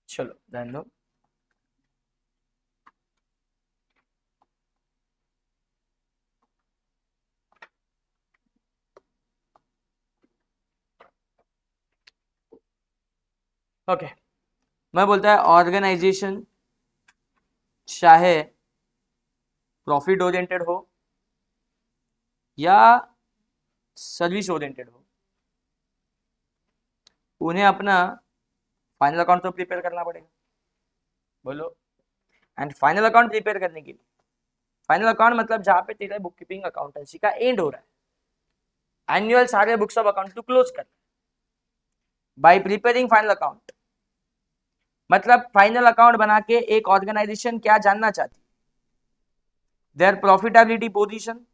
चलो ध्यान दो। ओके, मैं बोलता है ऑर्गेनाइजेशन चाहे प्रॉफिट ओरिएंटेड हो या सर्विस ओरिएंटेड हो, उन्हें अपना फाइनल अकाउंट तो प्रिपेयर करना पड़ेगा। बोलो। एंड फाइनल अकाउंट प्रिपेयर करने के लिए, फाइनल अकाउंट मतलब जहां पे तेरा बुक कीपिंग अकाउंटेंसी का एंड हो रहा है, एनुअल सारे books of account to close कर बाय प्रिपेयरिंग फाइनल अकाउंट। मतलब फाइनल अकाउंट बना के एक ऑर्गेनाइजेशन क्या जानना चाहती, their profitability position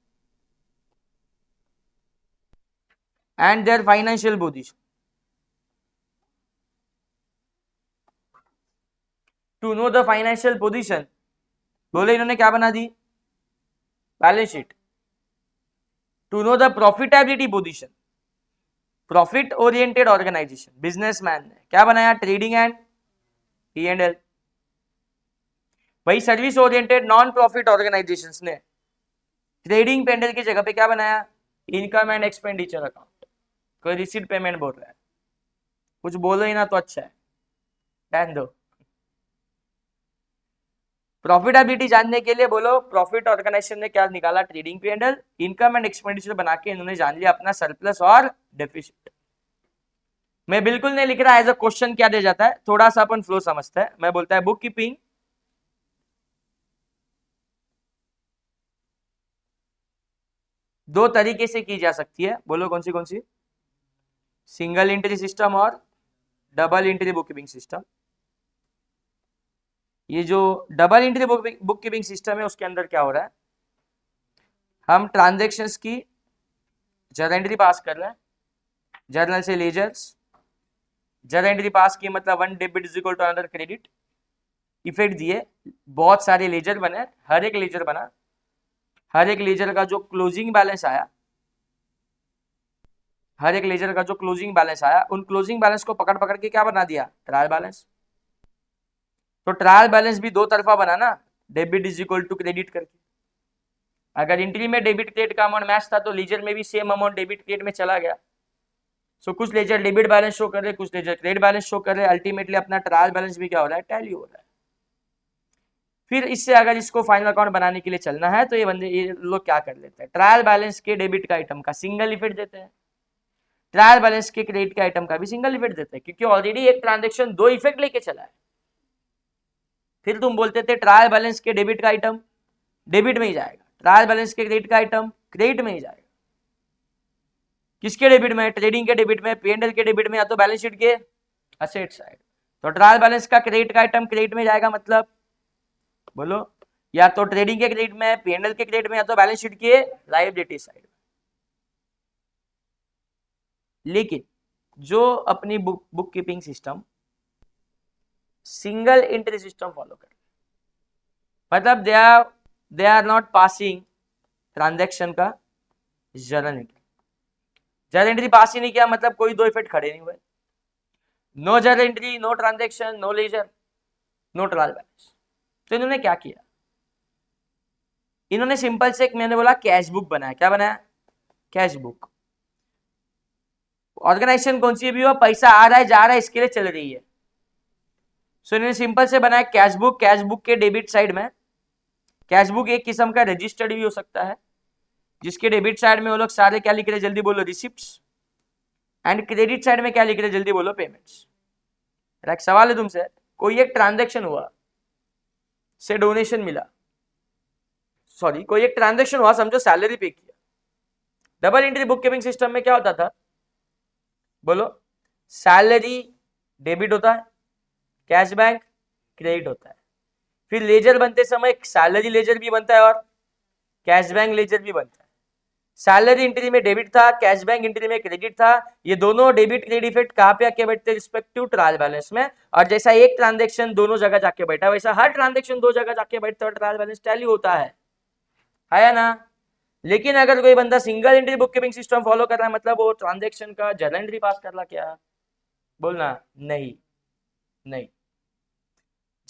and their financial position. To know the financial position, बोले इन्होंने क्या बना दी, balance sheet. To know the profitability position, profit oriented organisation businessman ने क्या बनाया, ट्रेडिंग एंड P&L। वही service oriented non profit organisations ने ट्रेडिंग P&L की जगह पे क्या बनाया, इनकम एंड एक्सपेंडिचर अकाउंट। कोई रिसीट पेमेंट बोल रहा है, कुछ बोलो ही ना तो अच्छा है, ध्यान दो। प्रॉफिटेबिलिटी जानने के लिए बोलो प्रॉफिट ऑर्गेनाइजेशन ने क्या निकाला, trading P&L, income and expenditure बना के इन्होंने जान लिया अपना सरप्लस और डेफिसिट। मैं बिल्कुल नहीं लिख रहा एज अ क्वेश्चन क्या दे जाता है, थोड़ा सा अपन फ्लो समझते हैं। मैं बोलता है बुक कीपिंग दो तरीके से की जा सकती है, बोलो कौन सी कौन सी, सिंगल एंट्री सिस्टम और double entry book keeping system. ये जो double entry book keeping system है उसके अंदर क्या हो रहा है, हम ट्रांजेक्शन्स की जर्नल एंट्री पास कर रहे हैं, जर्नल से लेजर्स, जर्नल एंट्री पास की मतलब one debit is equal to another credit, effect दिए, बहुत सारे लेजर बने, हर एक लेजर बना, हर एक लेजर का जो क्लोजिंग बैलेंस आया, हर एक लेजर का जो क्लोजिंग बैलेंस आया, उन क्लोजिंग बैलेंस को पकड़ पकड़ के क्या बना दिया, ट्रायल बैलेंस। तो ट्रायल बैलेंस भी दो तरफा बना ना, debit is equal to credit करके। अगर एंट्री में डेबिट क्रेडिट का अमाउंट मैच था तो लीजर में भी सेम अमाउंट डेबिट क्रेडिट में चला गया। सो कुछ लेजर डेबिट बैलेंस शो कर रहे, कुछ लेजर क्रेडिट बैलेंस शो कर रहे, अल्टीमेटली अपना ट्रायल बैलेंस भी क्या हो रहा है, टैली हो रहा है। फिर इससे अगर इसको फाइनल अकाउंट बनाने के लिए चलना है तो ये लोग क्या कर लेते हैं, ट्रायल बैलेंस के डेबिट का आइटम का सिंगल इफेक्ट देते हैं, ट्रायल बैलेंस के क्रेडिट के आइटम का भी सिंगल इफेक्ट देते हैं, क्योंकि ऑलरेडी एक ट्रांजेक्शन दो इफेक्ट लेके चला है। फिर तुम बोलते थे ट्रायल बैलेंस के डेबिट का आइटम डेबिट में ही जाएगा, ट्रायल बैलेंस के क्रेडिट का आइटम क्रेडिट में ही जाएगा। किसके डेबिट में, ट्रेडिंग के डेबिट में, P&L के डेबिट में, या तो बैलेंस शीट के असेट साइड। तो ट्रायल बैलेंस का क्रेडिट का आइटम क्रेडिट में जाएगा, मतलब बोलो या तो ट्रेडिंग के क्रेडिट में, P&L के क्रेडिट में, या तो बैलेंस शीट के लायबिलिटी साइड। लेकिन जो अपनी book keeping system single entry system follow कर, मतलब they are not passing transaction का journal entry. Journal entry pass ही नहीं किया मतलब कोई दो इफेक्ट खड़े नहीं हुए, no journal entry, no transaction, no ledger, no trial balance. तो इन्होंने क्या किया, इन्होंने सिंपल से एक मैंने बोला कैश बुक बनाया। क्या बनाया, कैश बुक। ऑर्गेनाइजेशन कौन सी भी हो, पैसा आ रहा है जा रहा है इसके लिए चल रही है। सो इन्होंने सिंपल से बनाया कैश बुक। कैश बुक के डेबिट साइड में, कैश बुक एक किस्म का रजिस्टर्ड भी हो सकता है, जिसके डेबिट साइड में वो लोग सारे क्या लिख रहे, जल्दी बोलो, रिसिप्ट्स। एंड क्रेडिट साइड में क्या लिख रहे, जल्दी बोलो, पेमेंट्स। एक सवाल है तुमसे, कोई एक ट्रांजेक्शन हुआ, से डोनेशन मिला, सॉरी कोई एक ट्रांजेक्शन हुआ, समझो सैलरी पे किया। Double entry book keeping system में क्या होता था, बोलो, सैलरी डेबिट होता है, कैश बैंक क्रेडिट होता है। फिर लेजर बनते समय सैलरी लेजर भी बनता है और कैश बैंक लेजर भी बनता है। सैलरी एंट्री में डेबिट था, कैश बैंक एंट्री में क्रेडिट था। ये दोनों डेबिट क्रेडिट इफेक्ट कहां पे आके बैठते हैं, रिस्पेक्टिव ट्रायल बैलेंस में। और जैसा एक ट्रांजेक्शन दोनों जगह जाके बैठा, वैसा हर ट्रांजेक्शन दो जगह जाके बैठता है और ट्रायल बैलेंस टैली होता है ना। लेकिन अगर कोई बंदा single entry book keeping system follow कर रहा है, मतलब वो ट्रांजेक्शन का जर्नल एंट्री पास कर रहा, क्या बोलना, नहीं नहीं।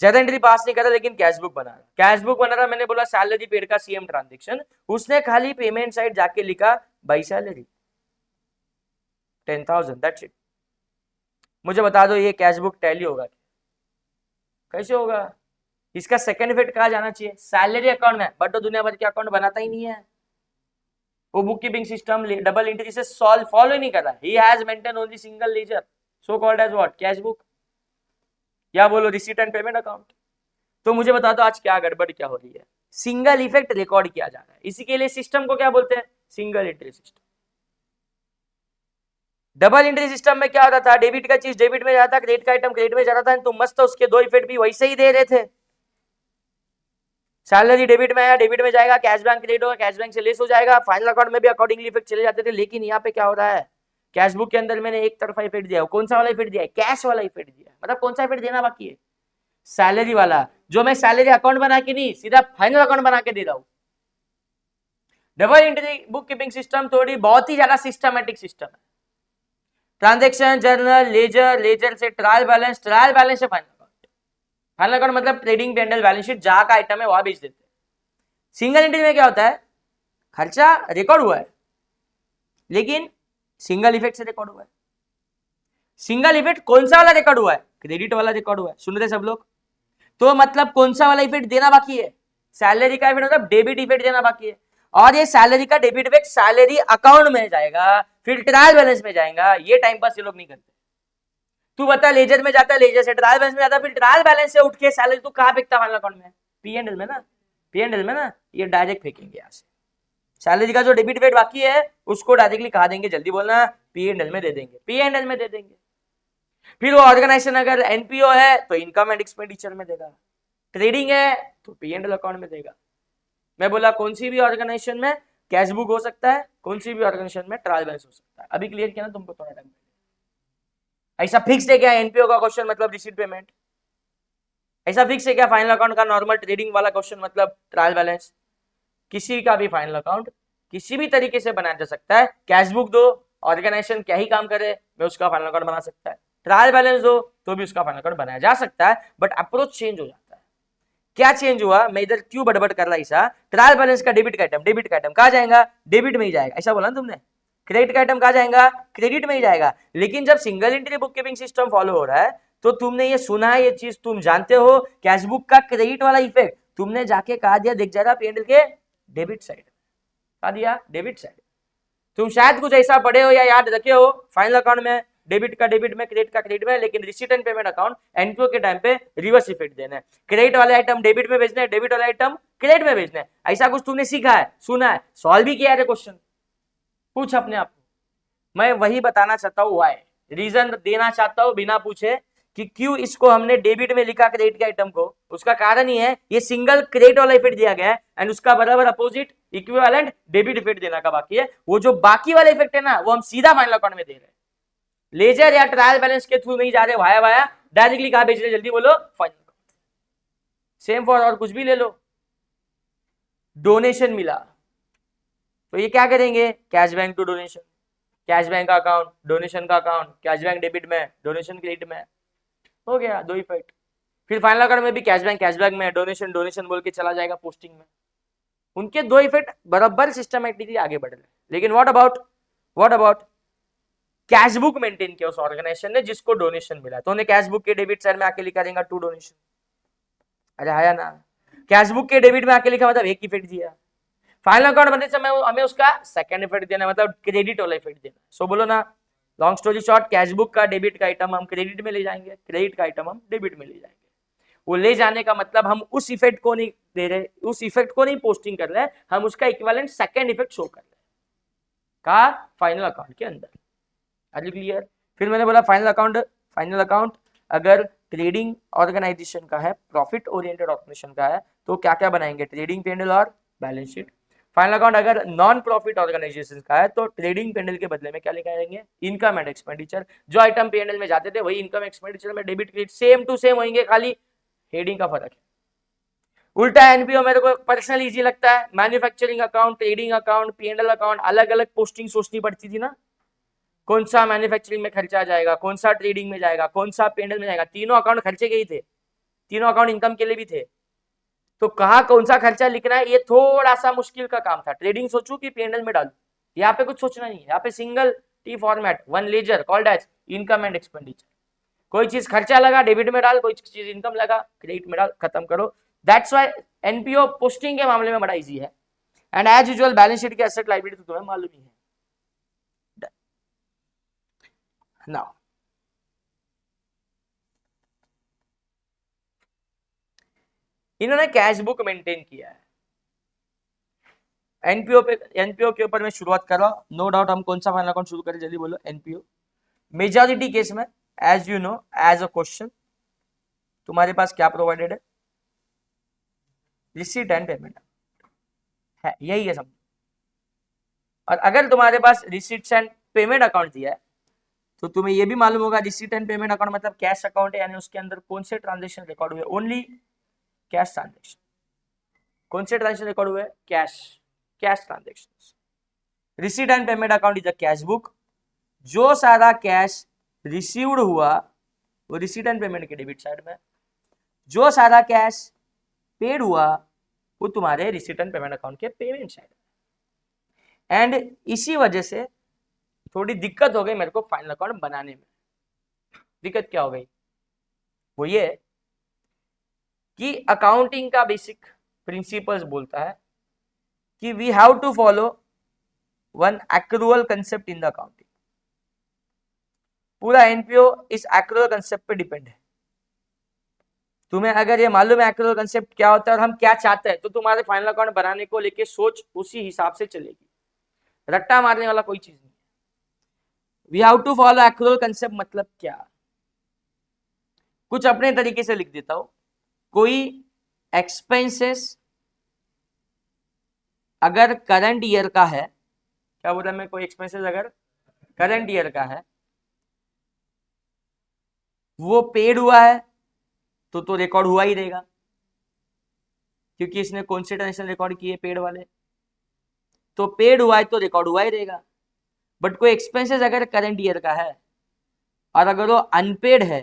जर्नल एंट्री पास नहीं कर रहा लेकिन कैश बुक बना रहा, कैश बुक बना रहा, मैंने बोला सैलरी पेड का सीएम ट्रांजेक्शन, उसने खाली पेमेंट साइड जाके लिखा बाई सैलरी 10,000, दैट्स इट। मुझे बता दो ये कैश बुक टैली होगा कैसे होगा? इसका सेकंड इफेक्ट कहा जाना चाहिए सैलरी अकाउंट में, बट तो दुनिया भर के अकाउंट बनाता ही नहीं है, वो book keeping system double entry से फॉलो ही नहीं कर रहा, he has maintain only single ledger so called as what, cash book, या बोलो रिसीट एंड पेमेंट अकाउंट। तो मुझे बता दो आज क्या गड़बड़ क्या हो रही है, सिंगल इफेक्ट रिकॉर्ड किया जा रहा है, इसी के लिए सिस्टम को क्या बोलते हैं, single entry system. Double entry system में क्या होता था, डेबिट का चीज डेबिट में जाता, क्रेडिट का आइटम क्रेडिट में जाता था, तो मस्त उसके दो इफेक्ट भी वैसे ही दे रहे थे, सैलरी डेबिट में आया डेबिट में जाएगा, कैश बैंक क्रेडिट होगा कैश बैंक से लेस हो जाएगा, फाइनल अकाउंट में भी अकॉर्डिंगली इफेक्ट चले जाते थे। लेकिन यहाँ पे क्या हो रहा है, कैश बुक के अंदर मैंने एक तरफा इफेक्ट दिया, कौन सा वाला इफेक्ट दिया है, कैश वाला इफेक्ट दिया, मतलब कौन सा इफेक्ट देना बाकी है, सैलरी वाला, जो मैं सैलरी अकाउंट बना के नहीं सीधा फाइनल अकाउंट बना के दे रहा हूं। Double entry book keeping system थोड़ी बहुत ही ज्यादा सिस्टमैटिक सिस्टम है, ट्रांजैक्शन जर्नल लेजर, लेजर से ट्रायल बैलेंस, ट्रायल बैलेंस से फाइनल अकाउंट, फाइनल अकाउंट मतलब ट्रेडिंग पेंडल बैलेंस शीट जहां का आइटम है वहां बेच देते हैं। सिंगल एंट्री में क्या होता है, खर्चा रिकॉर्ड हुआ है लेकिन सिंगल इफेक्ट से रिकॉर्ड हुआ है। सिंगल इफेक्ट कौन सा वाला रिकॉर्ड हुआ है, क्रेडिट वाला रिकॉर्ड हुआ है, सुन रहे सब लोग? तो मतलब कौन सा वाला इफेक्ट देना बाकी है, सैलरी का इफेक्ट मतलब डेबिट इफेक्ट देना बाकी है, और ये सैलरी का डेबिट इफेक्ट सैलरी अकाउंट में जाएगा, फिर ट्रायल बैलेंस में जाएगा, ये टाइम पास ये लोग नहीं करते। तू बता लेजर में जाता है, लेजर से ट्रायल बैलेंस में जाता है, फिर ट्रायल बैलेंस से उठ के सैलरी तू कहां फेंकता फाइनल अकाउंट में, पीएनएल में ना, पीएनएल में ना, ये डायरेक्ट फेंकेंगे यहाँ से, सैलरी का जो डेबिट इफेक्ट बाकी है उसको डायरेक्टली कहा देंगे, जल्दी बोलना, पीएनएल में दे देंगे, पीएनएल में दे देंगे। फिर वो ऑर्गेनाइजेशन अगर एनपीओ है तो इनकम एंड एक्सपेंडिचर में देगा, ट्रेडिंग है तो पीएनएल अकाउंट में देगा। मैं बोला कौन सी भी ऑर्गेनाइजेशन में कैश बुक हो सकता है, कौन सी भी ऑर्गेनाइजेशन में ट्रायल बैलेंस हो सकता है, अभी क्लियर किया ना तुमको थोड़ा टाइम। ऐसा फिक्स है क्या एनपीओ का क्वेश्चन मतलब रिसीट पेमेंट, ऐसा फिक्स है क्या फाइनल अकाउंट का नॉर्मल ट्रेडिंग वाला क्वेश्चन मतलब ट्रायल बैलेंस? किसी का भी फाइनल अकाउंट किसी भी तरीके से बनाया जा सकता है, कैश बुक दो ऑर्गेनाइजेशन क्या ही काम करे मैं उसका फाइनल अकाउंट बना सकता है, ट्रायल बैलेंस दो तो भी उसका फाइनल अकाउंट बनाया जा सकता है, बट अप्रोच चेंज हो जाता है। क्या चेंज हुआ, मैं इधर क्यों बड़बड़ कर रहा ऐसा, ट्रायल बैलेंस का डेबिट का आइटम कहाँ जाएगा, डेबिट में ही जाएगा, ऐसा बोला ना तुमने, क्रेडिट का आइटम कहाँ जाएगा, क्रेडिट में ही जाएगा। लेकिन जब single entry book keeping system follow हो रहा है तो तुमने ये सुना है, ये चीज तुम जानते हो, कैश बुक का क्रेडिट वाला इफेक्ट तुमने जाके कहा दिया, दिख जाएगा पीएनएल के डेबिट साइड, कहा दिया डेबिट साइड। तुम शायद कुछ ऐसा पढ़े हो या याद रखे हो, फाइनल अकाउंट में डेबिट का डेबिट में, क्रेडिट का क्रेडिट में, लेकिन receipt and payment account NPO के टाइम पे रिवर्स इफेक्ट देना है, क्रेडिट वाले आइटम डेबिट में भेजना है, डेबिट वाले आइटम क्रेडिट में भेजना है। ऐसा कुछ तुमने सीखा है, सुना है, सॉल्व भी किया है क्वेश्चन, पूछ अपने आप को। मैं वही बताना चाहता हूँ, वाई रीजन देना चाहता हूँ बिना पूछे कि क्यों इसको हमने डेबिट में लिखा क्रेडिट के आइटम को, उसका कारण ही है ये सिंगल क्रेडिट वाला इफेक्ट दिया गया है एंड उसका बराबर अपोजिट इक्विवेलेंट डेबिट इफेक्ट देना का बाकी है। वो जो बाकी वाला इफेक्ट है ना वो हम सीधा फाइनल अकाउंट में दे रहे हैं, लेजर या ट्रायल बैलेंस के थ्रू नहीं जा रहे, वाया वाया डायरेक्टली कहा भेज रहे, जल्दी बोलो फाइनल अकाउंट। सेम फॉर और कुछ भी ले लो, डोनेशन मिला तो ये क्या करेंगे, cash bank to donation, cash bank का अकाउंट, डोनेशन का अकाउंट, कैश बैंक डेबिट में, डोनेशन क्रेडिट में, हो गया दो इफेक्ट। फिर फाइनल अकाउंट में भी कैश बैंक में, डोनेशन डोनेशन बोल के चला जाएगा पोस्टिंग में, उनके दो इफेक्ट बराबर सिस्टमैटिकली आगे बढ़ रहे। लेकिन what about cash book maintain किया उस ऑर्गेनाइजेशन ने जिसको डोनेशन मिला, तो उन्हें कैश बुक के डेबिट साइड में आके लिखा देगा टू डोनेशन, अरे आया ना, कैश बुक के डेबिट में आके लिखा मतलब एक इफेक्ट दिया, फाइनल अकाउंट बनते समय हमें उसका सेकंड इफेक्ट देना मतलब क्रेडिट वाला इफेक्ट देना। सो बोलो ना, long story short, cash book का डेबिट का आइटम हम क्रेडिट में ले जाएंगे, क्रेडिट का आइटम हम डेबिट में ले जाएंगे। वो ले जाने का मतलब हम उस इफेक्ट को नहीं दे रहे, उस इफेक्ट को नहीं पोस्टिंग कर रहे, हम उसका इक्विवेलेंट सेकंड इफेक्ट शो कर रहे हैं का फाइनल अकाउंट के अंदर। Are you clear? फिर मैंने बोला फाइनल अकाउंट अगर ट्रेडिंग ऑर्गेनाइजेशन का है, प्रॉफिट ओरिएंटेड ऑर्गेनाइजेशन का है तो क्या क्या बनाएंगे, ट्रेडिंग पेंडल और बैलेंस शीट। फाइनल अकाउंट अगर नॉन प्रॉफिट ऑर्गेनाइजेशन का है तो ट्रेडिंग पेंडल के बदले में क्या लिखाएंगे, इनकम एंड एक्सपेंडिचर, जो आइटम पेंडल में जाते थे वही इनकम एक्सपेंडिचर में debit credit same to same होंगे, खाली हेडिंग का फर्क है। उल्टा एनपीओ मेरे को पर्सनली इजी लगता है, manufacturing account, trading account, PNL account अलग अलग पोस्टिंग सोचनी पड़ती थी ना, कौन सा मैन्युफैक्चरिंग में खर्चा जाएगा, कौन सा ट्रेडिंग में जाएगा, कौन सा पेंडल में जाएगा, तीनों अकाउंट खर्चे के ही थे, तीनों अकाउंट इनकम के लिए भी थे, तो कहाँ कौन सा खर्चा लिखना है ये थोड़ा सा मुश्किल का काम था। ट्रेडिंग सोचू कि P&L में डालू, यहाँ पे कुछ सोचना नहीं है, यहाँ पे single T format, one ledger called as income and expenditure. कोई चीज खर्चा लगा डेबिट में डाल, कोई चीज इनकम लगा क्रेडिट में डाल, खत्म करो। दैट्स व्हाई एनपीओ पोस्टिंग के मामले में बड़ा इजी है। And as usual balance sheet के एसेट लायबिलिटी तो तुम्हें मालूम ही है। नाउ इन्होंने कैश बुक मेंटेन किया है। एनपीओ के ऊपर मैं शुरुआत कर रहा हूं। नो डाउट हम कौन सा फाइनल अकाउंट शुरू करें, जल्दी बोलो। एनपीओ मेजॉरिटी केस में as you know as a question तुम्हारे पास क्या प्रोवाइडेड है, रिसीट एंड पेमेंट है, यही है समझो। और अगर तुम्हारे पास रिसीट्स एंड पेमेंट अकाउंट दिया है तो तुम्हें यह भी मालूम होगा रिसीट एंड पेमेंट अकाउंट मतलब कैश अकाउंट है, यानी उसके अंदर कौन से ट्रांजेक्शन रिकॉर्ड हुए, ओनली कैश ट्रांजेक्शन। कौन से ट्रांजेक्शन रिकॉर्ड हुए, cash transaction. Receipt and payment account is a cash book. जो सारा कैश रिसीव्ड हुआ वो रिसीट एंड पेमेंट के डेबिट साइड में, जो सारा कैश पेड हुआ वो तुम्हारे रिसीट एंड पेमेंट अकाउंट के पेमेंट साइड में। एंड इसी वजह से थोड़ी दिक्कत हो गई मेरे को फाइनल अकाउंट बनाने में। दिक्कत क्या हो गई, वो ये कि अकाउंटिंग का बेसिक प्रिंसिपल्स बोलता है कि we have to follow one accrual concept in the accounting. पूरा एनपीओ इस एक्रूअल कंसेप्ट पे डिपेंड है। तुम्हें अगर ये मालूम है एक्रूअल कंसेप्ट क्या होता है और हम क्या चाहते हैं, तो तुम्हारे फाइनल अकाउंट बनाने को लेके सोच उसी हिसाब से चलेगी। रट्टा मारने वाला कोई चीज नहीं। We have to follow accrual concept मतलब क्या, कुछ अपने तरीके से लिख देता हूं। कोई एक्सपेंसेस अगर करंट ईयर का है, क्या बोला मैं, कोई एक्सपेंसेस अगर करंट ईयर का है वो पेड हुआ है तो रिकॉर्ड हुआ ही रहेगा, क्योंकि इसने कौन से ट्रांजेक्शन रिकॉर्ड किए, पेड वाले, तो पेड हुआ है तो रिकॉर्ड हुआ ही रहेगा। बट कोई एक्सपेंसेस अगर करंट ईयर का है और अगर वो अनपेड है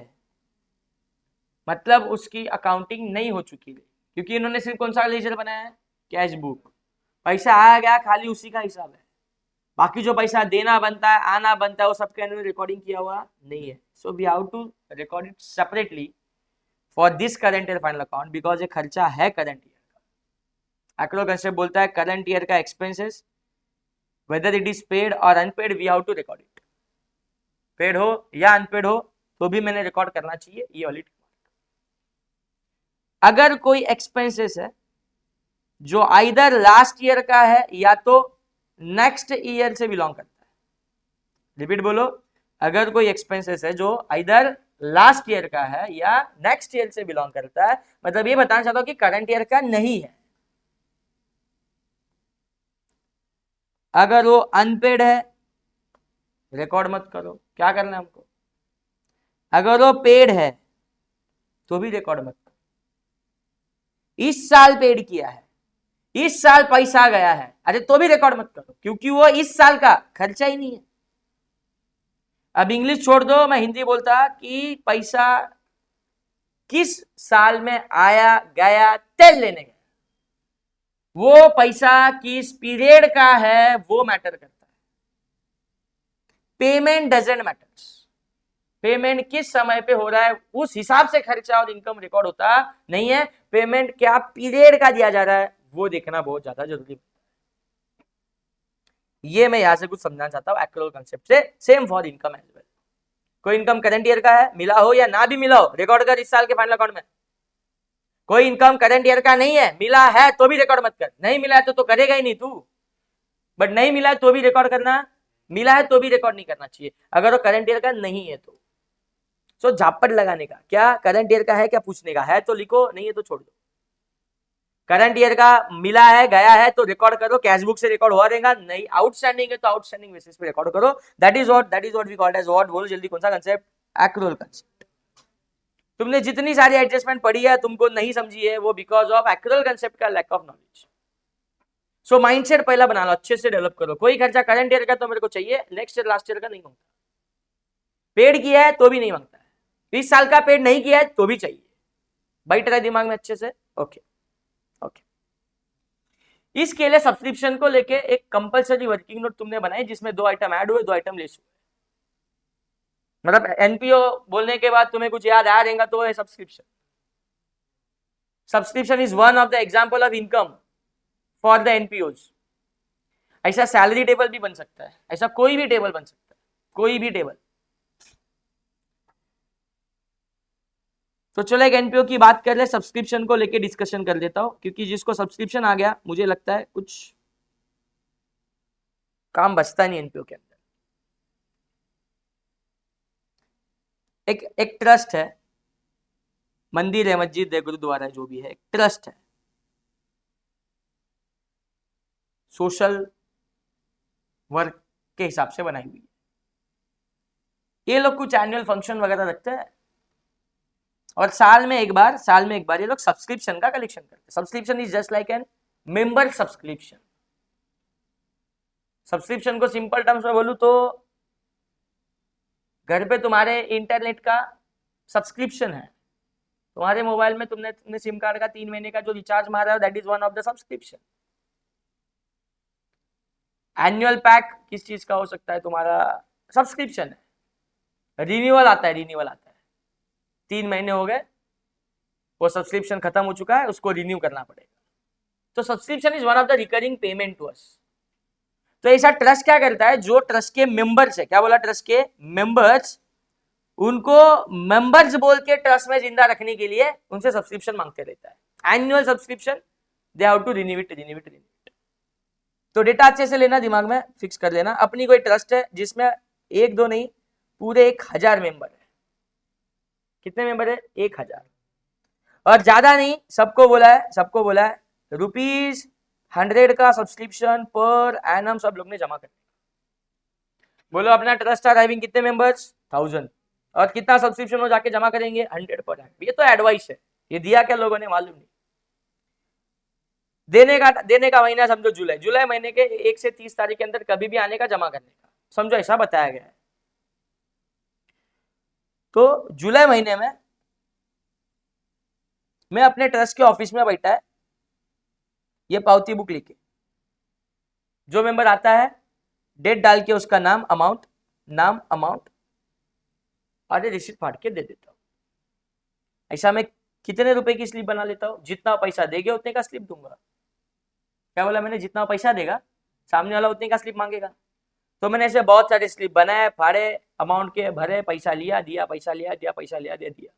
मतलब उसकी अकाउंटिंग नहीं हो चुकी है, क्योंकि इन्होंने सिर्फ कौन सा लेजर बनाया है, कैश बुक। पैसा आया गया खाली उसी का हिसाब है, बाकी जो पैसा देना बनता है आना बनता है वो सबके इन्होंने रिकॉर्डिंग किया हुआ नहीं है। So we have to record it separately for this current year final account because ये खर्चा है करंट ईयर का। एक्रूअल कंसेप्ट बोलता है करंट ईयर का expenses whether it is paid और unpaid we have to record it. Paid हो या अनपेड हो तो भी मैंने रिकॉर्ड करना चाहिए, ये वाली। अगर कोई एक्सपेंसेस है जो आइदर लास्ट ईयर का है या तो नेक्स्ट ईयर से बिलोंग करता है, रिपीट बोलो, अगर कोई एक्सपेंसेस है जो आइदर लास्ट ईयर का है या नेक्स्ट ईयर से बिलोंग करता है, मतलब ये बताना चाहता हूं कि करंट ईयर का नहीं है। अगर वो अनपेड है रिकॉर्ड मत करो, क्या करना है हमको। अगर वो पेड है तो भी रिकॉर्ड मत करो। इस साल पेड किया है, इस साल पैसा गया है, अरे तो भी रिकॉर्ड मत करो, क्योंकि वो इस साल का खर्चा ही नहीं है। अब इंग्लिश छोड़ दो, मैं हिंदी बोलता कि पैसा किस साल में आया गया तेल लेने गया, वो पैसा किस पीरियड का है वो मैटर करता है। पेमेंट डजंट मैटर्स, पेमेंट किस समय पे हो रहा है उस हिसाब से खर्चा और इनकम रिकॉर्ड होता नहीं है। पेमेंट क्या पीरियड का दिया जा रहा है वो देखना बहुत ज्यादा जरूरी है। ये मैं यहां से कुछ समझना चाहता हूं एक्रूअल कंसेप्ट से। Same for income as well. कोई इनकम करंट ईयर का है, मिला हो या ना भी मिला हो, रिकॉर्ड कर इस साल के फाइनल अकाउंट में। कोई इनकम करंट ईयर का नहीं है, मिला है तो भी रिकॉर्ड मत कर, नहीं मिला है तो करेगा ही नहीं तू। बट नहीं मिला है तो भी रिकॉर्ड करना, मिला है तो भी रिकॉर्ड नहीं करना चाहिए अगर वो करंट ईयर का नहीं है तो। सो झापड़ लगाने का क्या, करंट ईयर का है क्या पूछने का, है तो लिखो, नहीं है तो छोड़ दो। करंट ईयर का मिला है गया है तो रिकॉर्ड करो, कैश बुक से रिकॉर्ड हुआ रहेगा, नहीं आउटस्टैंडिंग है तो आउटस्टैंडिंग बेसिस पे रिकॉर्ड करो। That is what we called as what, बोलो जल्दी कौन सा कंसेप्ट, एक्रूअल कंसेप्ट। तुमने जितनी सारी एडजस्टमेंट पढ़ी है तुमको नहीं समझी है वो बिकॉज ऑफ एक्रूअल कंसेप्ट का lack of knowledge. So mindset पहला बना लो, अच्छे से डेवलप करो। कोई खर्चा करंट ईयर का तो मेरे को चाहिए, नेक्स्ट ईयर लास्ट ईयर का नहीं मांगता। पेड किया है तो भी नहीं मांगता है, 20 साल का पेड नहीं किया है तो भी चाहिए। बैठ रहा है दिमाग में अच्छे से? Okay okay. इसके लिए सब्सक्रिप्शन को लेके एक कंपलसरी वर्किंग नोट तुमने बनाई जिसमें 2 आइटम ऐड हुए, 2 आइटम लेस हुए। मतलब एनपीओ बोलने के बाद तुम्हें कुछ याद आ रहेगा तो है subscription. Subscription is one of the example of income for the NPOs. ऐसा सैलरी टेबल भी बन सकता है, ऐसा कोई भी टेबल बन सकता है, कोई भी टेबल। तो चलो एक एनपीओ की बात कर ले, सब्सक्रिप्शन को लेके डिस्कशन कर लेता हूं, क्योंकि जिसको सब्सक्रिप्शन आ गया मुझे लगता है कुछ काम बचता नहीं एनपीओ के अंदर। एक ट्रस्ट है, मंदिर है, मस्जिद है, गुरुद्वारा है, जो भी है, एक ट्रस्ट है, सोशल वर्क के हिसाब से बनाई हुई है। ये लोग कुछ एनुअल फंक्शन वगैरह रखते हैं और साल में एक बार ये लोग सब्सक्रिप्शन का कलेक्शन करते हैं। Subscription is just like an member subscription. Subscription को सिंपल टर्म्स में बोलूं तो घर पे तुम्हारे इंटरनेट का सब्सक्रिप्शन है, तुम्हारे मोबाइल में तुमने सिम कार्ड का 3 महीने का जो रिचार्ज मारा है, that is one of the subscription. Annual pack किस चीज का हो सकता है? तुम्हारा सब्सक्रिप्शन है। रिन्यूअल आता है 3 महीने हो गए, वो सब्सक्रिप्शन खत्म हो चुका है, उसको रिन्यू करना पड़ेगा। तो subscription is one of the recurring payment to us. तो ऐसा ट्रस्ट क्या करता है, जो ट्रस्ट के मेंबर्स है, क्या बोला, ट्रस्ट के मेंबर्स, उनको मेंबर्स बोल के ट्रस्ट में जिंदा रखने के लिए उनसे सब्सक्रिप्शन मांगते रहता है। Annual subscription, they have to renew it. तो डेटा अच्छे से लेना, दिमाग में फिक्स कर लेना। अपनी कोई ट्रस्ट है जिसमें 1-2 नहीं, पूरे 1000 मेंबर है। कितने मेंबर है? 1000। और ज्यादा नहीं, सबको बोला है ₹100 का सब्सक्रिप्शन पर एनम सब लोग ने जमा करना। बोलो अपना ट्रस्ट आर हैविंग कितने मेंबर्स? 1000। और कितना सब्सक्रिप्शन हो जाके जमा करेंगे? 100 पर एनम। ये तो एडवाइस है, ये दिया क्या लोगों ने मालूम नहीं। देने का महीना समझो जुलाई महीने के 1 से 30 तारीख के अंदर कभी भी आने का, जमा करने का, समझो ऐसा बताया गया है। तो जुलाई महीने में मैं अपने ट्रस्ट के ऑफिस में बैठा है, ये पावती बुक लेके, जो मेंबर आता है डेट डाल के उसका नाम अमाउंट और रिसीट फाड़ के दे देता हूं। ऐसा मैं कितने रुपए की स्लिप बना लेता हूं? जितना पैसा देगे उतने का स्लिप दूंगा। क्या बोला मैंने? जितना पैसा देगा सामने वाला उतने का स्लिप मांगेगा। तो मैंने ऐसे बहुत सारे स्लिप बनाए, फाड़े, अमाउंट के भरे, पैसा लिया, दिया, पैसा लिया, दिया, पैसा लिया, दे दिया।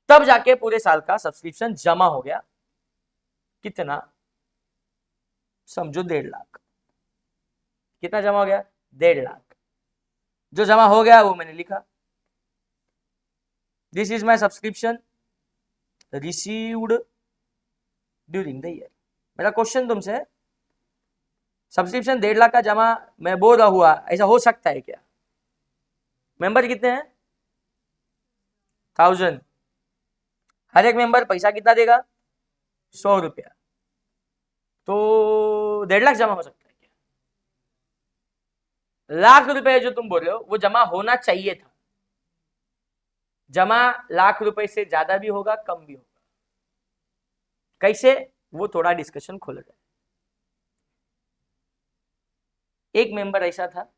तब जाके पूरे साल का सब्सक्रिप्शन जमा हो गया। कितना? समझो 1.5 लाख। कितना जमा हो गया? 1.5 लाख। जो जमा हो गया वो मैंने लिखा, this is my subscription received during the year. मेरा क्वेश्चन तुमसे, सब्सक्रिप्शन 1.5 लाख का जमा मैं बोल रहा हुआ, ऐसा हो सकता है क्या? मेंबर कितने हैं? 1000। हर एक मेंबर पैसा कितना देगा? 100 रुपया। तो 1.5 लाख जमा हो सकता है क्या? लाख रुपए जो तुम बोल रहे हो वो जमा होना चाहिए था। जमा लाख रुपए से ज्यादा भी होगा, कम भी होगा। कैसे? वो थोड़ा डिस्कशन खोल रहे हैं। एक मेंबर ऐसा था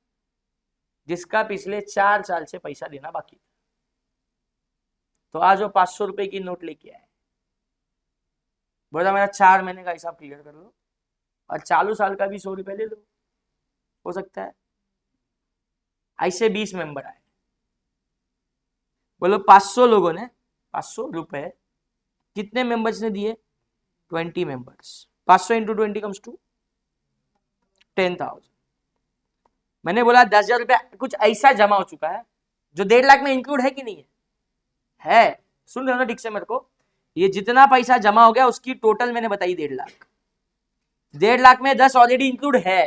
जिसका पिछले 4 साल से पैसा देना बाकी था। तो आज वो 500 रुपए की नोट लेके आए, बोला मेरा 4 महीने का हिसाब क्लियर कर लो और चालू साल का भी 100 रुपए ले लो, हो सकता है। ऐसे 20 मेंबर आए, बोलो 500 लोगों ने 500 रुपए कितने मेंबर्स ने दिए? 20 मेंबर्स। 500 into 20 comes to 10,000। मैंने बोला 10,000 रुपया कुछ ऐसा जमा हो चुका है जो 1.5 लाख में इंक्लूड है कि नहीं है? सुन रहे हो ना ठीक से मेरे को? ये जितना पैसा जमा हो गया उसकी टोटल मैंने बताई 1.5 लाख। 1.5 लाख में 10 ऑलरेडी इंक्लूड है।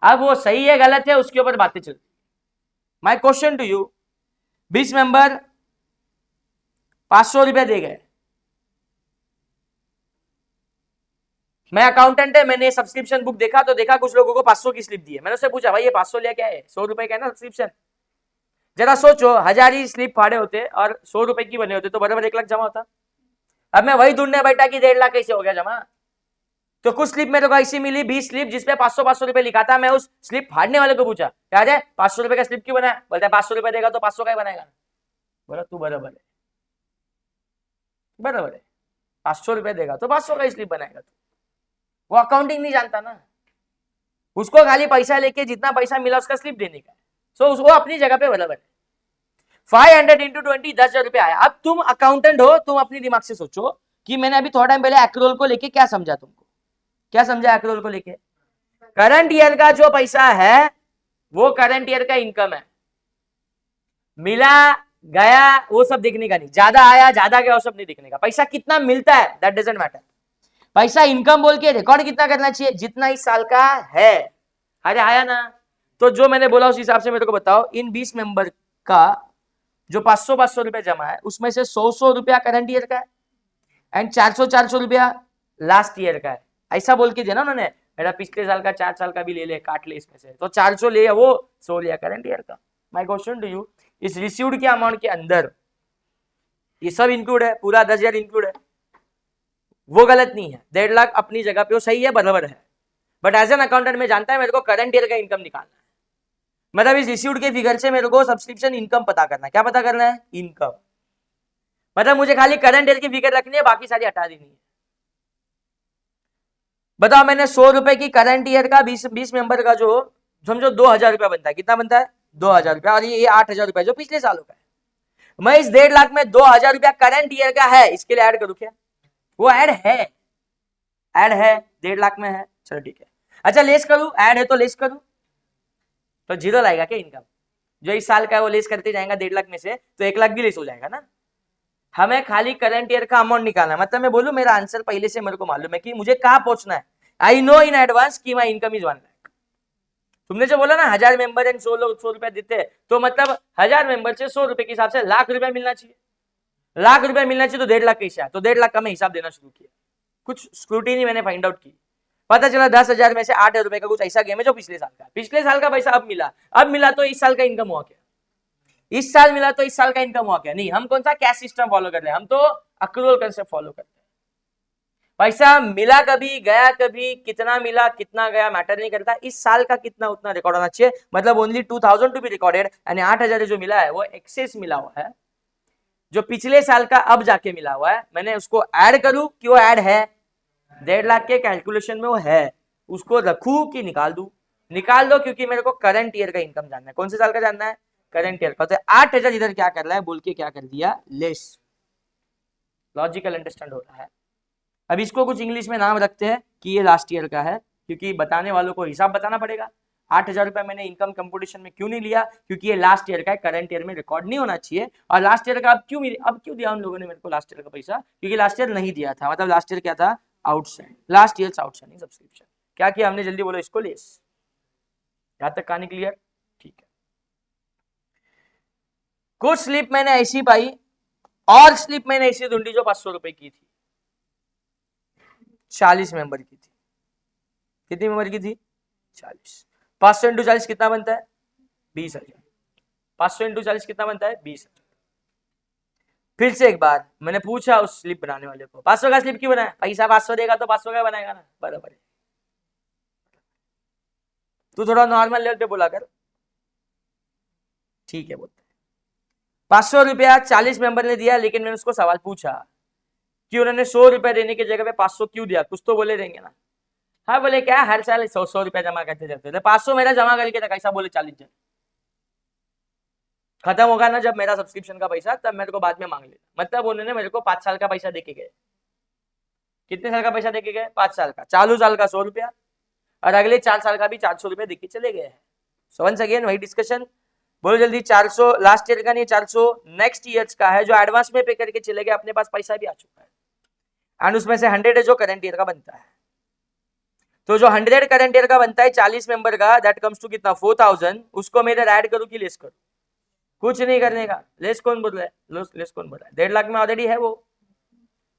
अब वो सही है गलत है उसके ऊपर बातें चलती। My question to you, 20 member 500 रुपया दे गए, मैं अकाउंटेंट है, मैंने सब्सक्रिप्शन बुक देखा तो देखा कुछ लोगों को 500 की स्लिप दी है। मैंने उससे पूछा भाई ये 500 लिया क्या है? 100 रुपए का है ना सब्सक्रिप्शन? जरा सोचो, 1000 ही स्लिप फाड़े होते और 100 रुपए की बने होते तो बराबर 1 लाख जमा होता। अब मैं वही ढूंढने बैठा कि 1.5 लाख कैसे हो गया जमा। तो कुछ स्लिप मेरे को ऐसी मिली, 20 स्लिप जिसपे 500 रुपए लिखा था। मैं उस स्लिप फाड़ने वाले को पूछा, क्या है 500 रुपए का स्लिप क्यों बनाया? बोलता है 500 रुपए देगा तो 500 का ही बनाएगा। बोला तू बराबर है, बराबर है, 500 रुपए देगा तो 500 का स्लिप बनाएगा। वो अकाउंटिंग नहीं जानता ना, उसको खाली पैसा लेके जितना पैसा मिला उसका स्लिप देने का। सो उसको अपनी जगह पे बराबर है। 500 इंटू 20, 10,000 रुपए आया। अब तुम अकाउंटेंट हो, तुम अपनी दिमाग से सोचो कि मैंने अभी थोड़ा टाइम पहले एक्रोल को लेके क्या समझा तुमको, क्या समझा एक्रोल को लेके? करंट ईयर का जो पैसा है वो करंट ईयर का इनकम है, मिला गया वो सब देखने का नहीं, ज्यादा आया ज्यादा गया वो सब नहीं देखने का। पैसा कितना मिलता है दैट डजंट मैटर। पैसा इनकम बोल के रिकॉर्ड कितना करना चाहिए? जितना इस साल का है। अरे आया ना, तो जो मैंने बोला उस हिसाब से मेरे को बताओ, इन 20 मेंबर का जो 500 रुपया जमा है उसमें से 100 रुपया करंट ईयर का है एंड 400 रुपया लास्ट ईयर का है। ऐसा बोल के दिया ना उन्होंने, मेरा पिछले साल का 4 साल का भी ले ले, काट ले इसमें से, तो 400 ले वो 100 लिया करंट ईयर का। माय क्वेश्चन टू यू, इस रिसीव्ड के अमाउंट के अंदर ये सब इंक्लूड है, पूरा 10,000 इंक्लूड है, वो गलत नहीं है। 1.5 लाख अपनी जगह पे वो सही है, बराबर है। बट एज एन अकाउंटेंट में जानता है मेरे को करंट ईयर का इनकम निकालना है। मतलब इस रिसीव्ड के फिगर से मेरे को सब्सक्रिप्शन इनकम पता करना है। क्या पता करना है? इनकम। मतलब मुझे खाली करंट ईयर की फिगर रखनी है, बाकी सारी हटा देनी है। बताओ, मैंने 100 रुपए की करंट ईयर का 20 मेंबर का जो समझो 2,000 रुपया बनता है। कितना बनता है? 2,000 रुपया। और ये 8,000 रुपया जो पिछले सालों का है। मैं इस 1.5 लाख में 2,000 रुपया करंट ईयर का है, इसके लिए ऐड करूं क्या? वो ऐड है, ऐड है, 1.5 लाख में है, चलो ठीक है। अच्छा लेस करूं? ऐड है तो लेस करूं तो 0 लाएगा क्या इनकम? जो इस साल का है वो लेस करते जाएगा 1.5 लाख में से, तो 1 लाख भी लेस हो जाएगा ना। हमें खाली करंट ईयर का अमाउंट निकालना है। मतलब मैं बोलूं मेरा आंसर पहले से मेरे को मालूम है कि मुझे कहां पहुंचना है। आई नो इन एडवांस कि माई इनकम इज 1 लाख। तुमने जो बोला ना 1000 मेंबर एंड 100 रुपया देते हैं, तो मतलब 1000 मेंबर से 100 रुपए के हिसाब से लाख रुपया मिलना चाहिए। लाख रुपया मिलना चाहिए तो 1.5 लाख कैसे आया? तो 1.5 लाख का मैं हिसाब देना शुरू किया। कुछ स्क्रूटिनी मैंने फाइंड आउट की, पता चला 10,000 में से 8,000 रुपए का कुछ ऐसा गेम है जो पिछले साल का पैसा अब मिला तो इस साल का इनकम हुआ क्या? इस साल मिला तो इस साल का इनकम हुआ क्या? नहीं, हम कौन सा कैश सिस्टम फॉलो कर रहे हैं? हम तो अक्रूवल कंसेप्ट फॉलो करते हैं। पैसा मिला कभी, गया कभी, कितना मिला कितना गया मैटर नहीं करता, इस साल का कितना उतना रिकॉर्ड होना चाहिए। मतलब only 2,000 to be recorded and 8,000 जो मिला है वो एक्सेस मिला हुआ है, जो पिछले साल का अब जाके मिला हुआ है। मैंने उसको ऐड करूं कि वो ऐड है? 1.5 लाख के कैलकुलेशन में वो है, उसको रखूं कि निकाल दूं? निकाल दो, क्योंकि मेरे को करंट ईयर का इनकम जानना है। कौन से साल का जानना है? करंट ईयर का। तो 8,000 इधर क्या कर रहा है बोल के क्या कर दिया? लेस। लॉजिकल अंडरस्टैंड हो रहा है? अब इसको कुछ इंग्लिश में नाम रखते हैं कि ये लास्ट ईयर का है, क्योंकि बताने वालों को हिसाब बताना पड़ेगा। 8,000 रुपया मैंने इनकम कंपटीशन में क्यों नहीं लिया? क्योंकि ये लास्ट ईयर का है, करंट ईयर में रिकॉर्ड नहीं होना चाहिए। और लास्ट ईयर का अब क्यों दिया उन लोगों ने मेरे को लास्ट ईयर का पैसा? क्योंकि लास्ट ईयर नहीं दिया था। मतलब लास्ट ईयर क्या था? Outstanding, last year outstanding subscription. क्या किया हमने? जल्दी बोलो इसको, लेस। यहां तक कहानी क्लियर? ठीक है। कुछ स्लिप मैंने ऐसी पाई और स्लिप मैंने ऐसी ढूंढी जो 500 रुपए की थी, 40 मेंबर की थी। कितनी मेंबर की थी? 40। 500 इंटू 40 कितना बनता है? 20,000। 500 इंटू 40 कितना बनता है? 20,000। फिर से एक बार मैंने पूछा उस स्लिप बनाने वाले को, 500 का स्लिप क्यों बनाया? पैसा 500 देगा तो 500 का बनाएगा ना, बराबर है। तू थोड़ा नॉर्मल लेवल पे बोला कर, ठीक है बोलते। 500 रुपया 40 मेंबर ने दिया, लेकिन मैंने उसको सवाल पूछा कि उन्होंने 100 रुपया देने की जगह पे 500 क्यों दिया? कुछ तो बोले देंगे ना। हाँ बोले क्या हर साल 100 रुपया जमा करते जाते थे, 500 मेरा जमा करके था, कैसा बोले 40 जन। खत्म होगा ना जब मेरा सब्सक्रिप्शन का पैसा, तब मेरे को बाद में मांग लेना। मतलब उन्होंने मेरे को 5 साल का पैसा देके गए। कितने साल का पैसा देके गए? 5 साल का। चालू साल का 100 रुपया और अगले 4 साल का भी 400 रुपया देके चले गए हैं। सो वंस अगेन वही डिस्कशन, बोलो जल्दी। 400 लास्ट ईयर का नहीं, 400 नेक्स्ट ईयर का है जो एडवांस में पे करके चले गए, अपने पास पैसा भी आ चुका है। एंड उसमें से 100 है जो करंट ईयर का बनता है। तो जो 100 करंट ईयर का बनता है 40 मेंबर का, दैट कम्स टू कितना? 4,000। उसको मैं इधर ऐड करूं कि लेस करूं? कुछ नहीं करने का। लेस कौन बोल रहा है? लेस कौन बोल रहा है? 1.5 लाख में ऑलरेडी है, वो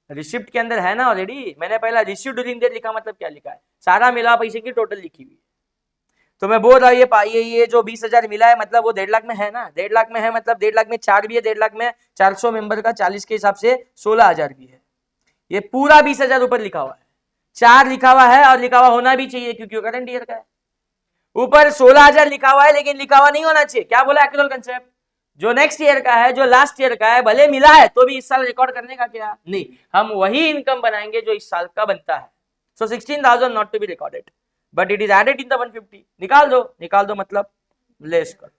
रिसिप्ट के अंदर है ना ऑलरेडी। मैंने पहला रिसीव्ड ड्यूरिंग डेट लिखा, मतलब क्या लिखा है? सारा मिला पैसे की टोटल लिखी हुई। तो मैं बोल रहा हूँ ये जो 20,000 मिला है मतलब वो 1.5 लाख में है ना, 1.5 लाख में है मतलब 1.5 लाख में 4 भी है, 1.5 लाख में 400 मेंबर का 40 के हिसाब से 16,000 भी है। ये पूरा 20,000 ऊपर लिखा हुआ है, 4 लिखा हुआ है और लिखा हुआ होना भी चाहिए क्योंकि वो करंट ईयर का है। ऊपर 16,000 लिखा हुआ है लेकिन लिखा हुआ नहीं होना चाहिए। क्या बोला एक्चुअल कंसेप्ट, जो नेक्स्ट ईयर का है, जो लास्ट ईयर का है, भले मिला है तो भी इस साल रिकॉर्ड करने का क्या नहीं, हम वही इनकम बनाएंगे जो इस साल का बनता है। So 16,000 not to be recorded but it is added in the 150। निकाल दो मतलब लेस कर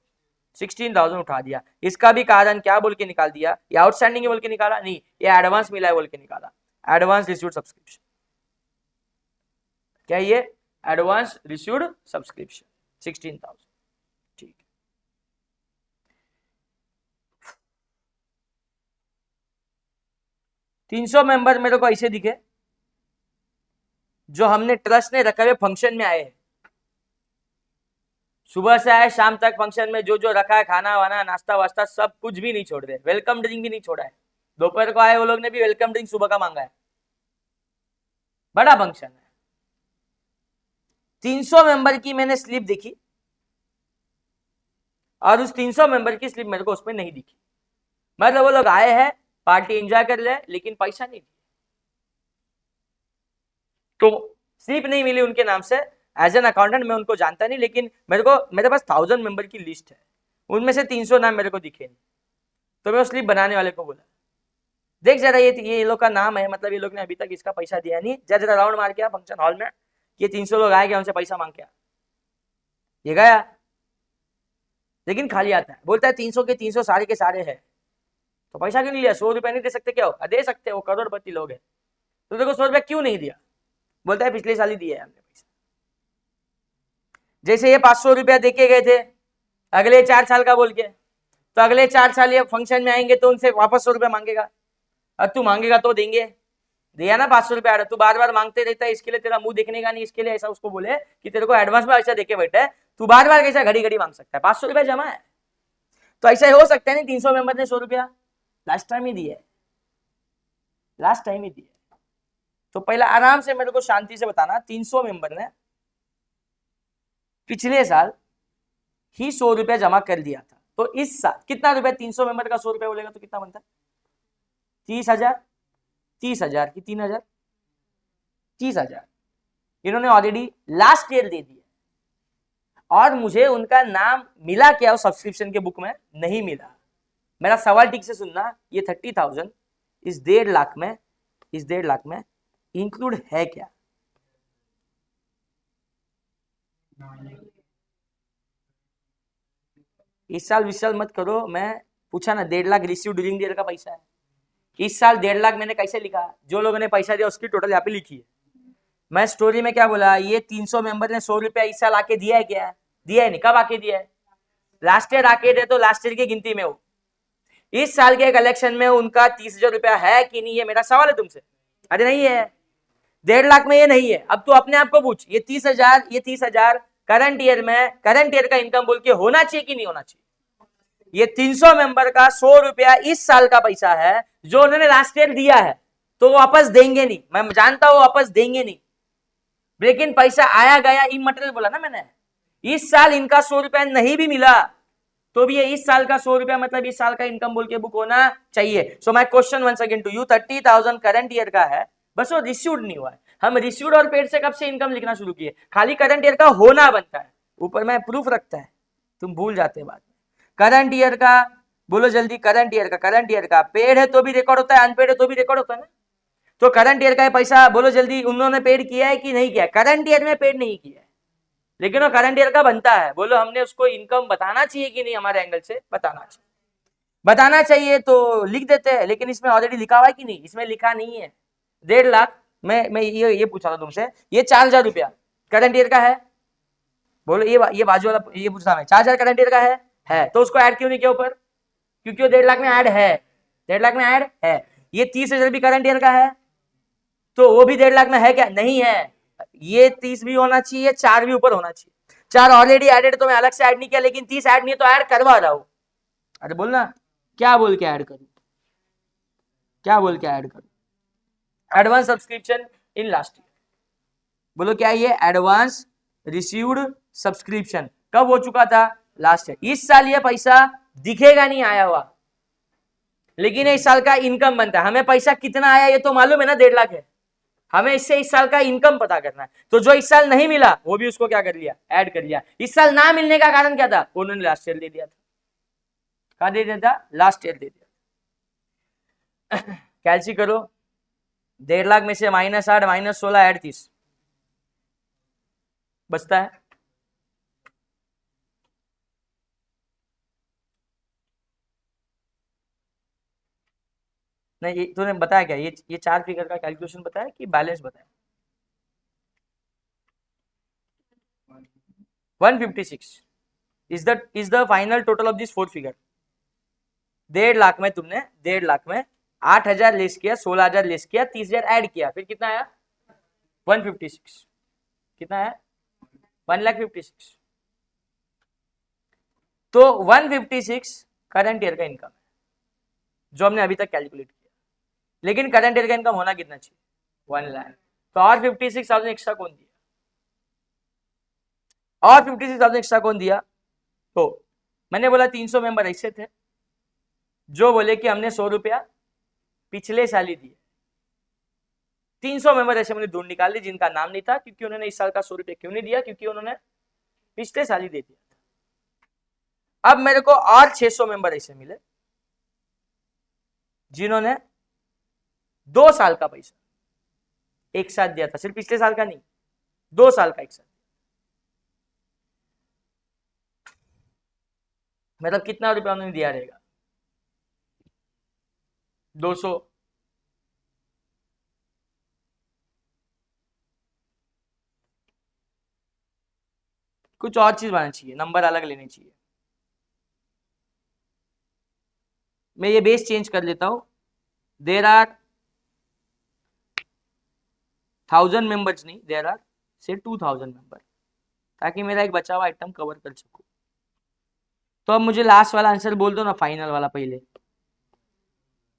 16,000 उठा दिया। इसका भी कारण क्या बोल के निकाल दिया, ये आउटस्टैंडिंग बोल के निकाला नहीं, ये एडवांस मिला है बोल के निकाला, एडवांस रिसीव्ड सब्सक्रिप्शन। क्या ये एडवांस रिसीव्ड सब्सक्रिप्शन 16,000, ठीक है। $300 मेंबर मेरे को ऐसे दिखे जो हमने ट्रस्ट ने रखे हुए फंक्शन में आए हैं, सुबह से आए शाम तक फंक्शन में जो जो रखा है खाना वाना नाश्ता वास्ता सब कुछ भी नहीं छोड़ रहे, वेलकम ड्रिंक भी नहीं छोड़ा है। दोपहर को आए वो लोग ने भी वेलकम ड्रिंक सुबह का मांगा है, बड़ा फंक्शन है। 300 मेंबर की मैंने स्लिप देखी और उस 300 मेंबर की स्लिप मेरे को उसमें नहीं दिखी, मतलब वो लोग आए हैं पार्टी एंजॉय कर ले लेकिन पैसा नहीं दिया, तो स्लिप नहीं मिली उनके नाम से। एज एन अकाउंटेंट मैं उनको जानता नहीं लेकिन मेरे पास 1000 मेंबर की लिस्ट है, उनमें से 300 नाम मेरे को दिखे नहीं, तो मैं वो स्लिप बनाने वाले को बोला देख जरा ये लोग का नाम है, मतलब ये लोग ने अभी तक इसका पैसा दिया नहीं, जरा राउंड मार के फंक्शन हॉल में ये 300 लोग आए गए उनसे पैसा मांग के ये गया, लेकिन खाली आता है, बोलता है 300 के 300 सारे के सारे है, तो पैसा क्यों नहीं लिया, 100 रुपया नहीं दे सकते क्या हो, दे सकते हो, करोड़पति लोग है, तो देखो 100 रुपया क्यों नहीं दिया, बोलता है पिछले साल ही दिया है हमने पैसा। जैसे ये 500 रुपया देके गए थे अगले 4 साल का बोल के, तो अगले 4 साल ये फंक्शन में आएंगे तो उनसे वापस 100 रुपया मांगेगा, अब तू मांगेगा तो देंगे, दिया ना 500 रुपया, तू बार बार मांगते रहता है इसके लिए तेरा मुंह देखने का नहीं, इसके लिए ऐसा उसको बोले कि तेरे को एडवांस में ऐसा देके बैठा है, तू बार बार कैसा घड़ी घड़ी मांग सकता है, 500 रुपया जमा है, तो ऐसा हो सकता है नहीं 300 मेंबर ने 100 रुपया लास्ट टाइम ही दिया, लास्ट टाइम ही दिया। तो पहला आराम से मेरे को शांति से बताना, 300 मेंबर ने पिछले साल ही 100 रुपया जमा कर दिया था, तो इस साल कितना रुपया, 300 मेंबर का 100 रुपया बोलेगा तो कितना बनता है, 30,000, 30,000 की 3,000, 30,000 इन्होंने ऑलरेडी लास्ट ईयर दे दिया, और मुझे उनका नाम मिला क्या उस सब्सक्रिप्शन के बुक में, नहीं मिला। मेरा सवाल ठीक से सुनना, ये 30,000 इस 1.5 लाख में इंक्लूड है क्या, इस साल 20 साल मत करो, मैं पूछा ना 1.5 लाख रिसीव ड्यूरिंग ईयर का पैसा है, इस साल 1.5 लाख मैंने कैसे लिखा, जो लोगों ने पैसा दिया उसकी टोटल यहाँ पे लिखी है। मैं स्टोरी में क्या बोला, ये 300 मेंबर ने 100 रुपया इस साल आके दिया है क्या, दिया है नहीं, कब आके दिया है, लास्ट ईयर आके दे, तो लास्ट ईयर की गिनती में हो, इस साल के कलेक्शन में उनका 30,000 रुपया है कि नहीं, है मेरा सवाल है तुमसे। अरे नहीं है, 1.5 लाख में ये नहीं है, अब तू अपने आप को पूछ, ये 30,000 करंट ईयर में, करंट ईयर का इनकम बोल के होना चाहिए कि नहीं होना चाहिए, ये 300 मेंबर का 100 रुपया इस साल का पैसा है जो उन्होंने लास्ट ईयर दिया है, तो वापस देंगे नहीं, मैं जानता हूं वापस देंगे नहीं, लेकिन पैसा आया गया इमटेरियल बोला ना मैंने, इस साल इनका 100 रुपया नहीं भी मिला तो भी ये इस साल का 100 रुपया मतलब इस साल का इनकम बोल के बुक होना चाहिए। So my question once again to you, 30,000 current year का है, बस वो रिसीव्ड नहीं हुआ है, हम रिसीव्ड और पेड से कब से इनकम लिखना शुरू किए, खाली करंट ईयर का होना बनता है, ऊपर में प्रूफ रखता है, तुम भूल जाते हैं बाद में। करंट ईयर का बोलो जल्दी, करंट ईयर का पेड है तो भी रिकॉर्ड होता है, अनपेड है तो भी रिकॉर्ड होता है ना, तो करंट ईयर का पैसा बोलो जल्दी, उन्होंने पेड किया है कि नहीं किया, करंट ईयर में पेड नहीं किया है, लेकिन वो करंट ईयर का बनता है, बोलो हमने उसको इनकम बताना चाहिए कि नहीं, हमारे एंगल से बताना चाहिए तो लिख देते हैं, लेकिन इसमें ऑलरेडी लिखा हुआ है कि नहीं, इसमें लिखा नहीं है। 1.5 लाख मैं ये पूछा था तुमसे, ये 4,000 रुपया करंट ईयर का है, बोलो ये बाजू वाला ये पूछा मैं, 4,000 करंट ईयर का है, तो उसको ऐड क्यों नहीं किया ऊपर, क्योंकि वो 1.5 लाख में ऐड है, 1.5 लाख में ऐड है। ये 30,000 भी करंट ईयर का है, तो वो भी 1.5 लाख में है क्या, नहीं है, ये 30 भी होना चाहिए, 4 भी ऊपर होना चाहिए, 4 ऑलरेडी एडेड तो मैं अलग से ऐड नहीं किया, लेकिन 30 ऐड नहीं है तो ऐड करवा रहा हूं। अरे बोलना क्या बोल के ऐड करूं, क्या बोल के ऐड करूं, advance subscription in last year, बोलो क्या ये एडवांस रिसीव्ड सब्सक्रिप्शन कब हो चुका था? Last year. इस साल ये पैसा दिखेगा नहीं आया हुआ, लेकिन इस साल का इनकम बनता है। हमें पैसा कितना आया ये तो मालूम है ना, 1.5 लाख है। हमें इससे इस साल का इनकम पता करना है। तो जो इस साल नहीं मिला वो भी उसको क्या कर लिया, ऐड कर लिया। इस साल ना मिलने का कारण क्या था? उन्होंने लास्ट ईयर दे दिया था। कहा दे दिया था? लास्ट ईयर दे दिया। कैलसी करो, 1.5 लाख में से -8 -16 ऐड 30 बचता है। नहीं, ये तूने बताया क्या? ये 4 फिगर का कैलकुलेशन बताया कि बैलेंस बताया? 156 is the final total of this 4 figure. 1.5 lakh में तुमने 1.5 लाख में 8,000 लेस किया, 16,000 लेस किया, 30,000 ऐड किया, फिर कितना आया? 156। कितना है? 1,56,000। तो 156 करंट ईयर का इनकम है जो हमने अभी तक कैलकुलेट किया। लेकिन करंट ईयर का इनकम होना कितना चाहिए? 1 लाख। तो और 56,000 एक्स्ट्रा कौन दिया? और 56,000 एक्स्ट्रा कौन दिया? तो मैंने बोला 300 मेंबर ऐसे थे जो बोले कि हमने 100 रुपया पिछले साल ही दिए। 300 मेंबर ऐसे मैंने ढूंढ निकाल ली जिनका नाम नहीं था, क्योंकि उन्होंने इस साल का 100 रुपया क्यों नहीं दिया? क्योंकि उन्होंने पिछले साल ही दे दिया। अब मेरे को और 600 मेंबर ऐसे मिले जिन्होंने 2 साल का पैसा एक साथ दिया था, सिर्फ पिछले साल का नहीं, 2 साल का एक साथ। मतलब कितना रुपया उन्होंने दिया रहेगा? 200। कुछ और चीज बनानी चाहिए, नंबर अलग लेने चाहिए। मैं ये बेस चेंज कर लेता हूं। देर आर 1000 मेंबर्स नहीं, देर आर से 2000 मेंबर, ताकि मेरा एक बचा हुआ आइटम कवर कर सकूं। तो अब मुझे लास्ट वाला आंसर बोल दो ना, फाइनल वाला। पहले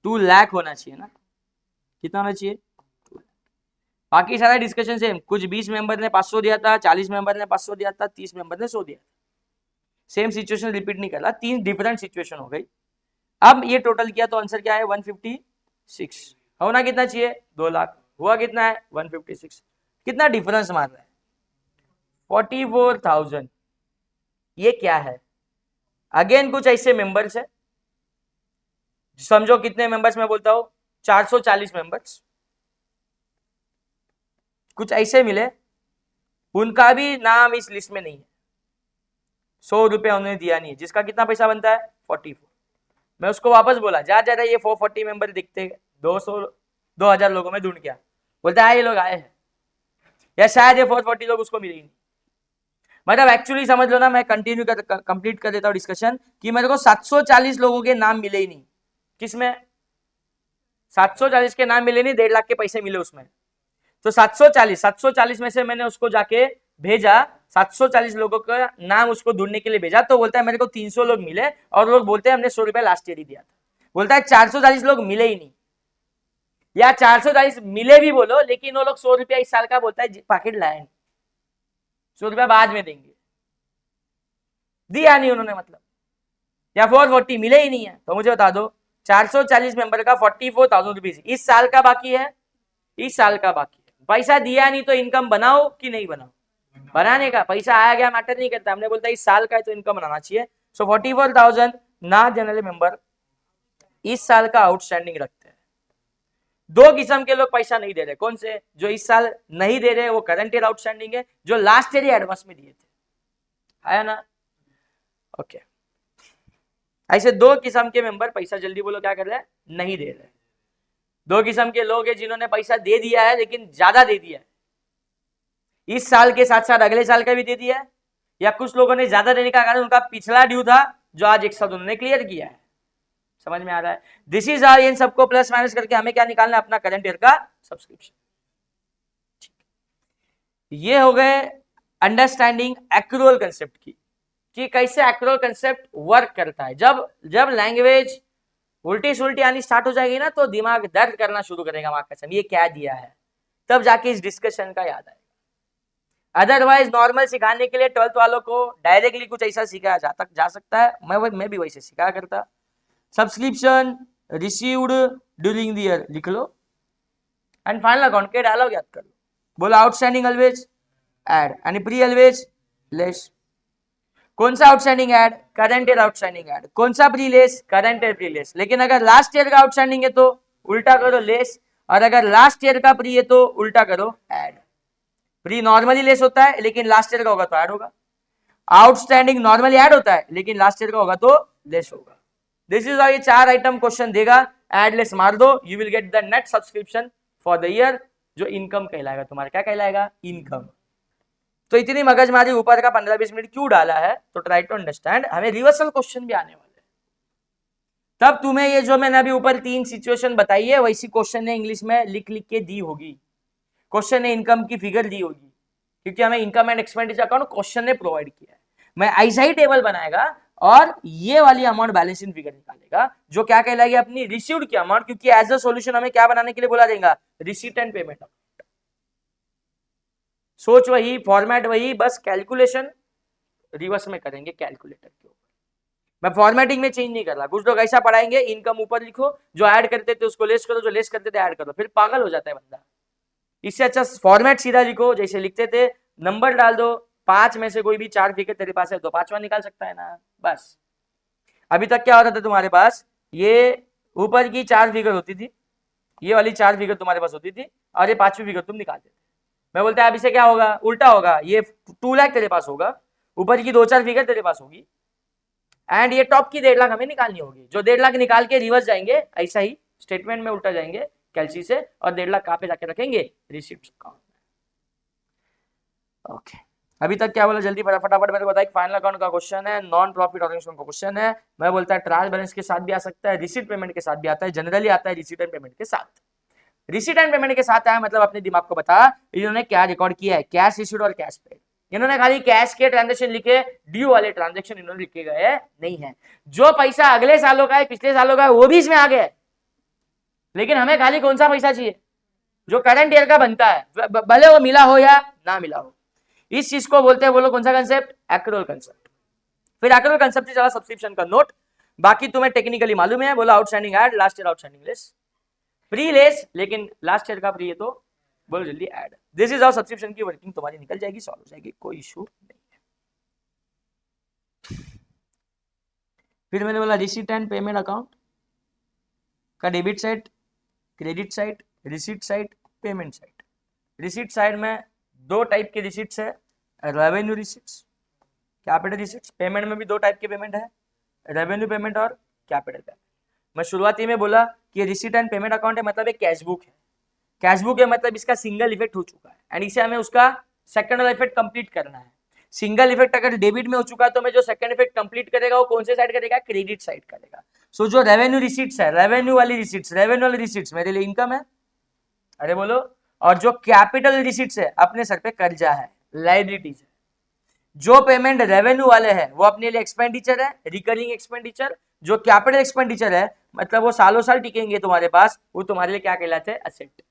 2 लाख होना चाहिए ना? कितना होना चाहिए? 2 लाख। बाकी सारा डिस्कशन सेम। कुछ 20 मेंबर ने 500 दिया था, 40 मेंबर ने 500 दिया था, 30 मेंबर ने 100 दिया था। सेम सिचुएशन रिपीट नहीं कर रहा, 3 डिफरेंट सिचुएशन हो गई। अब ये टोटल किया तो आंसर क्या है? 156। होना कितना चाहिए? 2 लाख। हुआ कितना है? 156। कितना डिफरेंस मार रहा है? 44,000। ये क्या है? अगेन कुछ ऐसे मेंबर्स है, समझो कितने मेंबर्स मैं बोलता हूं? 440 मेंबर्स। कुछ ऐसे मिले उनका भी नाम इस लिस्ट में नहीं है, 100 रुपया उन्होंने दिया नहीं है, जिसका कितना पैसा बनता है? 44। मैं उसको वापस बोला, जा जा ये 440 मेंबर दिखते 200-2000 लोगों में ढूंढ गया। बोलता है ये लोग आए हैं, या शायद ये 440 लोग उसको मिले ही नहीं। मतलब एक्चुअली समझ लो ना, मैं कंप्लीट कर देता हूँ डिस्कशन, कि मेरे को 740 लोगों के नाम मिले ही नहीं। किसमें? 740 के नाम मिले नहीं, 1.5 लाख के पैसे मिले उसमें। तो 740 में से मैंने उसको जाके भेजा, 740 लोगों का नाम उसको ढूंढने के लिए भेजा। तो बोलता है मेरे को 300 लोग मिले, और लोग बोलते हैं हमने 100 रुपया लास्ट ईयर ही दिया था। बोलता है 440 लोग मिले ही नहीं, या 440 मिले भी बोलो, लेकिन वो लोग 100 रुपया इस साल का बोलता है पैकेट लाए नहीं, 100 रुपया बाद में देंगे, दिया नहीं उन्होंने मतलब। या 440 मिले ही नहीं है। तो मुझे बता दो, 440 मेंबर का 44,000 रुपीज इस साल का बाकी है, इस साल का बाकी है। पैसा दिया नहीं तो इनकम बनाओ कि नहीं बनाओ? बनाने का। पैसा आया गया मैटर नहीं करता, हमने बोलता है इस साल का है तो इनकम बनाना चाहिए। सो 44,000 ना जनरल मेंबर इस साल का आउटस्टैंडिंग रखते हैं। 2 किस्म के लोग पैसा नहीं दे रहे। कौन से? जो इस साल नहीं दे रहे वो करंट ईयर आउटस्टैंडिंग है, जो लास्ट ईयर एडवांस में दिए थे, आया ना? ओके। ऐसे 2 किस्म के मेंबर पैसा जल्दी बोलो क्या कर रहे हैं? नहीं दे रहे। 2 किस्म के लोग हैं जिन्होंने पैसा दे दिया है, लेकिन ज्यादा दे दिया है, इस साल के साथ साथ अगले साल का भी दे दिया है, या कुछ लोगों ने ज्यादा देने का कारण उनका पिछला ड्यू था जो आज एक साथ उन्होंने क्लियर किया है। समझ में आ रहा है? This is are. इन सबको प्लस माइनस करके हमें क्या निकालना है? अपना करंट ईयर का सब्सक्रिप्शन। ये हो गए अंडरस्टैंडिंग एक्रूअल कंसेप्ट की, कि कैसे एक्रूअल कंसेप्ट वर्क करता है। जब लैंग्वेज उल्टी सुल्टी आनी स्टार्ट हो जाएगी ना, तो दिमाग दर्द करना शुरू करेगा। माँ कसम, ये क्या दिया है? तब जाके इस डिस्कशन का याद आएगा। अदरवाइज नॉर्मल सिखाने के लिए 12th वालों को डायरेक्टली कुछ ऐसा सिखाया जा सकता है, मैं भी वैसे सिखाया करता। Subscription received during the year लिख लो एंड फाइनल अकाउंट के डायलॉग याद कर लो। बोला outstanding always add and pre always less. कौन सा outstanding add? Current year outstanding add. कौन सा pre less? Current year pre less. लेकिन अगर लास्ट ईयर का आउटस्टैंडिंग है तो उल्टा करो लेस, और अगर लास्ट ईयर का प्री है तो उल्टा करो ऐड। प्री नॉर्मली लेस होता है लेकिन लास्ट ईयर का होगा तो ऐड होगा। आउटस्टैंडिंग नॉर्मली ऐड होता है लेकिन लास्ट ईयर का होगा तो लेस होगा। दिस इज ये 4 आइटम क्वेश्चन देगा, ऐड लेस मार दो, you will get the net subscription for the year, जो इनकम कहलाएगा तुम्हारा। क्या कहलाएगा? इनकम। तो इतनी मगजमारी ऊपर का 15-20 मिनट क्यों डाला है? तो ट्राई टू अंडरस्टैंड, हमें रिवर्सल क्वेश्चन भी आने वाले हैं। तब तुम्हें ये जो मैंने अभी ऊपर 3 सिचुएशन बताई है वैसी क्वेश्चन ने इंग्लिश में लिख लिख के दी होगी। क्वेश्चन ने इनकम की फिगर दी होगी, क्योंकि हमें income and expenditure account question ने प्रोवाइड किया है। मैं ऐसा ही टेबल बनाएगा और ये वाली अमाउंट बैलेंस इन फिगर निकालेगा, जो क्या कहलाएगी? अपनी रिसीव्ड की अमाउंट, क्योंकि एज अ सॉल्यूशन हमें क्या बनाने के लिए बोला जाएगा? Receipt and payment. सोच वही, फॉर्मेट वही, बस कैलकुलेशन रिवर्स में करेंगे कैलकुलेटर के ऊपर। मैं फॉर्मेटिंग में चेंज नहीं कर रहा। कुछ लोग ऐसा पढ़ाएंगे, इनकम ऊपर लिखो, जो ऐड करते थे उसको लेस करो, जो लेस करते थे ऐड करो, फिर पागल हो जाता है बंदा। इससे अच्छा फॉर्मेट सीधा लिखो, जैसे लिखते थे, नंबर डाल दो, 5 में से कोई भी 4 फिगर तेरे पास है तो 5वां निकाल सकता है ना, बस। अभी तक क्या होता था तुम्हारे पास? ये ऊपर की 4 फिगर होती थी, ये वाली 4 फिगर तुम्हारे पास होती थी, और ये 5वीं फिगर तुम निकालते थे। मैं बोलता है अब इसे क्या होगा? उल्टा होगा। ये 2 लाख तेरे पास होगा, ऊपर की 2-4 फिगर तेरे पास होगी, एंड ये टॉप की 1.5 लाख हमें निकालनी होगी। जो 1.5 लाख निकाल के रिवर्स जाएंगे, ऐसा ही स्टेटमेंट में उल्टा जाएंगे कैलसी से, और 1.5 लाख कहाँ पे जाके रखेंगे? रिसीट्स अकाउंट में। ओके, अभी तक क्या बोला? जल्दी फटाफट मेरे को बताइए। फाइनल अकाउंट का क्वेश्चन है, नॉन प्रॉफिट ऑर्गेनाइजेशन का क्वेश्चन है। मैं बोलता है ट्रायल बैलेंस के साथ भी आ सकता है, रिसीट पेमेंट के साथ भी आता है, जनरली आता है रिसीट एंड पेमेंट के साथ। रिसीट एंड पेमेंट के साथ आया मतलब अपने दिमाग को बता इन्होंने क्या रिकॉर्ड किया है, कैश रिसीट और कैश पेड। इन्होंने खाली कैश के ट्रांजेक्शन लिखे, ड्यू वाले ट्रांजेक्शन इन्होंने लिखे गए नहीं है। जो पैसा अगले सालों का है, पिछले सालों का है, वो भी इसमें आ गया है, लेकिन हमें खाली कौन सा पैसा चाहिए? जो करंट ईयर का बनता है, भले वो मिला हो या ना मिला हो। इस चीज को बोलते हैं, बोलो कौन सा कंसेप्ट? Accrual concept. फिर एक्रूअल कंसेप्ट से चला सब्सक्रिप्शन का नोट। बाकी तुम्हें टेक्निकली मालूम है, बोला outstanding add, last year outstanding less, pre less, लेकिन लास्ट ईयर का प्री है तो बोलो जल्दी add. This is how subscription की वर्किंग तुम्हारी निकल जाएगी, सॉल्व हो जाएगी, कोई इशू नहीं है। फिर मैंने बोला रिसीट एंड पेमेंट अकाउंट का debit side, credit side, receipt side, payment side. Receipt side में 2 टाइप के रिसीट्स है, revenue receipts, capital receipts. Payment में भी 2 टाइप के पेमेंट है, रेवेन्यू पेमेंट और कैपिटल पेमेंट। मैं शुरुआती में बोला कि रिसीट एंड पेमेंट अकाउंट है मतलब एक कैश बुक है। कैश बुक है मतलब इसका सिंगल इफेक्ट हो चुका है, एंड इसे हमें उसका सेकंड इफेक्ट कंप्लीट करना है। सिंगल इफेक्ट अगर डेबिट में हो चुका है तो मैं जो सेकंड इफेक्ट कंप्लीट करेगा वो कौन से साइड करेगा? क्रेडिट साइड करेगा। सो जो रेवेन्यू रिसीट्स है, रेवेन्यू वाली रिसीट्स मेरे लिए इनकम है, अरे बोलो। और जो कैपिटल रिसीट्स है, अपने सर पे कर्जा है, लायबिलिटीज है। जो पेमेंट रेवेन्यू वाले हैं वो अपने लिए एक्सपेंडिचर है, रिकरिंग एक्सपेंडिचर। जो कैपिटल एक्सपेंडिचर है मतलब वो सालों साल टिकेंगे तुम्हारे पास, वो तुम्हारे लिए क्या कहलाते हैं? असेट।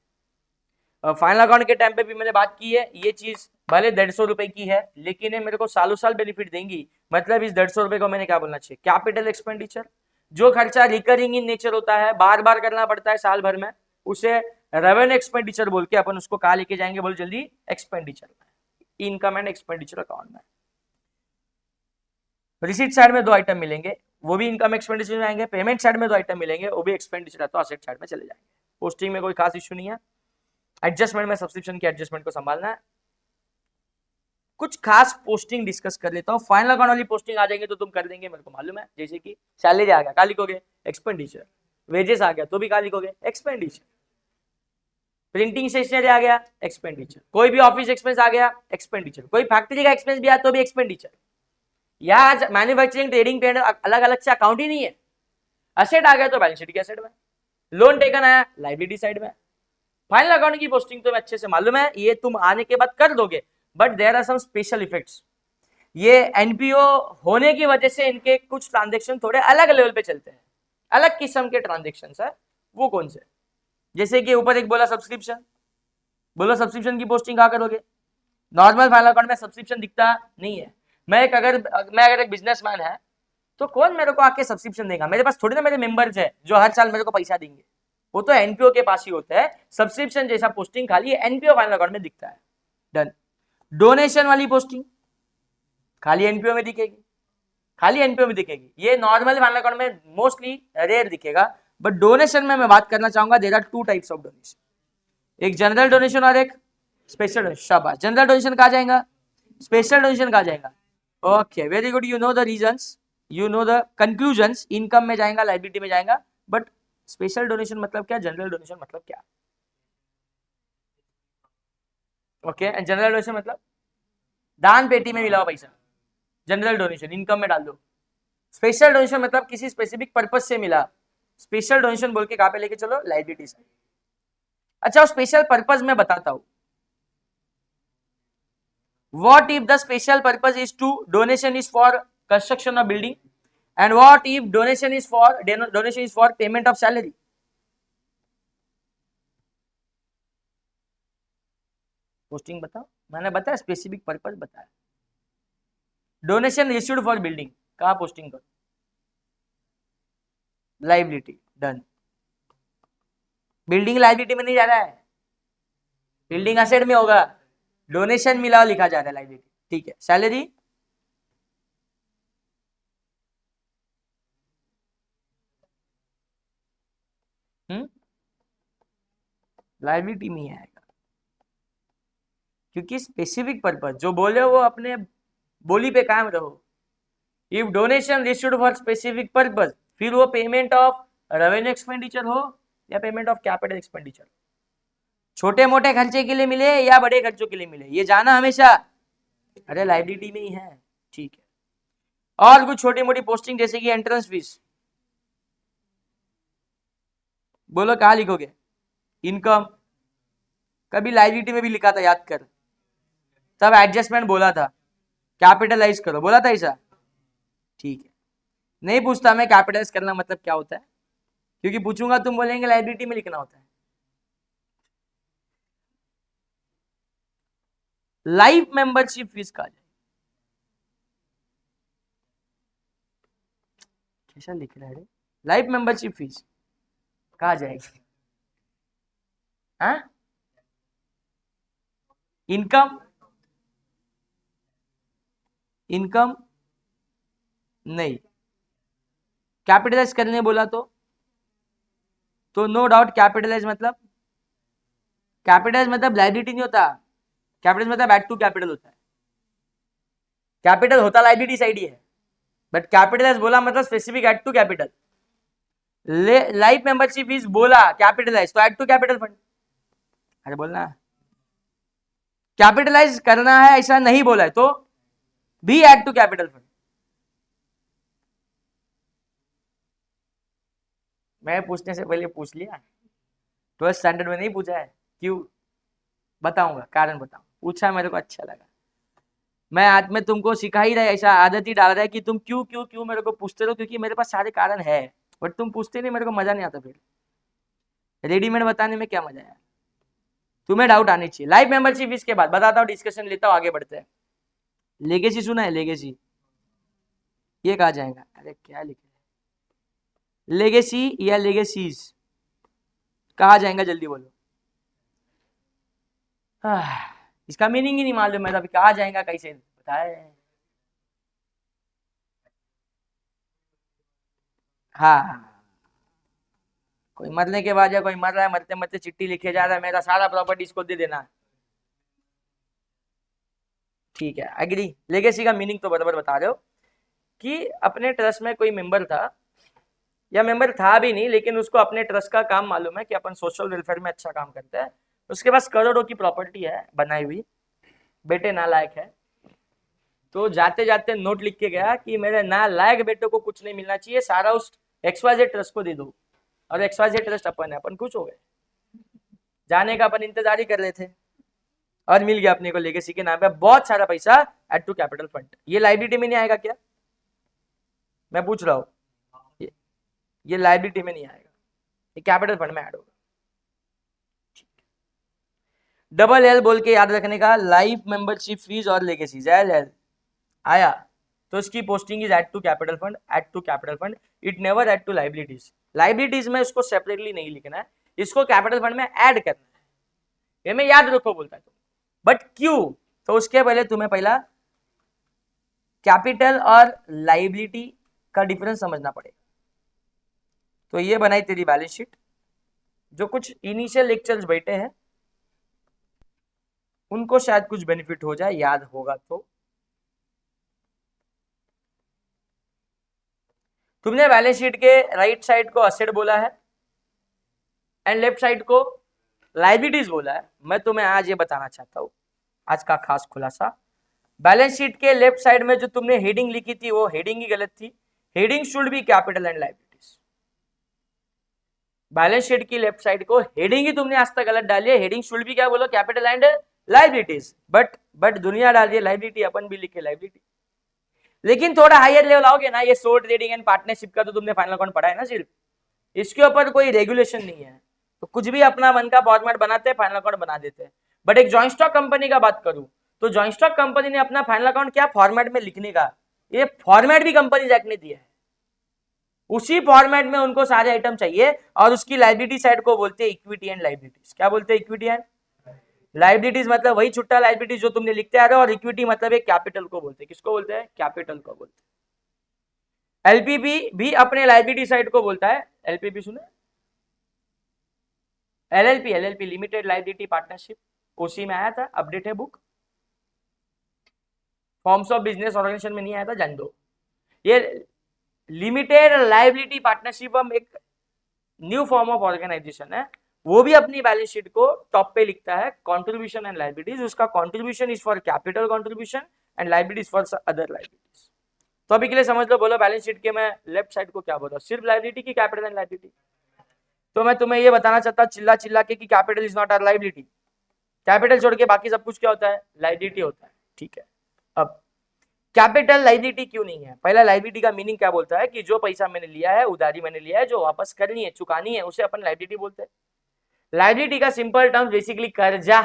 फाइनल अकाउंट के टाइम पे भी मैंने बात की है, ये चीज भले 150 रुपए की है लेकिन ये मेरे को सालों साल बेनिफिट देंगी। मतलब इस 150 रुपए को मैंने क्या बोलना चाहिए? Capital expenditure. जो खर्चा रिकरिंग इन नेचर होता है, बार बार करना पड़ता है साल भर में, उसे रेवेन्यू एक्सपेंडिचर बोल के अपन उसको कहा लेके जाएंगे? बोल जल्दी, एक्सपेंडिचर में, इनकम एंड एक्सपेंडिचर अकाउंट में। रिसीट साइड में 2 आइटम मिलेंगे, वो भी इनकम एक्सपेंडिचर में आएंगे। पेमेंट साइड में 2 आइटम मिलेंगे, वो भी एक्सपेंडिचर है तो असेट साइड में चले जाएंगे। पोस्टिंग में कोई खास इश्यू नहीं है। एडजस्टमेंट में सब्सक्रिप्शन की एडजस्टमेंट को संभालना है। कुछ खास पोस्टिंग डिस्कस कर लेता हूँ। फाइनल अकाउंट वाली पोस्टिंग आ जाएंगे तो तुम कर देंगे, मेरे को मालूम है। जैसे कि सैलरी आ गया, क्या लिखोगे? एक्सपेंडिचर। वेजेस आ गया तो भी क्या लिखोगे? एक्सपेंडिचर। प्रिंटिंग स्टेशनरी आ गया, एक्सपेंडिचर। कोई भी ऑफिस एक्सपेंस आ गया, एक्सपेंडिचर। कोई फैक्ट्री का एक्सपेंस भी आया तो भी एक्सपेंडिचर। या मैन्युफैक्चरिंग ट्रेडिंग पे अलग अलग से अकाउंट ही नहीं है। असेट आ गया तो बैलेंस शीट के असेट में, लोन टेकन आया लायबिलिटी साइड में। फाइनल अकाउंट की पोस्टिंग तो अच्छे से मालूम है, ये तुम आने के बाद कर दोगे, but there are some special effects. ये एनपीओ होने की वजह से इनके कुछ ट्रांजेक्शन थोड़े अलग लेवल पे चलते हैं, अलग किस्म के ट्रांजेक्शन है। वो कौन से? जैसे कि ऊपर एक बोला सब्सक्रिप्शन, बोलो सब्सक्रिप्शन की पोस्टिंग कहाँ करोगे? नॉर्मल फाइनल अकाउंट में सब्सक्रिप्शन दिखता नहीं है। मैं अगर एक बिजनेसमैन है तो कौन मेरे को आके सब्सक्रिप्शन देगा? मेरे पास थोड़ी ना मेरे मेंबर्स है जो हर साल मेरे को पैसा देंगे, वो तो एनपीओ के पास ही होता है। सब्सक्रिप्शन जैसा पोस्टिंग खाली एनपीओ फाइनल अकाउंट में दिखता है। डन। डोनेशन वाली पोस्टिंग खाली एनपीओ में दिखेगी, खाली एनपीओ में दिखेगी। ये नॉर्मल फाइनल अकाउंट में मोस्टली रेयर दिखेगा, बट डोनेशन में मैं बात करना चाहूंगा, there are two types of donation, एक जनरल डोनेशन और एक स्पेशल डोनेशन। शाबाश। जनरल डोनेशन कहा जाएगा, स्पेशल डोनेशन कहा जाएगा। Okay, very good, you know the reasons, you know the conclusions. Income में जाएगा, लाइबिलिटी में जाएगा, बट स्पेशल डोनेशन मतलब क्या, जनरल डोनेशन मतलब क्या? ओके, जनरल डोनेशन मतलब दान पेटी में मिला हुआ पैसा, जनरल डोनेशन इनकम में डाल दो। स्पेशल डोनेशन मतलब किसी स्पेसिफिक पर्पज से मिला, स्पेशल डोनेशन बोल के कहां पे लेके चलो, लाइबिलिटी से। अच्छा, स्पेशल पर्पज में बताता हूं। What if the special purpose is to donation is for construction of building, and what if donation is for payment of salary? Posting बताओ, मैंने बताया स्पेसिफिक पर्पज बताया। डोनेशन रिसीव्ड फॉर बिल्डिंग, कहा posting करो, liability. Done. Building liability में नहीं जा रहा है, बिल्डिंग असेट में होगा, डोनेशन मिला लिखा जा रहा है लाइबिलिटी। ठीक है। सैलरी लाइबिलिटी में ही आएगा, क्योंकि स्पेसिफिक पर्पज जो बोले वो अपने बोली पे कायम रहो। If donation received for specific purpose, फिर वो पेमेंट ऑफ रेवेन्यू एक्सपेंडिचर हो या पेमेंट ऑफ कैपिटल एक्सपेंडिचर, छोटे मोटे खर्चे के लिए मिले या बड़े खर्चों के लिए मिले, ये जाना हमेशा अरे लाइबिलिटी में ही है। ठीक है। और कुछ छोटी मोटी पोस्टिंग जैसे कि एंट्रेंस फीस, बोलो कहा लिखोगे? इनकम, कभी लाइबिलिटी में भी लिखा था, याद कर, तब एडजस्टमेंट बोला था, कैपिटलाइज करो बोला था ऐसा। ठीक है, नहीं पूछता मैं कैपिटलाइज करना मतलब क्या होता है, क्योंकि पूछूंगा तुम बोलेंगे लाइबिलिटी में लिखना होता है। लाइफ मेंबरशिप फीस कहा जाए, कैसा लिख रहा है? लाइफ मेंबरशिप फीस कहा जाएगी? हाँ, इनकम, इनकम नहीं, कैपिटलाइज करने बोला तो नो डाउट कैपिटलाइज मतलब लाइबिलिटी नहीं होता, कैपिटल मतलब एड टू कैपिटल होता है। कैपिटल होता लाइबिलिटी साइड ही है, बट कैपिटलाइज बोला मतलब specific add to capital. Life membership fees बोला कैपिटलाइज तो एड टू कैपिटल फंड। अरे बोलना कैपिटलाइज करना है ऐसा नहीं बोला है तो भी एड टू कैपिटल फंड। मैं पूछने से पहले पूछ लिया, 12th स्टैंडर्ड में नहीं पूछा है, क्यों? बताऊंगा कारण, बताऊं, पूछा मेरे को अच्छा लगा। मैं आज में तुमको सिखा ही रहा है, ऐसा आदत ही डाल रहा है कि तुम क्यों क्यों क्यों मेरे को पूछते रहो, क्योंकि मेरे पास सारे कारण है, बट तुम पूछते नहीं, मेरे को मजा नहीं आता। फिर रेडीमेड बताने में क्या मजा है? तुम्हें डाउट आनी चाहिए। लाइफ मेंबरशिप इसके बाद बताता हूँ, डिस्कशन लेता हूँ, आगे बढ़ते हैं। लेगेसी सुना है? लेगेसी ये कहा जाएगा, अरे क्या लिखे, लेगेसी या लेगेसीज कहा जाएगा, जल्दी बोलो। इसका मीनिंग ही नहीं मालूम है, अभी कहा जाएगा कैसे बताए? हाँ, कोई मरने के बाद या कोई मर रहा है, मरते मरते चिट्ठी लिखे जा रहा है, मेरा सारा प्रॉपर्टी इसको दे देना। ठीक है, एग्री। लेगेसी का मीनिंग तो बराबर बता रहे हो कि अपने ट्रस्ट में कोई मेंबर था, या मेंबर था भी नहीं, लेकिन उसको अपने ट्रस्ट का काम मालूम है कि अपन सोशल वेलफेयर में अच्छा काम करते हैं, उसके पास करोड़ों की प्रॉपर्टी है बनाई हुई, बेटे नालायक है, तो जाते जाते नोट लिख के गया कि मेरे नालायक बेटे को कुछ नहीं मिलना चाहिए, सारा उस XYZ ट्रस्ट को दे दो, और XYZ ट्रस्ट अपन है, अपन खुश हो गए। जाने का अपन इंतजार ही कर रहे थे, और मिल गया अपने को लेगेसी के नाम पे बहुत सारा पैसा एड टू कैपिटल फंड। ये लाइबिलिटी में नहीं आएगा क्या? मैं पूछ रहा हूं, ये लाइबिलिटी में नहीं आएगा, ये कैपिटल फंड में ऐड होगा। डबल एल बोल के याद रखने का, लाइफ मेंबरशिप फीस और लेगेसीज, एल एल आया तो इसकी posting is add to capital fund, add to capital fund, it never add to liabilities. Liabilities में इसको सेपरेटली नहीं लिखना है, इसको कैपिटल फंड में ऐड करना है, ये मैं याद रखो बोलता है। बट क्यों? तो उसके पहले तुम्हें पहला कैपिटल और लाइबिलिटी का डिफरेंस समझना पड़ेगा। तो ये बनाई तेरी बैलेंस शीट, जो कुछ इनिशियल लेक्चर्स बैठे हैं उनको शायद कुछ बेनिफिट हो जाए, याद होगा तो। तुमने बैलेंस शीट के राइट साइड को असेट बोला है एंड लेफ्ट साइड को लाइबिलिटीज बोला है। मैं तुम्हें आज ये बताना चाहता हूं, आज का खास खुलासा, बैलेंस शीट के लेफ्ट साइड में जो तुमने हेडिंग लिखी थी वो हेडिंग ही गलत थी। Heading should be capital and liabilities. Balance sheet की लेफ्ट साइड को हेडिंग ही तुमने आज तक गलत डाली है, हेडिंग शुड बी क्या बोलो, कैपिटल एंड लाइबिलिटीज। बट दुनिया डाल दी लाइबिलिटी, अपन भी लिखे लाइबिलिटी। लेकिन थोड़ा हायर लेवल आओगे ना, ये शॉर्ट ट्रेडिंग एंड पार्टनरशिप का तो तुमने फाइनल अकाउंट पढ़ा है ना, सिर्फ इसके ऊपर कोई रेगुलेशन नहीं है, तो कुछ भी अपना मन का फॉर्मेट बनाते हैं, फाइनल अकाउंट बना देते हैं। बट एक जॉइंट स्टॉक कंपनी का बात करूं तो जॉइंट स्टॉक कंपनी ने अपना फाइनल अकाउंट क्या फॉर्मेट में लिखने का, ये फॉर्मेट भी कंपनी एक्ट ने दिया है, उसी फॉर्मेट में उनको सारे आइटम चाहिए। और उसकी लाइबिलिटी साइड को बोलते हैं इक्विटी एंड लाइबिलिटीज। क्या बोलते हैं? इक्विटी एंड लाइबिलिटीज, मतलब वही छुट्टा लाइबिलिटीज जो तुमने लिखते आ रहे हो, और इक्विटी मतलब एक कैपिटल को बोलते हैं। किसको बोलते हैं? कैपिटल को बोलते हैं। एलपीबी भी अपने लाइबिलिटी साइड को बोलता है, एलपीबी सुने, एलएलपी लिमिटेड लाइबिलिटी पार्टनरशिप, उसी में आया था, अपडेट है book, forms of business organisation में नहीं आया था, जान दो। ये लिमिटेड लाइबिलिटी पार्टनरशिप हम एक न्यू फॉर्म ऑफ ऑर्गेनाइजेशन है, वो भी अपनी बैलेंस शीट को टॉप पे लिखता है कंट्रीब्यूशन एंड लाइबिलिटीज। उसका contribution is for capital contribution and liabilities for other liabilities. तो अभी के लिए समझ लो, बोलो बैलेंस शीट के मैं लेफ्ट साइड को क्या बोला, सिर्फ लाइबिलिटी की कैपिटल एंड लाइबिलिटी। तो मैं तुम्हें ये बताना चाहता चिल्ला चिल्ला के कि capital is not are liability, capital छोड़ के बाकी सब कुछ क्या होता है? लाइबिलिटी होता है। ठीक है, अब कैपिटल लाइबिलिटी क्यों नहीं है? पहला, लाइबिलिटी का मीनिंग क्या बोलता है कि जो पैसा मैंने लिया है, उधारी मैंने लिया है, जो वापस करनी है, चुकानी है, उसे अपन लाइबिलिटी बोलते हैं। लाइबिलिटी का सिंपल टर्म बेसिकली कर्जा।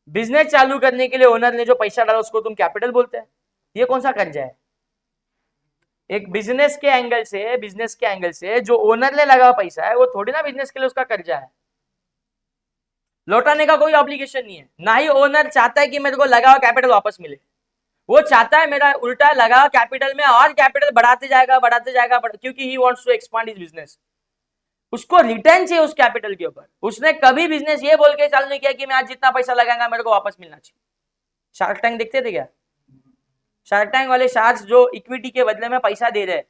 बिजनेस चालू करने के लिए ओनर ने जो पैसा डाला उसको तुम कैपिटल बोलते हैं। ये कौन सा कर्जा है? एक बिजनेस के एंगल से जो ओनर ने लगा पैसा है वो थोड़ी ना बिजनेस के लिए उसका कर्जा है, लौटाने का कोई ऑब्लिगेशन नहीं है। ना ही ओनर चाहता है कि मेरे को लगा हुआ कैपिटल वापस मिले, वो चाहता है मेरा उल्टा लगा हुआ कैपिटल में और कैपिटल बढ़ाते जाएगा क्योंकि he wants to expand his business. उसको रिटर्न चाहिए उस कैपिटल के ऊपर। उसने कभी बिजनेस ये बोल के चालू नहीं किया कि मैं आज जितना पैसा लगाऊंगा मेरे को वापस मिलना चाहिए। शार्क टैंक देखते थे क्या? शार्क टैंक वाले शार्क्स जो इक्विटी के बदले में पैसा दे रहे हैं,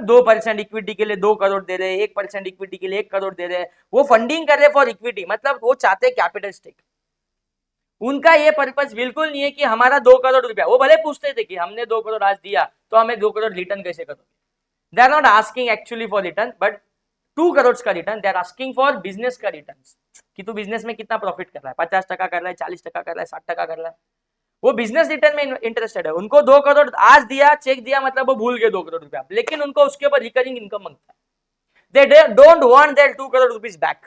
2% इक्विटी के लिए 2 करोड़ दे रहे हैं, 1% इक्विटी के लिए 1 करोड़ दे रहे हैं, वो फंडिंग कर रहे फॉर इक्विटी, मतलब वो चाहते कैपिटल स्टेक। उनका ये पर्पस बिल्कुल नहीं है कि हमारा 2 करोड़ रुपया, वो भले पूछते थे कि हमने 2 करोड़ आज दिया तो हमें 2 करोड़ रिटर्न कैसे करोगे। They are not asking actually for return, but 2 crore का return they are asking for business का रिटर्न, कि तू बिजनेस में कितना प्रॉफिट कर रहा है, 50% कर रहा है, 40% कर रहा है, 60% कर रहा है, वो बिजनेस रिटर्न में इंटरेस्टेड है। उनको 2 करोड़ आज दिया, चेक दिया, मतलब वो भूल गए 2 करोड़ रुपया, लेकिन उनको उसके ऊपर रिकरिंग इनकम मांगता है। They don't want their 2 crore rupees back,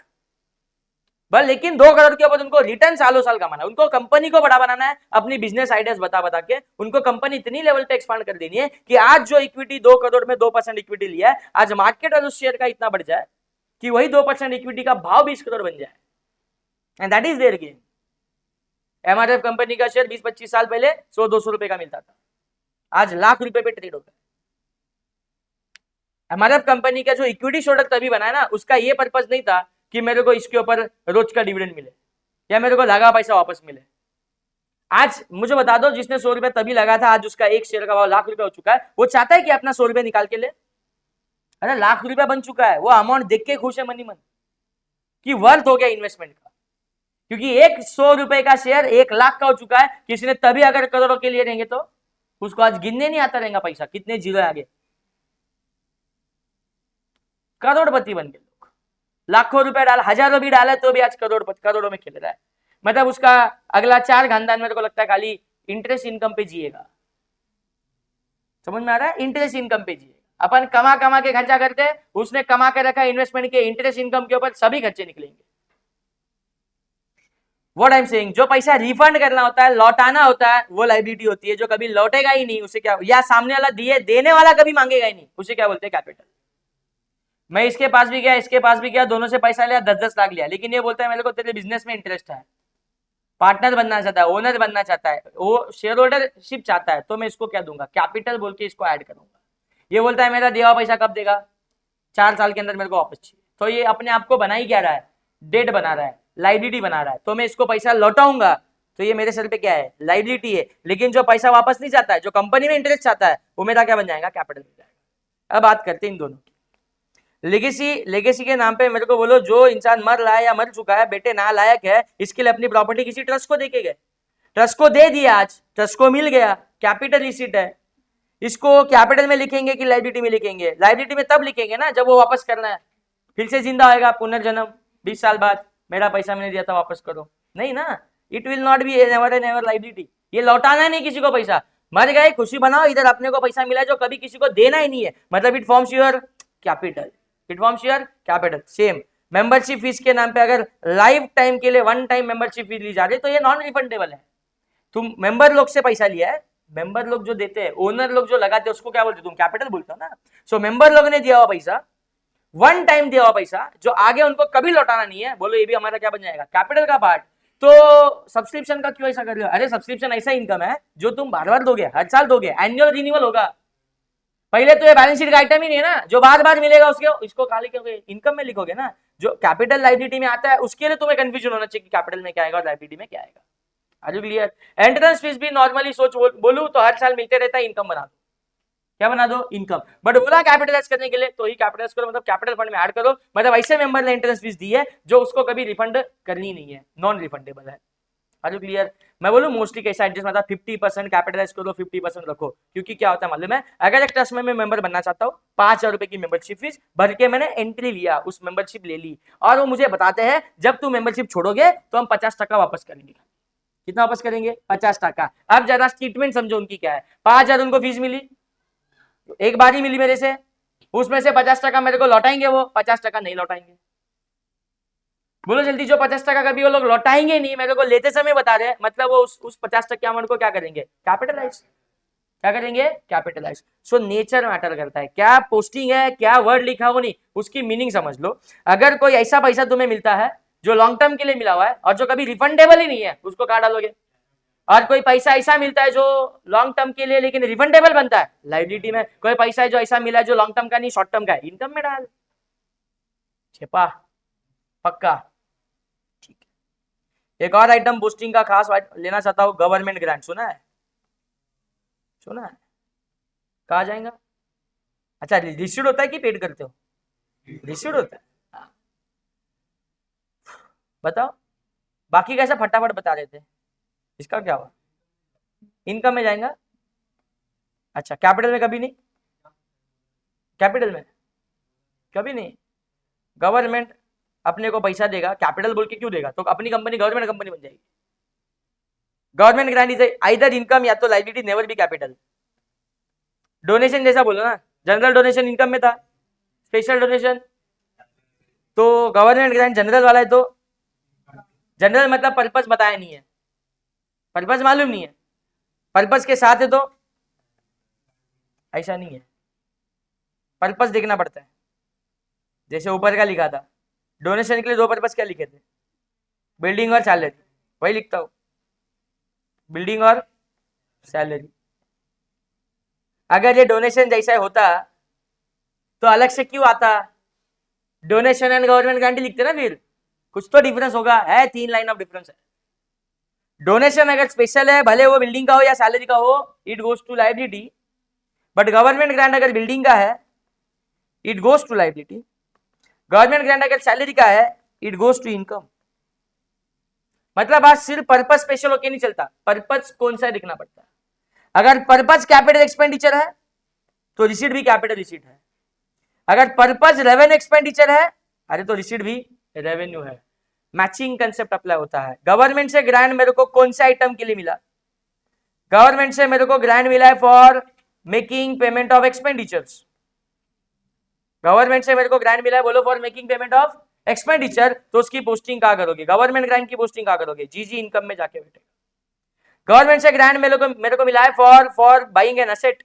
बस लेकिन 2 करोड़ के ऊपर उनको रिटर्न सालों साल कमाना है। उनको कंपनी को बड़ा बनाना है, अपनी बिजनेस आइडियाज बता के उनको कंपनी इतनी लेवल पे एक्सपांड कर देनी है कि आज जो इक्विटी 2 करोड़ में 2% इक्विटी लिया है, आज मार्केट और उस शेयर का इतना बढ़ जाए कि वही 2% इक्विटी का भाव 20 करोड़ बन जाए, and that is their game. MRF company का शेयर 20-25 साल पहले 100-200 रुपए का मिलता था, आज लाख रुपए पे ट्रेड होता है। एमआरएफ कंपनी का जो इक्विटी शोडक तभी बनाया ना, उसका ये पर्पज नहीं था कि मेरे को इसके ऊपर रोज का डिविडेंड मिले या मेरे को लगा पैसा वापस मिले। आज मुझे बता दो, जिसने 100 रुपए तभी लगा था, आज उसका एक शेयर का भाव लाख रुपए हो चुका है, वो चाहता है कि अपना 100 रुपए निकाल के ले। अरे लाख रुपया बन चुका है, वो अमाउंट देख के खुश है मनी मन कि वर्थ हो गया इन्वेस्टमेंट का, क्योंकि एक 100 रुपए का शेयर 1 लाख का हो चुका है। किसी ने तभी अगर करोड़ों के लिए रहेंगे तो उसको आज गिनने नहीं आता रहेगा पैसा, कितने जीरो आगे, करोड़पति बन गए लोग। लाखों रुपए डाल, हजारों भी डाले तो भी आज करोड़ों में खेल रहा है। मतलब उसका अगला 4 खानदान मेरे को लगता है खाली इंटरेस्ट इनकम पे जिएगा। समझ में आ रहा है? इंटरेस्ट इनकम पे जिएगा। अपन कमा के खर्चा करते हैं, उसने कमा के रखा इन्वेस्टमेंट के इंटरेस्ट इनकम के ऊपर, सभी खर्चे निकलेंगे। व्हाट आई एम सेइंग, जो पैसा रिफंड करना होता है, लौटाना होता है, वो लाइबिलिटी होती है। जो कभी लौटेगा ही नहीं उसे क्या, या सामने वाला दिए देने वाला कभी मांगेगा ही नहीं, उसे क्या बोलते हैं, कैपिटल। मैं इसके पास भी गया, इसके पास भी गया, दोनों से पैसा लिया, 10-10 लाख लिया, लेकिन ये बोलता है मेरे को तेरे बिजनेस में इंटरेस्ट है, पार्टनर बनना चाहता है, ओनर बनना चाहता है, वो शेयर होल्डरशिप चाहता है, तो मैं इसको क्या दूंगा, कैपिटल बोल के इसको ऐड करूंगा। ये बोलता है मेरा दिया हुआ पैसा कब देगा, 4 साल के अंदर मेरे को वापस चाहिए, तो ये अपने आप को बना ही क्या रहा है, डेट बना रहा है, लाइबिलिटी बना रहा है, तो मैं इसको पैसा लौटाऊंगा, तो ये मेरे सर पे क्या है, लाइबिलिटी है। लेकिन जो पैसा वापस नहीं चाहता है, जो कंपनी में इंटरेस्ट चाहता है, वो मेरा क्या बन जाएगा, कैपिटल बन जाएगा। अब बात करते हैं इन दोनों की। लेगेसी के नाम पे मेरे को बोलो, जो इंसान मर रहा है या मर चुका है, बेटे नालायक है, इसके लिए अपनी प्रॉपर्टी किसी ट्रस्ट को देके गए, ट्रस्ट को दे दिया, आज ट्रस्ट को मिल गया, कैपिटल रिसीट है। इसको कैपिटल में लिखेंगे कि लाइबिलिटी में लिखेंगे, लाइबिलिटी में तब लिखेंगे ना जब वो वापस करना है, फिर से जिंदा होएगा, पुनर्जन्म 20 साल बाद, मेरा पैसा मैंने दिया था वापस करो, नहीं ना, it will not be never and ever liability. ये लौटाना नहीं किसी को पैसा, मर गए खुशी बनाओ, इधर अपने को पैसा मिला जो कभी किसी को देना ही नहीं है, मतलब it forms your capital, it forms your capital. Same membership fees के नाम पे अगर लाइफ टाइम के लिए वन टाइम मेंबरशिप फीस ली जा रही है, तो ये नॉन रिफंडेबल है। तुम मेंबर लोग से पैसा लिया है, मेंबर लोग जो देते हैं, ओनर लोग जो लगाते हैं, उसको क्या बोलते हो तुम, कैपिटल बोलते हो ना। सो मेंबर लोग ने दिया हुआ पैसा, वन टाइम दिया हुआ पैसा, जो आगे उनको कभी लौटाना नहीं है, बोलो ये भी हमारा क्या बन जाएगा, कैपिटल का पार्ट। तो सब्सक्रिप्शन का क्यों ऐसा कर रहे हो, अरे सब्सक्रिप्शन ऐसा इनकम है जो तुम बार बार दोगे, हर साल दोगे, एनुअल रिन्यूअल होगा। पहले तो ये बैलेंस शीट का आइटम ही नहीं है ना, जो बार बार मिलेगा उसके, इसको कहा लिखोगे, इनकम में लिखोगे ना। जो कैपिटल लाइबिलिटी में आता है, उसके लिए तुम्हें कंफ्यूजन होना चाहिए कि कैपिटल में क्या आएगा और लाइबिलिटी में क्या आएगा। Are you clear? Entrance fees भी नॉर्मली सोच बोलूं तो हर साल मिलते रहता है, इनकम बना दो, क्या बना दो, इनकम। बट बोला कैपिटलाइज करने के लिए, तो ही कैपिटलाइज करो, मतलब कैपिटल फंड में ऐड करो, मतलब ऐसे मेंबर ने एंट्रेंस फीस दी है जो उसको कभी रिफंड करनी नहीं है, नॉन रिफंडेबल है। Are you clear? मैं बोलूं मोस्टली कैसा एडजस्ट, मतलब 50% कैपिटलाइज करो, 50% रखो, क्योंकि क्या होता है मालूम है, अगर एक ट्रस्ट में मैं मेंबर बनना चाहता हूँ, 5,000 रुपए की मेंबरशिप फीस भर के मैंने एंट्री लिया, उस मेंबरशिप ले ली, और वो मुझे बताते हैं जब तू मेंबरशिप छोड़ोगे तो हम 50% वापस करेंगे। कितना वापस करेंगे? 50%। अब जरा स्टेटमेंट समझो उनकी क्या है, 5,000 उनको फीस मिली, एक बार ही मिली मेरे से, उसमें से 50% मेरे को लौटाएंगे, वो 50% नहीं लौटाएंगे। बोलो जल्दी, जो 50% कभी वो लोग लौटाएंगे नहीं, मेरे को लेते समय बता रहे हैं, मतलब वो उस 50% अमाउंट को क्या करेंगे? कैपिटलाइज। क्या करेंगे? कैपिटलाइज। सो नेचर मैटर करता है, क्या पोस्टिंग है, क्या वर्ड लिखा हो, नहीं, उसकी मीनिंग समझ लो। अगर कोई ऐसा पैसा तुम्हें मिलता है जो लॉन्ग टर्म के लिए मिला हुआ है और जो कभी रिफंडेबल ही नहीं है, उसको कहाँ डालोगे? और कोई पैसा ऐसा मिलता है जो लॉन्ग टर्म के लिए लेकिन रिफंडेबल बनता है, लाइबिलिटी में। कोई पैसा है जो ऐसा मिला है जो लॉन्ग टर्म का नहीं, शॉर्ट टर्म का है, इनकम में डाल। छिपा पक्का। ठीक है, एक और आइटम बूस्टिंग का खास लेना चाहता हूं, गवर्नमेंट ग्रांट। सुना है? सुना है? कहा जाएगा? अच्छा, रिसीव्ड होता है कि पेड करते हो? रिसीव्ड होता है। बताओ, बाकी कैसा फटाफट बता रहे थे, इसका क्या हुआ? इनकम में जाएगा। अच्छा, कैपिटल में कभी नहीं? कैपिटल में कभी नहीं। गवर्नमेंट अपने को पैसा देगा, कैपिटल बोल के क्यों देगा? तो अपनी कंपनी गवर्नमेंट कंपनी बन जाएगी। Government grant is either income या तो liability, never be capital. Donation जैसा बोलो ना, जनरल डोनेशन इनकम में था, स्पेशल डोनेशन तो गवर्नमेंट ग्रांट जनरल वाला है, तो जनरल मतलब पर्पस बताया नहीं है, पर्पस मालूम नहीं है, पर्पस के साथ है तो ऐसा नहीं है, पर्पस देखना पड़ता है। जैसे ऊपर का लिखा था, डोनेशन के लिए 2 पर्पस क्या लिखे थे? बिल्डिंग और सैलरी, वही लिखता हूं, बिल्डिंग और सैलरी। अगर ये डोनेशन जैसा होता तो अलग से क्यों आता? डोनेशन एंड गवर्नमेंट गारंटी लिखते ना, फिर कुछ तो डिफरेंस होगा, है 3 लाइन ऑफ डिफरेंस है। डोनेशन अगर स्पेशल है, भले वो बिल्डिंग का हो या सैलरी का हो, it goes to liability. But government grant अगर बिल्डिंग का है, it goes to liability. Government grant अगर सैलरी का है, इट गोज टू इनकम। मतलब आज सिर्फ पर्पस स्पेशल होके नहीं चलता, पर्पस कौन सा दिखना पड़ता है। अगर पर्पस कैपिटल एक्सपेंडिचर है तो रिसीट भी कैपिटल रिसीट है। अगर पर्पस रेवेन्यू एक्सपेंडिचर है, अरे तो रिसीट भी रेवेन्यू है। मैचिंग कंसेप्ट अप्लाई होता है। गवर्नमेंट से ग्रांट मेरे को कौन से आइटम के लिए मिला? गवर्नमेंट से मेरे को ग्रांट मिला है for making payment of expenditures. Government से मेरे को ग्रांट मिला है, बोलो, for making payment of expenditure तो उसकी पोस्टिंग कहाँ करोगे, गवर्नमेंट ग्रांट की पोस्टिंग कहाँ करोगे, जीजी इनकम में जाके बैठेगा। गवर्नमेंट से ग्रांट मेरे को मिला है फॉर बाइंग एन एसेट,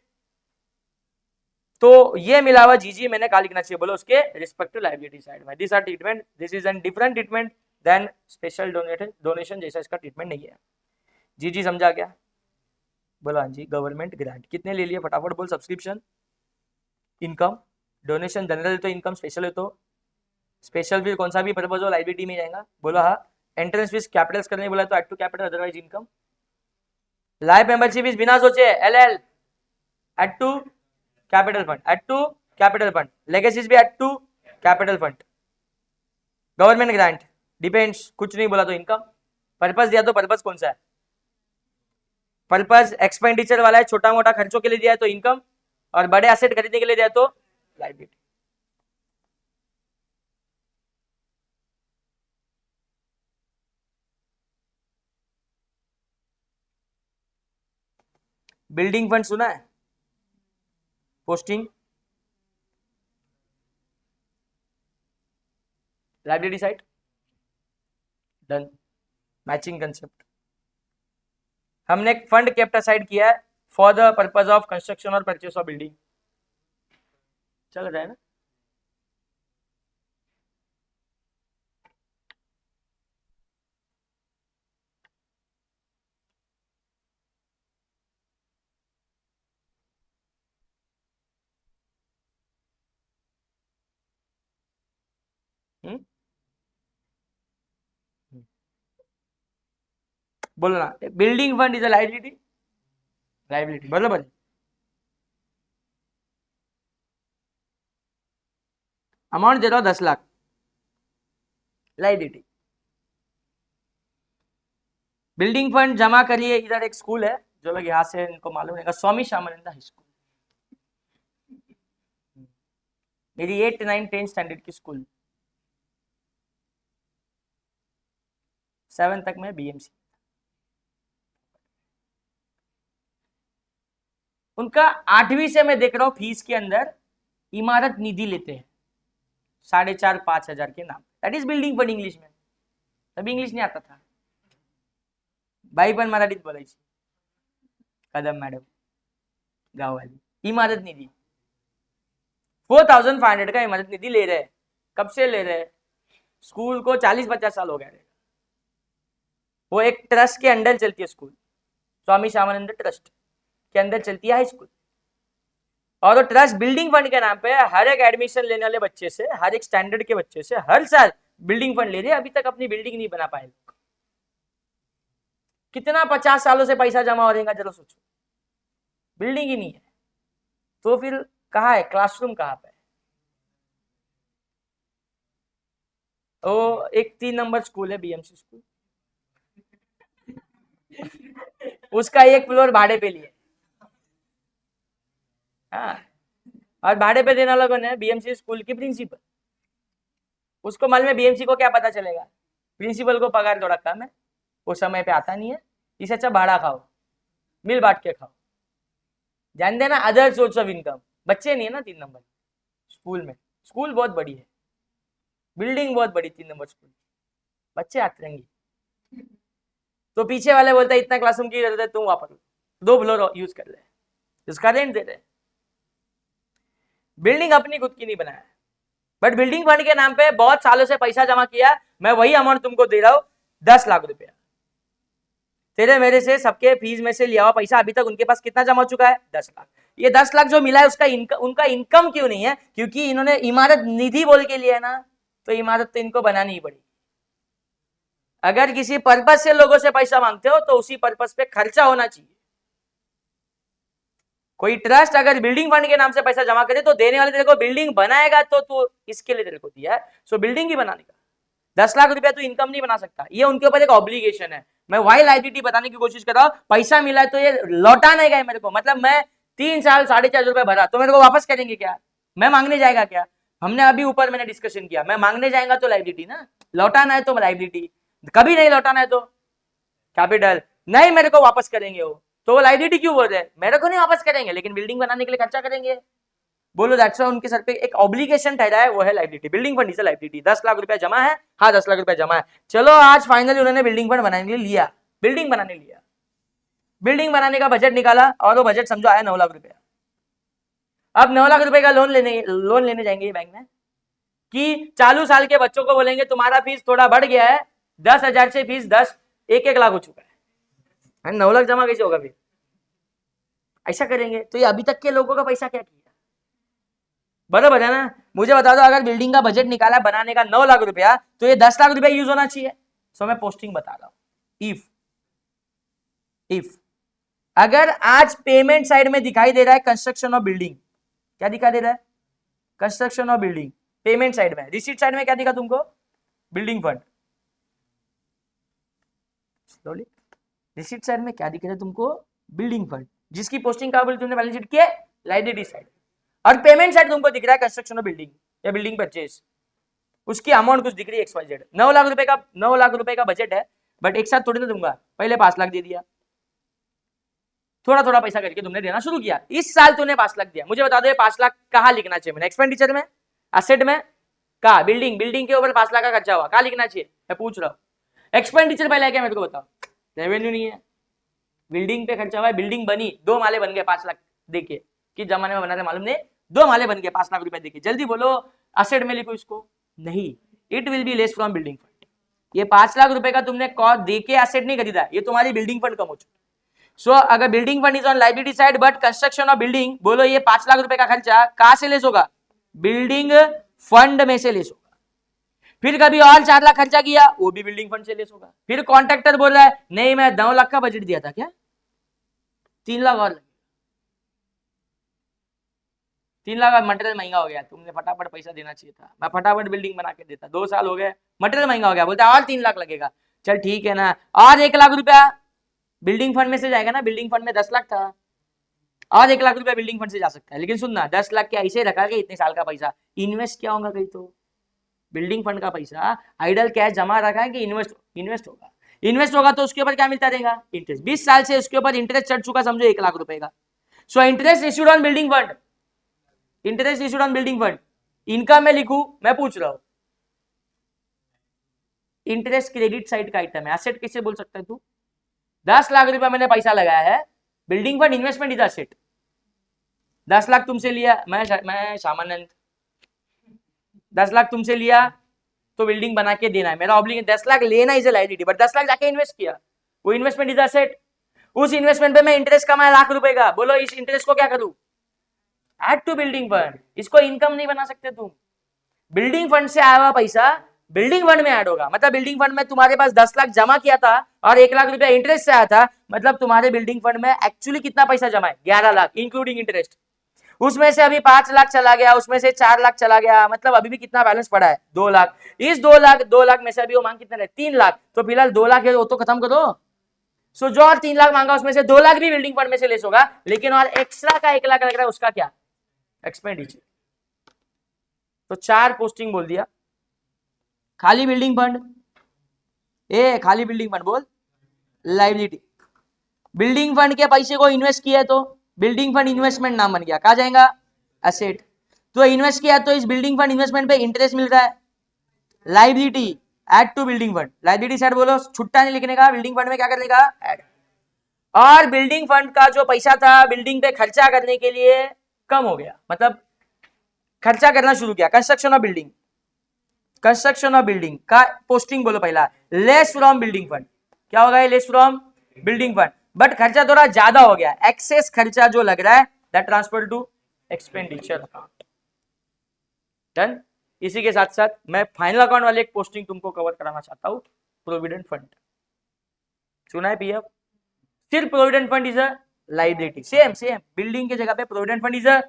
तो ये मिला हुआ जीजी मैंने कहा लिखना चाहिए, बोलो उसके रिस्पेक्टिव लायबिलिटी साइड में। This are treatment, this is an different treatment than special donation, जैसा इसका ट्रीटमेंट नहीं है। जीजी समझा क्या, बोलो हाँ जी। गवर्नमेंट ग्रांट कितने ले लिए फटाफट बोल, सब्सक्रिप्शन, इनकम, डोनेशन, जनरल तो इनकम, स्पेशल है तो स्पेशल, फिर कौन सा भी पर्पज हो लायबिलिटी में जाएगा, बोलो हाँ। एंट्रेंस फीस कैपिटल्स करने बोला तो add to capital otherwise income. Life membership is बिना सोचे LL add to capital fund, add to capital fund, legacies भी add to capital fund. Government grant depends, कुछ नहीं बोला तो इनकम, पर्पस दिया तो पर्पस कौन सा है, पर्पस एक्सपेंडिचर वाला है, छोटा मोटा खर्चों के लिए दिया है तो इनकम, और बड़े एसेट खरीदने के लिए दिया तो लायबिलिटी। बिल्डिंग फंड सुना है, posting, library site, done, matching concept. हमने एक फंड केप्ट असाइड किया है for the purpose of construction और परचेस ऑफ बिल्डिंग, चल रहा है ना। बोलो ना, building fund is a liability, liability बरोबर। अमाउंट दे रहा हूं 10 लाख, लायबिलिटी। बिल्डिंग फंड जमा करिए, इधर एक स्कूल है जो लोग यहाँ से इनको मालूम है, स्वामी श्यामानंद हाई स्कूल, मेरी 8, 9, 10 स्टैंडर्ड की स्कूल, 7 तक में बीएमसी। उनका 8वीं से मैं देख रहा हूँ फीस के अंदर इमारत निधि लेते हैं 4,500-5,000 के नाम, that is building fund English में, तभी इंग्लिश नहीं आता था, बाई पण मराठीत बोलायची, कदम मैडम गाँव वाली। इमारत निधि 4,500 का इमारत निधि ले रहे हैं, कब से ले रहे हैं, स्कूल को 40-50 साल हो गए। वो एक ट्रस्ट के अंडर चलती है स्कूल, स्वामी श्यामानंद ट्रस्ट के अंदर चलती है हाई स्कूल, और वो ट्रस्ट बिल्डिंग फंड के नाम पे हर एक एडमिशन लेने वाले बच्चे से, हर एक स्टैंडर्ड के बच्चे से हर साल बिल्डिंग फंड ले रहे हैं। अभी तक अपनी बिल्डिंग नहीं बना पाए, कितना 50 सालों से पैसा जमा हो रहेगा, जरा सोचो, बिल्डिंग ही नहीं है, तो फिर कहाँ है क्लासरूम, कहाँ पे? वो एक 3 नंबर स्कूल है बीएमसी स्कूल, उसका एक फ्लोर भाड़े पे लिए, हाँ, और भाड़े पे देने वाला कौन है, बीएमसी स्कूल की प्रिंसिपल। उसको मालूम है बीएमसी को क्या पता चलेगा, प्रिंसिपल को पगार थोड़ा कम है, वो समय पे आता नहीं है, इससे अच्छा भाड़ा खाओ, मिल बांट के खाओ, जान देना अदर सोर्स ऑफ इनकम। बच्चे नहीं है ना 3 नंबर स्कूल में, स्कूल बहुत बड़ी है, बिल्डिंग बहुत बड़ी, 3 नंबर स्कूल, बच्चे आतरंगी। तो पीछे वाले बोलता है इतना क्लासरूम की जरूरत है, तुम वापस 2 फ्लोर यूज कर ले, उसका रेंट दे रहे। बिल्डिंग अपनी खुद की नहीं बनाया, बट बिल्डिंग फंड के नाम पे बहुत सालों से पैसा जमा किया, मैं वही अमाउंट तुमको दे रहा हूं 10 लाख रुपया, तेरे मेरे से सबके फीस में से लिया हुआ पैसा अभी तक उनके पास कितना जमा हो चुका है, 10 लाख। ये 10 लाख जो मिला है उसका उनका इनकम क्यों नहीं है, क्योंकि इन्होंने इमारत निधि बोल के लिया है ना, तो इमारत तो इनको बनानी ही पड़ेगी। अगर किसी पर्पस से लोगों से पैसा मांगते हो तो उसी पर्पस पे खर्चा होना चाहिए। कोई ट्रस्ट अगर बिल्डिंग फंड के नाम से पैसा जमा करे तो देने वाले तेरे को बिल्डिंग बनाएगा, तो इसके लिए तेरे को दिया है, सो बिल्डिंग ही बनाने का। 10 लाख रुपया तो इनकम नहीं बना सकता, ये उनके ऊपर एक ऑब्लिगेशन है। मैं वाई लायबिलिटी बताने की कोशिश कर रहा हूं, पैसा मिला है तो ये लौटाने का है मेरे को, मतलब मैं 3 साल 4,500 रुपए भरा तो मेरे को वापस करेंगे क्या, मैं मांगने जाएगा क्या? हमने अभी ऊपर मैंने डिस्कशन किया, मैं मांगने जाएगा तो लायबिलिटी ना, लौटाना है तो लायबिलिटी, कभी नहीं लौटाना है तो कैपिटल, नहीं मेरे को वापस करेंगे वो, तो वो लायबिलिटी क्यों बोल रहे हैं, मेरे को नहीं वापस करेंगे लेकिन बिल्डिंग बनाने के लिए खर्चा करेंगे। बोलो दैट्स व्हाई उनके सर पे एक ऑब्लिगेशन ठहरा है, वो है liability. Building fund is a liability. 10 lakh रुपया जमा है, हाँ 10 लाख रुपया जमा है, चलो आज फाइनली उन्होंने बिल्डिंग फंड बनाने के लिए लिया, बिल्डिंग बनाने लिया, बिल्डिंग बनाने का बजट निकाला और वो बजट समझो आया 9 लाख रुपया। अब 9 लाख रुपए का लोन लेने जाएंगे बैंक में कि चालू साल के बच्चों को बोलेंगे तुम्हारा फीस थोड़ा बढ़ गया है, 10,000 से फीस 1 लाख हो चुका है, 9 लाख जमा कैसे होगा फिर? ऐसा करेंगे तो ये अभी तक के लोगों का पैसा क्या किया? बराबर है ना? मुझे बता दो, अगर बिल्डिंग का बजट निकाला बनाने का 9 लाख रुपया, तो ये 10 लाख रुपया यूज होना चाहिए। सो मैं पोस्टिंग बता रहा हूं, इफ अगर आज पेमेंट साइड में दिखाई दे रहा है कंस्ट्रक्शन ऑफ बिल्डिंग, क्या दिखा दे रहा है? Construction of building payment side में। रिसीट साइड में क्या दिखा तुमको? Building fund. रिसीट साइड में क्या दिख रहा है तुमको? बिल्डिंग फंड, जिसकी पोस्टिंग कहां बोली तुमने? बैलेंस शीट के लायबिलिटी साइड। और पेमेंट साइड तुमको दिख रहा है कंस्ट्रक्शन ऑफ बिल्डिंग या बिल्डिंग परचेज, उसकी अमाउंट कुछ दिख रही है XYZ। 9 लाख रुपए का बजट है, बट एक साथ थोड़ी ना दूंगा, पहले 5 लाख दे दिया, थोड़ा थोड़ा पैसा करके तुमने देना शुरू किया। इस साल तूने 5 लाख दिया, मुझे बता दो ये 5 लाख कहाँ लिखना चाहिए मैंने? एक्सपेंडिचर में, एसेट में, कहा? बिल्डिंग के ऊपर 5 लाख का खर्चा हुआ, कहाँ लिखना चाहिए? मैं पूछ रहा हूँ। एक्सपेंडिचर पहले क्या मेरे को बताओ? रेवेन्यू नहीं है, बिल्डिंग पे खर्चा हुआ है, बिल्डिंग बनी, 2 माले बन गए 5 लाख देके, किस जमाने में बना था मालूम नहीं, 2 माले बन गए 5 लाख रुपए देके, जल्दी बोलो एसेट में लिखो इसको। नहीं, it will be less from building fund. ये 5 लाख रुपए का तुमने कॉस्ट देके एसेट नहीं खरीदा, ये तुम्हारी बिल्डिंग फंड कम हो चुकी। सो अगर building fund is on liability side but construction of building, बोलो ये 5 लाख रुपए का खर्चा कहां से लेस होगा? बिल्डिंग फंड में से लेस होगा। फिर कभी और 4 लाख खर्चा किया, वो भी बिल्डिंग फंड से लेस होगा। फिर कॉन्ट्रैक्टर बोल रहा है नहीं मैं 9 लाख का बजट दिया था, क्या 3 लाख और 3 लाख मटेरियल महंगा हो गया, तुमने फटाफट पैसा देना चाहिए था, मैं फटाफट बिल्डिंग बना के देता, 2 साल हो गए मटेरियल महंगा हो गया, बोलता और 3 लाख लगेगा, चल ठीक है ना, और 1 लाख रुपया बिल्डिंग फंड में से जाएगा ना, बिल्डिंग फंड में 10 लाख था, और 1 लाख रुपया बिल्डिंग फंड से जा सकता है। लेकिन सुनना, 10 लाख क्या ऐसे रखा गया, इतने साल का पैसा इन्वेस्ट क्या होगा? कहीं तो बिल्डिंग फंड का पैसा आइडल कैश जमा रखा है कि इन्वेस्ट होगा? इन्वेस्ट होगा तो उसके ऊपर क्या मिलता रहेगा? इंटरेस्ट। 20 साल से उसके ऊपर इंटरेस्ट चढ़ चुका, समझो 1 लाख रुपए का। So interest issued on building fund, interest issued on building fund. Income में लिखूं, मैं पूछ रहा हूं, इंटरेस्ट क्रेडिट साइड का आइटम है, एसेट कैसे बोल सकता है तू? 10 लाख रुपया मैंने पैसा लगाया है, building fund investment is asset. 10 lakh तुमसे लिया, मैं सामान्य 10 लाख तुमसे लिया तो बिल्डिंग बना के देना है, मेरा ऑब्लिगेशन। 10 लाख लेना is a liability, but 10 lakh जाके इन्वेस्ट किया, वो इन्वेस्टमेंट इज एसेट। उस इन्वेस्टमेंट पे मैं इंटरेस्ट कमाया लाख रुपए का, बोलो इस इंटरेस्ट को क्या करूं? Add to building fund. इसको इनकम नहीं बना सकते तुम। बिल्डिंग फंड से आया हुआ पैसा बिल्डिंग फंड में ऐड होगा, मतलब बिल्डिंग फंड में तुम्हारे पास 10 लाख जमा किया था और 1 लाख रुपया इंटरेस्ट से आया था, मतलब तुम्हारे बिल्डिंग फंड में एक्चुअली कितना पैसा जमा है? 11 लाख इंक्लूडिंग इंटरेस्ट। उसमें से अभी 5 लाख चला गया, उसमें से 4 लाख चला गया, मतलब अभी भी कितना बैलेंस पड़ा है? 2 लाख। इस 2 लाख में से अभी वो मांग कितना है? 3 लाख। तो फिलहाल 2 लाख है, वो तो खत्म करो। सो जो और 3 लाख मांगा उसमें से 2 लाख भी बिल्डिंग फंड में से लेस होगा, लेकिन और एक्स्ट्रा का 1 लाख लग रहा है, उसका क्या? एक्सपेंडिचर। तो 4 पोस्टिंग बोल दिया। खाली बिल्डिंग फंड, खाली बिल्डिंग फंड बोल लायबिलिटी। बिल्डिंग फंड के पैसे को इन्वेस्ट किया तो बिल्डिंग फंड इन्वेस्टमेंट नाम बन गया, कहा जाएगा? एसेट। तो इन्वेस्ट किया तो इस बिल्डिंग फंड इन्वेस्टमेंट पे इंटरेस्ट मिल रहा है, liability. Add to building fund, liability side बोलो, छुट्टा नहीं लिखने का, बिल्डिंग फंड में क्या करने का? ऐड। और बिल्डिंग फंड का जो पैसा था बिल्डिंग पे खर्चा करने के लिए कम हो गया, मतलब खर्चा करना शुरू किया। Construction of building, construction of building का पोस्टिंग बोलो पहला, लेस फ्रॉम बिल्डिंग फंड। क्या होगा ये? Less from building fund, but खर्चा थोड़ा ज्यादा हो गया, एक्सेस खर्चा जो लग रहा है that transfer to expenditure account. Done. इसी के साथ साथ मैं फाइनल अकाउंट वाले एक पोस्टिंग तुमको कवर कराना चाहता हूं, प्रोविडेंट फंड। सुना है पीएफ? सिर्फ provident fund is a liability, same building की जगह पे provident fund is a,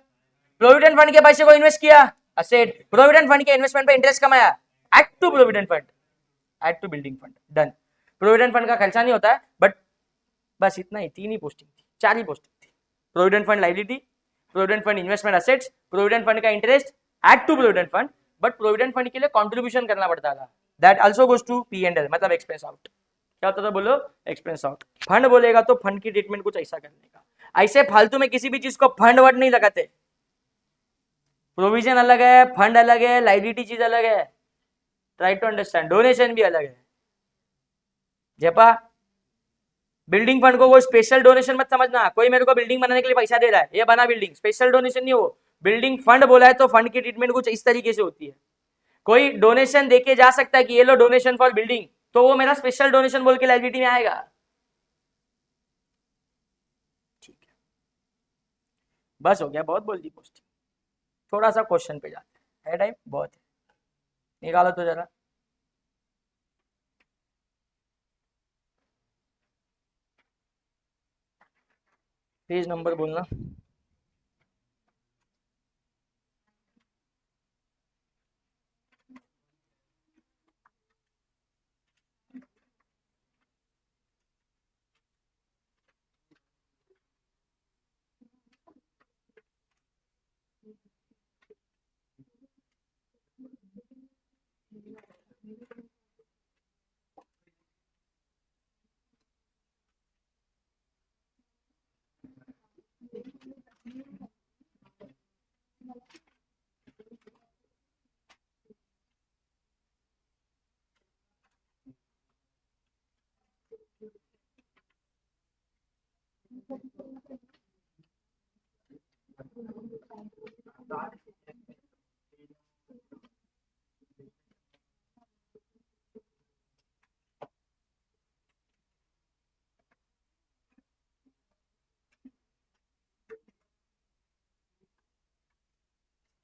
provident fund के पैसे को इन्वेस्ट किया, एसेट। प्रोविडेंट फंड के इन्वेस्टमेंट पे इंटरेस्ट कमाया, add to provident fund, add to building fund. Done. Provident fund का खर्चा नहीं होता है, बट बस इतना ही, 3 ही पोस्टिंग थी, 4 ही पोस्टिंग थी। Provident fund liability, provident fund investment assets, provident fund का interest, add to provident fund. But provident fund के लिए कंट्रीब्यूशन करना पड़ता था, that also goes to P&L, मतलब एक्सपेंस आउट। क्या होता था बोलो? Expense out. फंड बोलेगा तो फंड की ट्रीटमेंट कुछ ऐसा करने का, ऐसे फालतू में किसी भी चीज को फंड वर्ड नहीं लगाते। प्रोविजन अलग है, फंड अलग है, लाइबिलिटी चीज अलग है, ट्राई टू अंडरस्टैंड। डोनेशन भी अलग है। जपा बिल्डिंग फंड को वो स्पेशल डोनेशन मत समझना, कोई मेरे को बिल्डिंग बनाने के लिए पैसा दे रहा है, ये बना बिल्डिंग, स्पेशल डोनेशन नहीं। वो बिल्डिंग फंड बोला है तो फंड की ट्रीटमेंट कुछ इस तरीके से होती है। कोई डोनेशन देके जा सकता है कि ये लो डोनेशन फॉर बिल्डिंग, तो वो मेरा स्पेशल डोनेशन बोल के लाइबिलिटी में आएगा। ठीक है, बस हो गया, बहुत बोल दी पोस्टिंग। थोड़ा सा क्वेश्चन पे जाते हैं, टाइम बहुत है, निकालो तो जरा। पेज नंबर बोलना।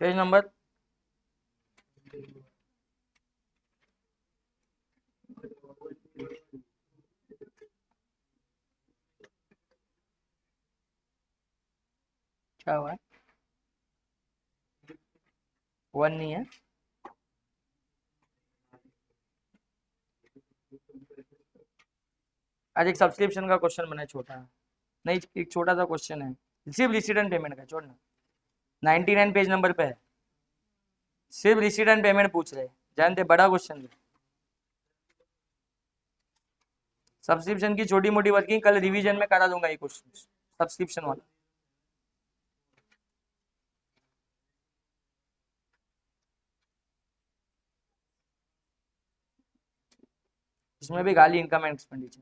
पेज नंबर क्या हुआ है? 1 नहीं है। आज एक सब्सक्रिप्शन का क्वेश्चन बना है छोटा, नहीं एक छोटा सा क्वेश्चन है, सिर्फ रिसीट एंड पेमेंट का, छोड़ना। 99 पेज नंबर पे है, सिर्फ रिसीट एंड पेमेंट पूछ रहे, जानते बड़ा क्वेश्चन है। सब्सक्रिप्शन की छोटी मोटी वर्किंग कल रिवीजन में करा दूंगा ये क्वेश्चन, सब्सक्रिप्शन वाला। इसमें भी गाली income and expenditure.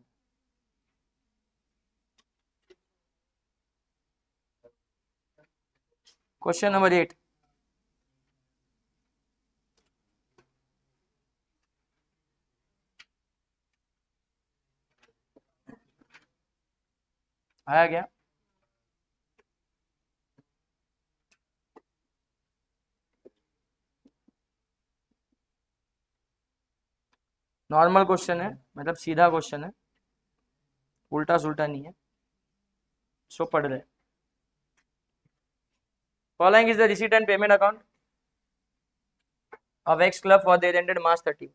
Question number 8, आया क्या? नॉर्मल क्वेश्चन है, मतलब सीधा क्वेश्चन है, उल्टा सुल्टा नहीं है, सो पढ़ रहे। Following is the receipt and payment account of X club for their ended March 30।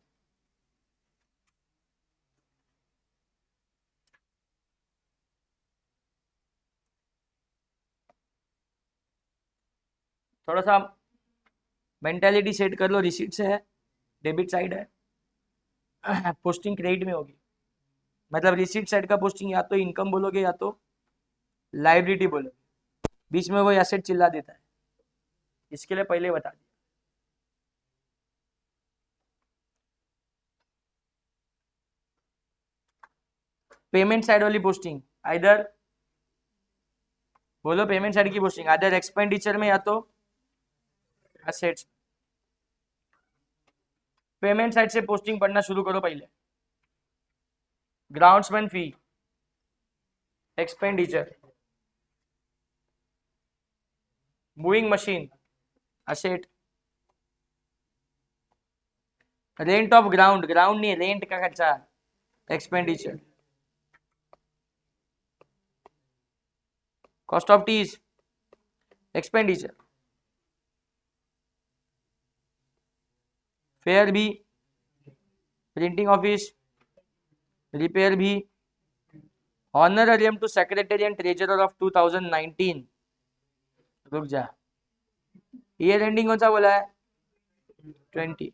थोड़ा सा मेंटालिटी सेट कर लो, रिसीट से है, डेबिट साइड है, पोस्टिंग क्रेडिट में होगी, मतलब रिसीट साइड का पोस्टिंग या तो इनकम बोलोगे या तो लाइबिलिटी बोलोगे, बीच में वो एसेट चिल्ला देता है, इसके लिए पहले बता दिया। पेमेंट साइड वाली पोस्टिंग आइदर बोलो, पेमेंट साइड की पोस्टिंग आइदर एक्सपेंडिचर में या तो एसेट्स। पेमेंट साइड से पोस्टिंग पढ़ना शुरू करो पहले। Groundsman fee, expenditure, moving machine asset, rent of ground, ground नहीं रेंट का खर्चा expenditure, cost of teas expenditure, fare भी, प्रिंटिंग ऑफिस, रिपेयर भी, honorarium to secretary and treasurer of 2019। रुक जा, ईयर एंडिंग कौन सा बोला है? 20।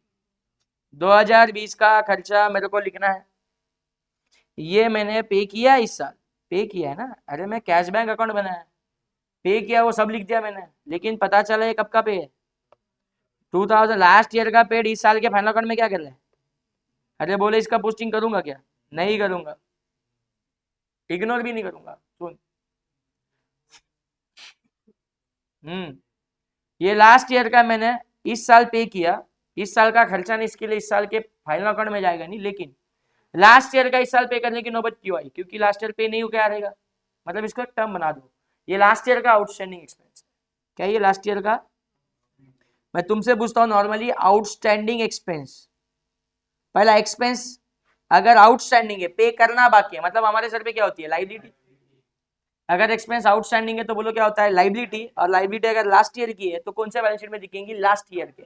2020 का खर्चा मेरे को लिखना है, ये मैंने पे किया इस साल, पे किया है ना, अरे मैं कैश बैंक अकाउंट बनाया, पे किया वो सब लिख दिया मैंने, लेकिन पता चला ये कब का पे है, 2000 लास्ट ईयर का पेड इस साल के फाइनल अकाउंट में क्या कर रहे हैं? अरे बोले इसका पोस्टिंग करूंगा क्या? नहीं करूंगा, इग्नोर भी नहीं करूंगा। सुन, ये लास्ट ईयर का मैंने इस साल पे किया, इस साल का खर्चा नहीं, इसके लिए इस साल के फाइनल अकाउंट में जाएगा नहीं, लेकिन लास्ट ईयर का इस साल पे करने की नौबत क्यों आई? क्योंकि लास्ट ईयर पे नहीं हो क्या रहेगा, मतलब इसको एक टर्म बना दो, ये लास्ट ईयर का आउटस्टैंडिंग एक्सपेंस। क्या ये लास्ट ईयर का? मैं तुमसे पूछता हूं नॉर्मली, आउटस्टैंडिंग एक्सपेंस, पहला एक्सपेंस अगर आउटस्टैंडिंग है, पे करना बाकी है, मतलब हमारे सर पे क्या होती है? लाइबिलिटी। अगर एक्सपेंस आउटस्टैंडिंग है तो बोलो क्या होता है? लाइबिलिटी। और लाइबिलिटी अगर लास्ट ईयर की है तो कौन से बैलेंस शीट में दिखेंगी? लास्ट ईयर के।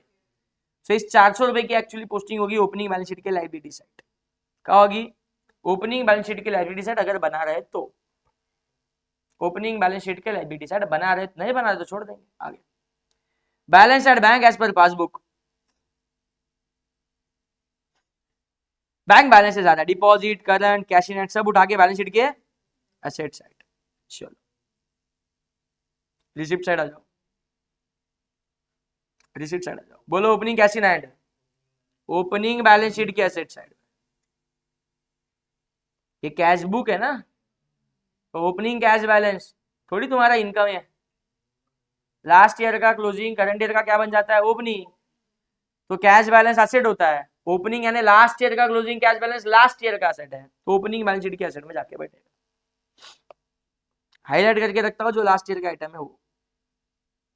तो इस 400 रुपए की एक्चुअली पोस्टिंग होगी ओपनिंग बैलेंस शीट के लाइबिलिटी साइड। क्या होगी? ओपनिंग बैलेंस शीट के लाइबिलिटी साइड अगर बना रहे तो, ओपनिंग बैलेंस शीट के लाइबिलिटी साइड बना रहे, नहीं बना रहे तो छोड़ देंगे। आगे balance at bank as per passbook, bank balance से ज्यादा deposit, current, cash in hand सब उठा के बैलेंस शीट के एसेट साइड। चलो रिसिप्ट साइड आ जाओ, रिसिप्ट साइड आ जाओ। बोलो opening cash in hand, opening balance sheet के एसेट साइड। ये कैश बुक है ना, तो ओपनिंग कैश बैलेंस थोड़ी तुम्हारा इनकम है। लास्ट ईयर का क्लोजिंग करंट ईयर का क्या बन जाता है? ओपनिंग। तो कैश बैलेंस एसेट होता है, ओपनिंग यानी लास्ट ईयर का closing cash balance last year का एसेट है, तो ओपनिंग बैलेंस शीट के एसेट में जाके बैठेगा। हाईलाइट करके रखता हूं जो लास्ट ईयर का आइटम है वो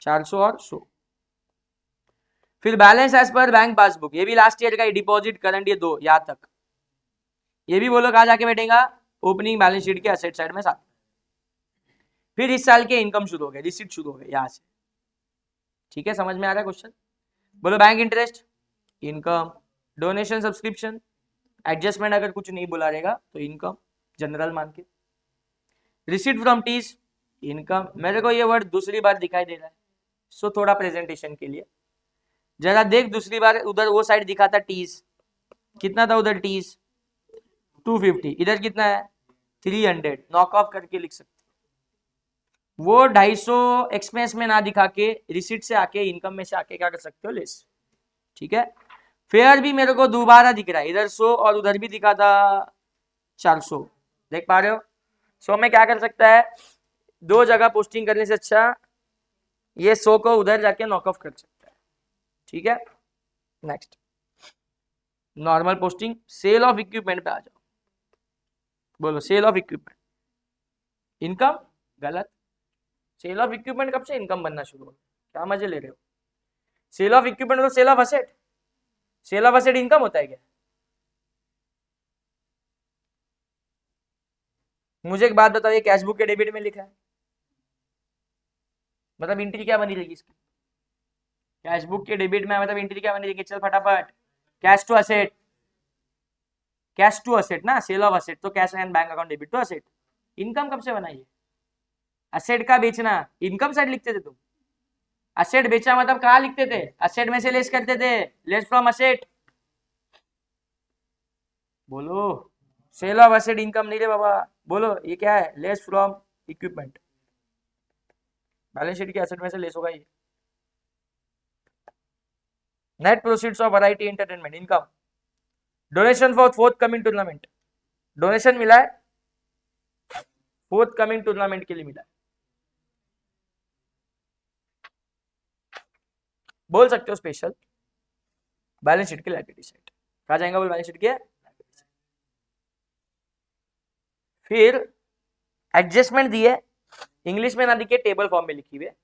400 और 100। फिर balance as per bank passbook, ये भी लास्ट ईयर का, डिपॉजिट करंट ये दो यहां तक, ये भी बोलो कहा जाके बैठेगा? ओपनिंग बैलेंस शीट के एसेट साइड में साथ। फिर इस साल के इनकम शुरू हो गए, रिसीट शुरू हो गए यहां से। ठीक है, समझ में आ रहा है क्वेश्चन? बोलो bank interest income, donation subscription, adjustment अगर कुछ नहीं बुला रहेगा तो इनकम जनरल मान के। रिसीट फ्रॉम टीज इनकम, मेरे को ये वर्ड दूसरी बार दिखाई दे रहा है, सो थोड़ा प्रेजेंटेशन के लिए जरा देख, दूसरी बार उधर वो साइड दिखा था टीज, कितना था उधर टीज? 250, इधर कितना है? 300, नॉक ऑफ करके लिख सकते। वो 250 एक्सपेंस में ना दिखा के रिसीट से आके इनकम में से आके क्या कर सकते हो? लेस। ठीक है, फेयर भी मेरे को दोबारा दिख रहा है, इधर 100 और उधर भी दिखा था 400, देख पा रहे हो? सो में क्या कर सकता है, दो जगह पोस्टिंग करने से अच्छा ये 100 को उधर जाके नॉक ऑफ कर सकता है। ठीक है, next normal posting, sale of equipment पे आ जाओ। बोलो सेल ऑफ इक्विपमेंट इनकम, गलत। सेल ऑफ इक्विपमेंट कब से इनकम बनना शुरू हो? क्या मजे ले रहे हो? सेल ऑफ इक्विपमेंट तो sale of asset, sale of asset income होता है क्या? मुझे एक बात बताओ, ये कैश बुक के डेबिट में लिखा है, मतलब एंट्री क्या बनी रहेगी इसकी? कैश बुक के डेबिट में मतलब एंट्री क्या बनी रहेगी? चल फटाफट, cash to asset, cash to asset ना, सेल ऑफ असेट तो cash and bank account debit to asset. Income कब से बनाई है? असेट का बेचना, इनकम साइड लिखते थे तुम। असेट बेचा मतलब कहाँ लिखते थे? असेट में से लेस करते थे, लेस फ्रॉम असेट। बोलो सेल ऑफ असेट इनकम नहीं रे बाबा, बोलो ये क्या है? Less from equipment, balance sheet के एसेट में से लेस होगा ये। Net proceeds of variety entertainment income, donation for fourth coming tournament, donation मिला है फोर्थ कमिंग टूर्नामेंट के लिए मिला है, बोल सकते हो स्पेशल बैलेंस शीट के लायबिलिटी साइड। कहा जाएगा बोल बैलेंस शीट के। फिर एडजस्टमेंट दिए, इंग्लिश में ना दिखे टेबल फॉर्म में लिखी हुई है,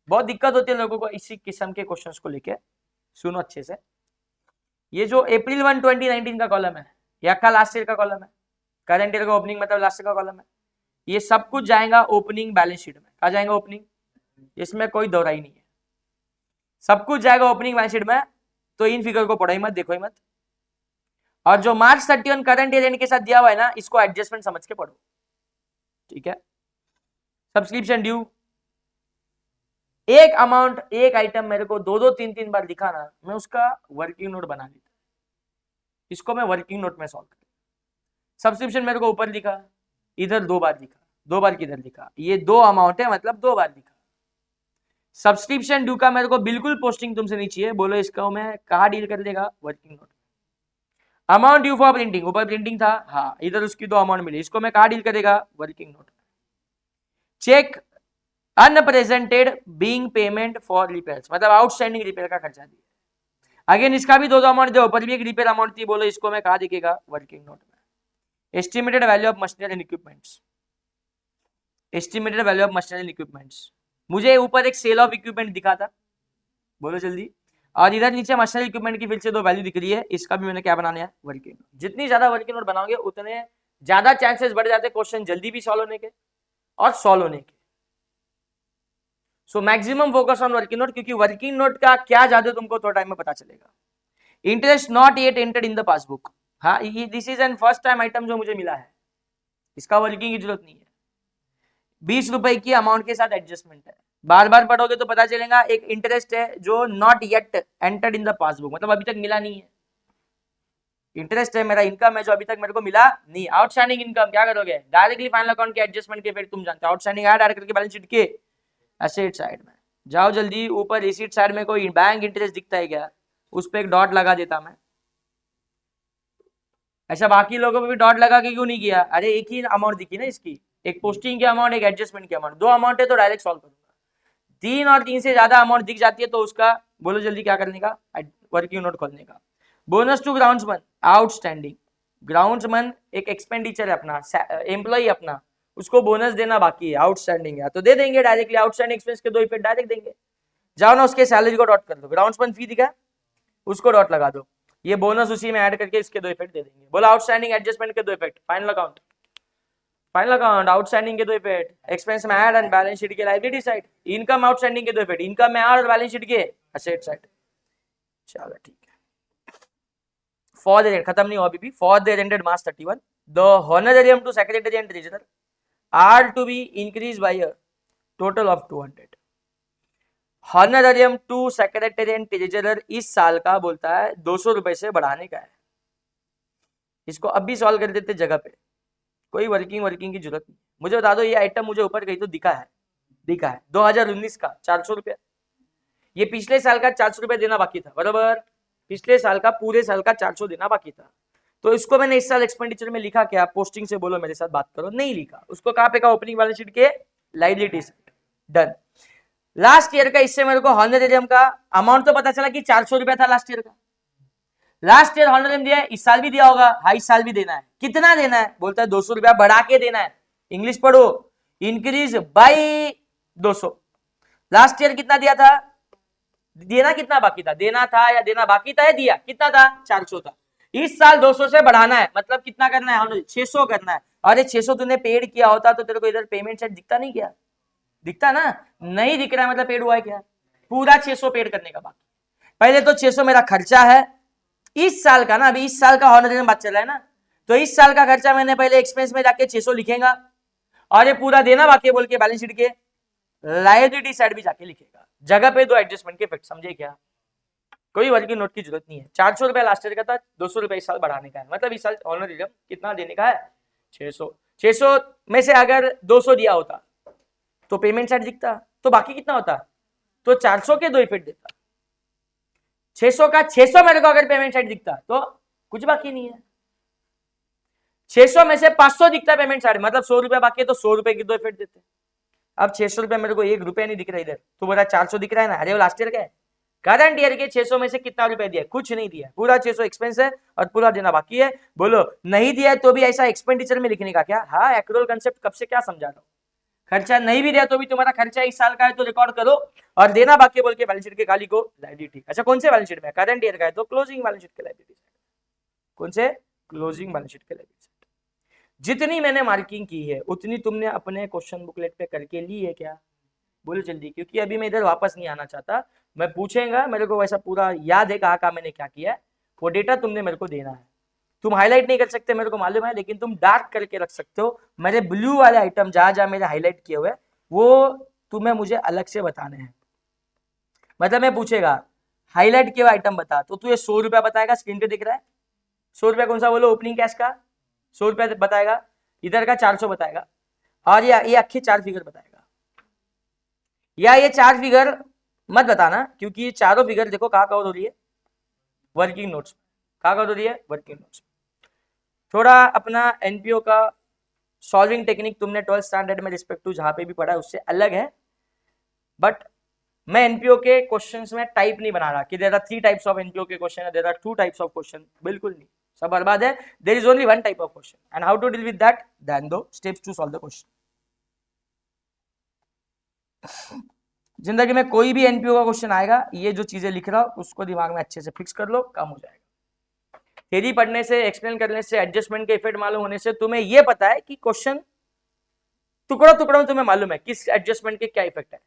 बहुत दिक्कत होती है लोगों को इसी किस्म के क्वेश्चंस को लेके। सुनो अच्छे से, ये जो अप्रैल 1 2019 का कॉलम है, या का लास्ट ईयर का कॉलम है, करंट ईयर का ओपनिंग मतलब लास्ट ईयर का कॉलम है, ये सब कुछ जाएगा ओपनिंग बैलेंस शीट में। कहा जाएगा ओपनिंग, इसमें कोई दोहराई नहीं है, सब कुछ जाएगा ओपनिंग बैलेंस शीट में। तो इन फिगर को पढ़ो ही मत, देखो ही मत, और जो मार्च 31 करंट ईयर एंड के साथ दिया हुआ है ना, इसको एडजस्टमेंट समझ के पढ़ो। ठीक है, सब्सक्रिप्शन ड्यू, एक अमाउंट एक आइटम मेरे को दो दो तीन तीन बार दिखा ना, मैं उसका वर्किंग नोट बना लेता, इसको मैं वर्किंग नोट में सॉल्व कर। सब्सक्रिप्शन मेरे को ऊपर दिखा, इधर दो बार दिखा, दो बार किधर दिखा, ये दो अमाउंट है मतलब दो बार दिखा। सब्सक्रिप्शन ड्यू का मेरे को बिल्कुल पोस्टिंग तुमसे नहीं चाहिए, बोलो इसका मैं कहाँ डील कर देगा, working note. Amount due for printing, ऊपर प्रिंटिंग था, हाँ इधर उसकी 2 अमाउंट मिली, इसको मैं कहाँ डील करेगा, working note. Cheque unpresented being payment for repairs, मतलब आउटस्टैंडिंग रिपेयर का खर्चा दिया। अगेन इसका भी 2 अमाउंट दो, ऊपर भी एक रिपेयर अमाउंट थी, बोलो इसको मैं कहाँ दिखेगा, वर्किंग नोट में। Estimated value of machinery and equipments, estimated value of machinery and equipments, मुझे ऊपर एक सेल ऑफ इक्विपमेंट दिखा था, बोलो जल्दी, और इधर नीचे मशीनरी इक्विपमेंट की फिर से 2 वैल्यू दिख रही है, इसका भी मैंने क्या बनाना है, वर्किंग नोट। जितनी ज्यादा वर्किंग नोट बनाओगे उतने ज्यादा चांसेस बढ़ जाते हैं क्वेश्चन जल्दी भी सॉल्व होने के और सॉल्व होने के। So maximum focus on working note, क्योंकि वर्किंग नोट का क्या जादू तुमको थोड़ा टाइम में पता चलेगा। Interest not yet entered in the passbook, हाँ this is an first time item जो मुझे मिला है, इसका वर्किंग की जरूरत नहीं है। 20 रुपए की अमाउंट के साथ एडजस्टमेंट है, बार बार पढ़ोगे तो पता चलेगा। एक इंटरेस्ट है जो not yet entered in the passbook, मतलब अभी तक मिला नहीं है। इंटरेस्ट है मेरा, इनकम है जो अभी तक मेरे को मिला नहीं। आउटस्टैंडिंग इनकम क्या करोगे, डायरेक्टली फाइनल अकाउंट के एडजस्टमेंट के फिर तुम जानते हो, आउटस्टैंडिंग ऐड करके बैलेंस शीट के एसेट साइड में जाओ जल्दी। ऊपर रिसीट साइड में कोई बैंक इंटरेस्ट दिखता है क्या, उस पर एक डॉट लगा देता मैं। ऐसा बाकी लोगों को भी डॉट लगा के क्यों नहीं किया, अरे एक ही अमाउंट दिखी ना इसकी, एक पोस्टिंग की अमाउंट, एक एडजस्टमेंट की अमाउंट, 2 अमाउंट है तो डायरेक्ट सॉल्व करूंगा। 3 और 3 से ज्यादा अमाउंट दिख जाती है तो उसका बोलो जल्दी क्या करने का, वर्किंग नोट खोलने का। Bonus to groundsman outstanding, groundsman एक एक्सपेंडिचर है अपना, एम्प्लॉय अपना, उसको बोनस देना बाकी है, आउटस्टैंडिंग है तो दे देंगे डायरेक्टली, आउटस्टैंडिंग एक्सपेंस के 2 इफेक्ट डायरेक्ट देंगे। जाओ ना उसके सैलरी को डॉट कर दो, ग्राउंड्समैन फी दिखा उसको डॉट लगा दो, ये बोनस उसी में ऐड करके इसके 2 इफेक्ट दे देंगे। बोला आउटस्टैंडिंग एडजस्टमेंट के 2 effect, final account, final account outstanding के 2 इफेक्ट, एक्सपेंस में ऐड एंड बैलेंस शीट के लायबिलिटी साइड, इनकम आउटस्टैंडिंग के 2 इफेक्ट, इनकम में ऐड और बैलेंस शीट के एसेट साइड। चलो ठीक है, फॉर द खत्म नहीं हुआ अभी भी। For the ended March 31 the honorarium to secretary and treasurer are to be increase by a total of 200। Honorarium to secretary and treasurer इस साल का बोलता है 200 रुपए से बढ़ाने का है। इसको अब भी सॉल्व कर देते जगह पे, कोई वर्किंग की जरूरत नहीं। मुझे बता दो ये आइटम मुझे ऊपर कहीं तो दिखा है 2019 का 400 रुपया, ये पिछले साल का 400 रुपया देना बाकी था, बराबर, पिछले साल का पूरे साल का 400 देना बाकी था। तो इसको मैंने इस साल एक्सपेंडिचर में लिखा क्या, पोस्टिंग से बोलो मेरे साथ बात करो, नहीं लिखा। उसको कहाँ पे कहा, ओपनिंग बैलेंस शीट के liability side, done. Last year का इससे मेरे को हॉनरेरियम का अमाउंट तो पता चला कि 400 रुपया था लास्ट ईयर का, लास्ट ईयर हॉनरेरियम दिया है, इस साल भी दिया होगा, हाँ इस साल भी देना है। कितना देना है, बोलता है 200 रुपया बढ़ा के देना है। इंग्लिश पढ़ो, इंक्रीज बाई 200। लास्ट ईयर कितना दिया था, देना कितना बाकी था, देना था या देना बाकी था, दिया कितना था, 400 था। इस साल 200 से बढ़ाना है, मतलब कितना करना है, 600 करना है। अरे 600 तूने पेड किया होता तो तेरे को इधर पेमेंट सेट दिखता नहीं क्या, दिखता ना, नहीं दिख रहा है मतलब पेड हुआ है क्या, पूरा 600 पेड करने का बाकी। पहले तो 600 मेरा खर्चा है इस साल का ना, अभी इस साल का हॉनरेरियम बात चल रहा है ना, तो इस साल का खर्चा मैंने पहले एक्सपेंस में जाके 600 लिखेगा, और ये पूरा देना बाकी बोल के बैलेंस शीट के लायबिलिटी साइड भी जाके लिखेगा। जगह पे 2 एडजस्टमेंट के इफेक्ट, समझे क्या, कोई वर्किंग नोट की जरूरत नहीं है। 400 रुपया लास्ट ईयर का था, 200 रुपया इस साल बढ़ाने का है, मतलब इस साल हॉनरेरियम कितना देने का है, 600। 600 में से अगर 200 दिया होता तो पेमेंट साइड दिखता, तो बाकी कितना होता, तो 400 के 2 इफेक्ट देता। 600 का 600 मेरे को अगर पेमेंट साइड दिखता तो कुछ बाकी नहीं है। 600 में से 500 दिखता पेमेंट साइड, मतलब 100 रुपया बाकी है तो 100 रुपए के 2 इफेक्ट देते। अब 600 रुपया मेरे को 1 रुपया नहीं दिख रहा इधर, तो बोला 400 दिख रहा है ना, अरे वो लास्ट ईयर का है। करंट ईयर के 600 में से कितना रुपया दिया, कुछ नहीं दिया, पूरा 600 एक्सपेंस है और पूरा देना बाकी है। बोलो नहीं दिया तो भी ऐसा एक्सपेंडिचर में लिखने का क्या, हाँ एक्रूअल कंसेप्ट कब से क्या समझा रहा हूं। खर्चा नहीं भी दिया तो भी तुम्हारा खर्चा इस साल का है तो रिकॉर्ड करो, और देना बाकी बोल के बैलेंस शीट के खाली को लायबिलिटी। अच्छा कौन से बैलेंस शीट में, करंट ईयर का है तो क्लोजिंग बैलेंस शीट के लायबिलिटी, कौन से, क्लोजिंग बैलेंस शीट के लायबिलिटी। जितनी मैंने मार्किंग की है उतनी तुमने अपने क्वेश्चन बुकलेट पे करके ली है क्या, बोलो जल्दी, क्योंकि अभी मैं इधर वापस नहीं आना चाहता। मैं पूछेगा मेरे को वैसा पूरा याद है कहाँ मैंने क्या किया है, वो डेटा तुमने मेरे को देना है। तुम हाईलाइट नहीं कर सकते मेरे को मालूम है, लेकिन तुम डार्क करके रख सकते हो। मेरे ब्लू वाले आइटम जहां जहां मेरे हाईलाइट किए हुए वो तुम्हें मुझे अलग से बताने हैं। मतलब मैं पूछेगा हाईलाइट किए हुए आइटम बता, तो तू ये 100 रुपया बताएगा, स्क्रीन पे दिख रहा है 100 रुपया, कौन सा बोलो, ओपनिंग कैश का 100 रुपया बताएगा, इधर का 400 बताएगा, और ये अच्छे 4 फिगर बताएगा। या ये 4 फिगर मत बताना, क्योंकि ये चारों फिगर देखो कहाँ कवर हो रही है, वर्किंग नोट्स। कहाँ कवर हो रही है, वर्किंग नोट्स। थोड़ा अपना एनपीओ का सॉल्विंग टेक्निक तुमने 12th स्टैंडर्ड में रिस्पेक्ट टू जहां पे भी पढ़ा है उससे अलग है, बट मैं एनपीओ के क्वेश्चंस में टाइप नहीं बना रहा कि there are 3 types of NPO के question, there are 2 types of question, बिल्कुल नहीं, सब बर्बाद है। There is only 1 type of question and how to deal with that, then दो steps to solve the question. जिंदगी में कोई भी एनपीओ का क्वेश्चन आएगा, ये जो चीजें लिख रहा हूं उसको दिमाग में अच्छे से फिक्स कर लो, काम हो जाएगा। थ्योरी पढ़ने से, एक्सप्लेन करने से, एडजस्टमेंट के इफेक्ट मालूम होने से तुम्हें यह पता है कि क्वेश्चन टुकड़ों टुकड़ों में तुम्हें मालूम है किस एडजस्टमेंट के क्या इफेक्ट है,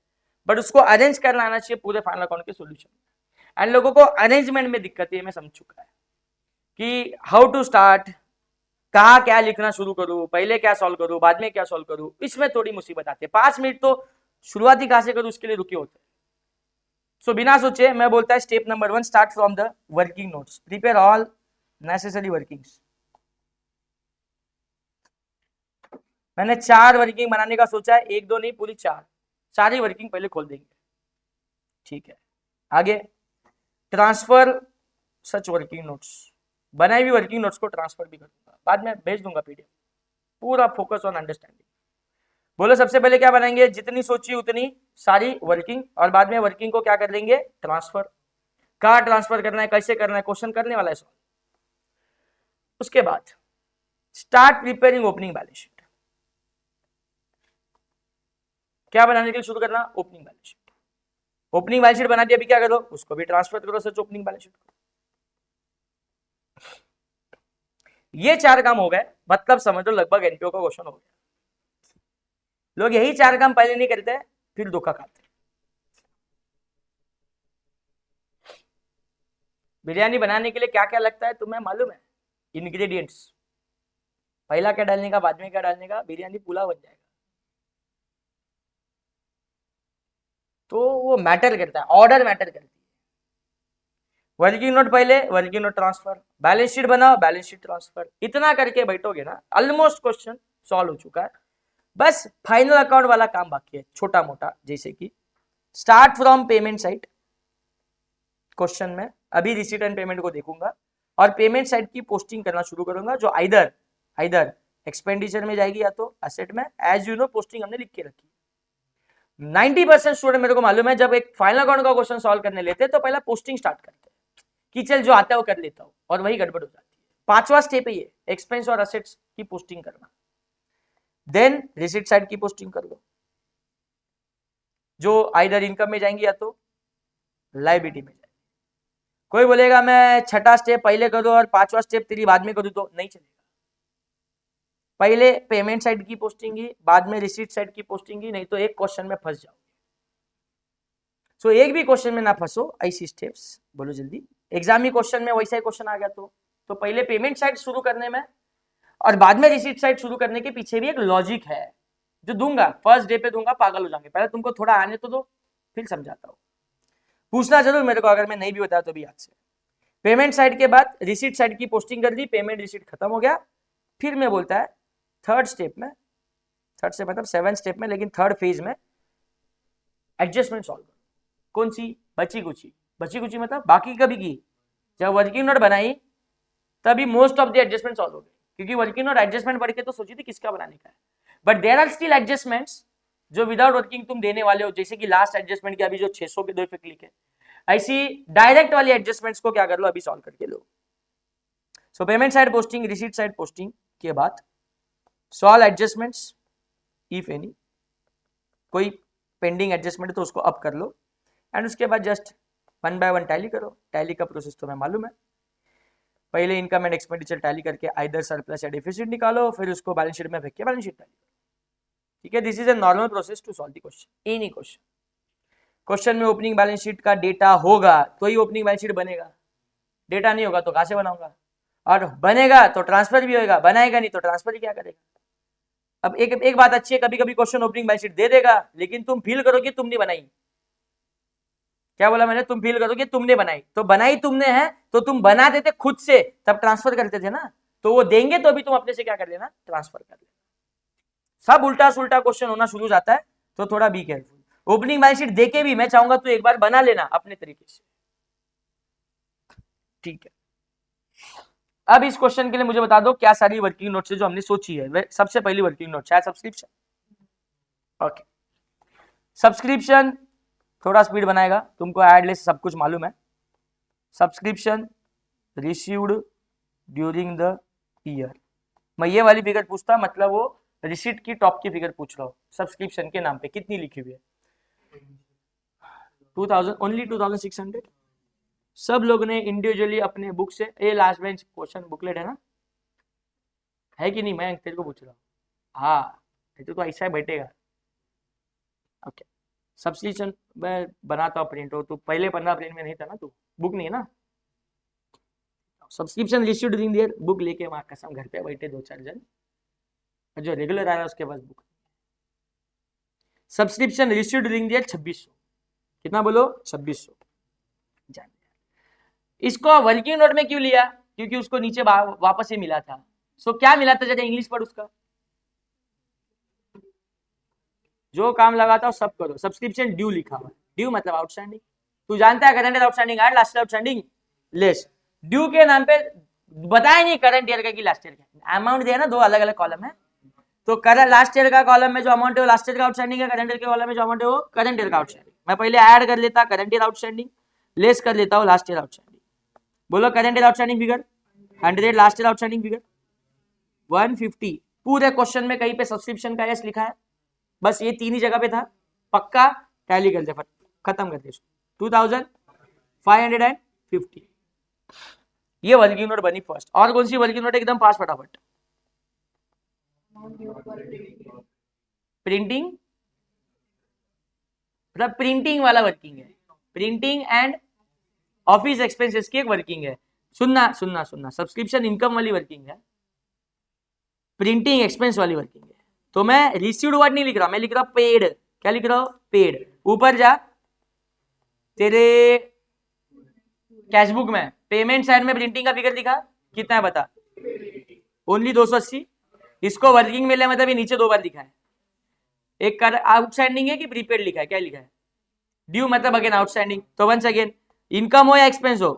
बट उसको अरेंज करना आना चाहिए पूरे फाइनल अकाउंट के सॉल्यूशन। एंड लोगों को अरेंजमेंट में दिक्कत है, मैं समझ चुका है कि हाउ टू स्टार्ट, कहा क्या लिखना शुरू करूं, पहले क्या सॉल्व करूं, बाद में क्या सॉल्व करूं, इसमें थोड़ी मुसीबत आती है। 5 मिनट तो शुरुआती कहां से करूं उसके लिए रुके होते हैं। सो बिना सोचे मैं बोलता है step number 1, start from the working notes, prepare all necessary workings. मैंने 4 वर्किंग बनाने का सोचा है, 1 2 नहीं, पूरी 4 सारी वर्किंग पहले खोल देंगे, ठीक है। आगे ट्रांसफर सच वर्किंग नोट्स, बनाई हुई वर्किंग नोट्स को ट्रांसफर भी कर दूंगा, बाद में भेज दूंगा पीडीएफ, पूरा फोकस ऑन अंडरस्टैंडिंग। बोलो सबसे पहले क्या बनाएंगे, जितनी सोची उतनी सारी वर्किंग, और बाद में वर्किंग को क्या कर लेंगे, ट्रांसफर। कहाँ ट्रांसफर करना है, कैसे करना है, क्वेश्चन करने वाला है सॉल्व। उसके बाद start preparing opening balance sheet. क्या बनाने के लिए शुरू करना, opening balance sheet. Opening balance sheet बना दिया, अभी क्या करो, उसको भी ट्रांसफर करो सच ओपनिंग बैलेंस शीट को। ये 4 काम हो गए, मतलब समझ लो लगभग एनपीओ का क्वेश्चन हो गया। लोग यही 4 काम पहले नहीं करते, फिर धोखा खाते। बिरयानी बनाने के लिए क्या क्या लगता है तुम्हें मालूम है, इंग्रेडिएंट्स। पहला क्या डालने का, बाद में क्या डालने का, बिरयानी पुलाव बन जाएगा। तो वो मैटर करता है, ऑर्डर मैटर करती है। वर्किंग नोट पहले, working note transfer, balance sheet बनाओ, बैलेंस शीट ट्रांसफर, इतना करके बैठोगे ना, ऑलमोस्ट क्वेश्चन सॉल्व हो चुका है। बस फाइनल अकाउंट वाला काम बाकी है, छोटा मोटा, जैसे कि start from payment side. Question में अभी रिसीट एंड पेमेंट को देखूंगा और पेमेंट साइड की पोस्टिंग करना शुरू करूंगा, जो आइदर एक्सपेंडिचर में जाएगी या तो असेट में। एज यू नो पोस्टिंग हमने लिख के रखी। 90% स्टूडेंट मेरे को मालूम है जब एक फाइनल अकाउंट का क्वेश्चन सॉल्व करने लेते हैं तो पहला पोस्टिंग स्टार्ट करते हैं कि चल जो आता है वो कर लेता हूं, और वही गड़बड़ हो जाती है। 5वां स्टेप है ये, एक्सपेंस और असेट्स की पोस्टिंग करना। देन रिसीट साइड की पोस्टिंग कर लो, जो आइदर इनकम में जाएंगी या तो लायबिलिटी में जाएंगी। कोई बोलेगा मैं 6ठा स्टेप पहले करूं और 5वां स्टेप तेरी बाद में करूं, तो नहीं चलेगा। पहले पेमेंट साइड की पोस्टिंग ही, बाद में रिसीट साइड की पोस्टिंग ही, नहीं तो एक क्वेश्चन में फंस जाओगे। सो एक भी क्वेश्चन में ना फंसो, ऐसी स्टेप्स बोलो जल्दी। एग्जाम ही क्वेश्चन में वैसा ही क्वेश्चन आ गया तो पहले पेमेंट साइड शुरू करने में और बाद में रिसीट साइड शुरू करने के पीछे भी एक लॉजिक है, जो दूंगा फर्स्ट डे पे दूंगा, पागल हो जाएंगे। पहले तुमको थोड़ा आने तो दो, फिर समझाता हूँ। पूछना जरूर मेरे को, अगर मैं नहीं भी बताया तो भी याद से। पेमेंट साइड के बाद रिसीट साइड की पोस्टिंग कर दी, पेमेंट रिसीट खत्म हो गया। फिर मैं बोलता है थर्ड स्टेप में, थर्ड स्टेप मतलब 7th स्टेप में, लेकिन थर्ड फेज में एडजस्टमेंट सॉल्व करो। कौन सी, बची कुची। बची कुची मतलब बाकी कभी की, जब वर्किंग नोट बनाई तभी most of the adjustment solve हो गए, क्योंकि वर्किंग नोट एडजस्टमेंट पढ़ के तो सोची थी किसका बनाने का है, but there are still adjustments जो विदाउट वर्किंग तुम देने वाले हो, जैसे कि लास्ट एडजस्टमेंट के अभी जो 600 के 2 इफेक्ट लिखे, ऐसी डायरेक्ट वाली एडजस्टमेंट्स को क्या कर लो, अभी सॉल्व करके लो। So payment side posting, receipt side posting के बाद सॉल्व एडजस्टमेंट्स इफ एनी, कोई पेंडिंग एडजस्टमेंट है तो उसको अप कर लो, एंड उसके बाद जस्ट 1 बाय 1 टैली करो। टैली का प्रोसेस तुम्हें मालूम है, पहले इनकम एंड एक्सपेंडिचर टैली करके आइदर सरप्लस या डिफिसिट निकालो, फिर उसको बैलेंस शीट में फेंक के बैलेंस शीट टैली, ठीक है। This is a normal process to solve the question, any question. Question में ओपनिंग बैलेंस शीट का डेटा होगा तो ही ओपनिंग बैलेंस शीट बनेगा, डेटा नहीं होगा तो कहां से बनाऊंगा, और बनेगा तो ट्रांसफर भी होगा, बनाएगा नहीं तो ट्रांसफर ही क्या करेगा। अब एक बात अच्छी है, कभी कभी क्वेश्चन ओपनिंग बैलेंस शीट दे देगा, लेकिन तुम फील करो कि तुम नहीं बनाई। क्या बोला मैंने, तुम फील करो कि तुमने बनाई, तो बनाई तुमने है तो तुम बना देते खुद से, तब ट्रांसफर करते थे ना, तो वो देंगे तो भी तुम अपने से क्या कर लेना, ट्रांसफर कर लेना। सब उल्टा सुल्टा क्वेश्चन होना शुरू हो जाता है, तो थोड़ा be careful. Opening balance sheet देके भी मैं चाहूंगा तो एक बार बना लेना अपने तरीके से, ठीक है। अब इस क्वेश्चन के लिए मुझे बता दो क्या सारी वर्किंग नोट्स है जो हमने सोची है। सबसे पहली वर्किंग नोट है सब्सक्रिप्शन। ओके, सब्सक्रिप्शन थोड़ा स्पीड बनाएगा, तुमको एड लिस्ट सब कुछ मालूम है। Subscription received during the year, मैं ये वाली फिगर पूछता, मतलब वो रिसीट की टॉप की फिगर पूछ रहा हूँ। सब्सक्रिप्शन के नाम पे कितनी लिखी हुई है? 2000, ओनली 2600। सब लोग ने इंडिविजुअली अपने बुक से, ये लास्ट बेंच क्वेश्चन बुकलेट है ना, है कि नहीं? मैं तेरे को पूछ रहा हूँ। हाँ, तो ऐसा ही बैठेगा। ओके, सब्सक्रिप्शन मैं बनाता हूँ प्रिंट हो, तो पहले 15 प्रिंट में नहीं था ना, तू बुक नहीं है ना। Subscription received during the year, book लेके वहां कसम घर पे बैठे 2-4 जन, जो रेगुलर आ रहा है उसके passbook. Subscription received during the year 2600, कितना बोलो? 2600। जान, इसको वर्किंग नोट में क्यों लिया? क्योंकि उसको नीचे वापस ही मिला था। सो क्या मिला था? जरा इंग्लिश पढ़ उसका, जो काम लगा था सब करो। सब्सक्रिप्शन ड्यू लिखा हुआ है, ड्यू मतलब आउटस्टैंडिंग। तू जानता है करंट ईयर आउटस्टैंडिंग है, last year outstanding less. Due के नाम पे बताया नहीं करंट ईयर का कि लास्ट ईयर का। अमाउंट दिया ना, दो अलग अलग कॉलम है, तो करंट लास्ट ईयर का कॉलम में जो अमाउंट है वो लास्ट ईयर का आउटस्टैंडिंग है, करंट ईयर के कॉलम में जो अमाउंट है वो करंट ईयर का आउटस्टैंडिंग। मैं पहले ऐड कर लेता करंट ईयर आउटस्टैंडिंग, लेस कर लेता हूँ लास्ट ईयर आउटस्टैंडिंग। बोलो current year outstanding figure 100, last year outstanding figure 150। पूरे क्वेश्चन में कहीं पे सब्सक्रिप्शन का एस लिखा है? बस ये तीन ही जगह पे था, पक्का टैली कर दे, खत्म कर दे। 2550, ये वर्किंग नोट बनी फर्स्ट। और कौन सी वर्किंग नोट एकदम पास फटाफट? प्रिंटिंग, मतलब प्रिंटिंग वाला वर्किंग है, प्रिंटिंग एंड ऑफिस एक्सपेंसेस की एक वर्किंग है। सुनना सुनना सुनना, सब्सक्रिप्शन इनकम वाली वर्किंग है, प्रिंटिंग एक्सपेंस वाली वर्किंग है। तो मैं रिसीव्ड वर्ड नहीं लिख रहा, मैं लिख रहा पेड। क्या लिख रहा हूं? पेड। ऊपर जा तेरे कैशबुक में, पेमेंट साइड में प्रिंटिंग का फिगर दिखा, कितना है बता? ओनली 280। इसको वर्किंग में ले, मतलब ये नीचे दो बार दिखा है। एक कर आउटस्टैंडिंग है कि प्रीपेड लिखा है? क्या लिखा है? ड्यू मतलब अगेन आउटस्टैंडिंग। तो वंस अगेन, इनकम हो या एक्सपेंस हो,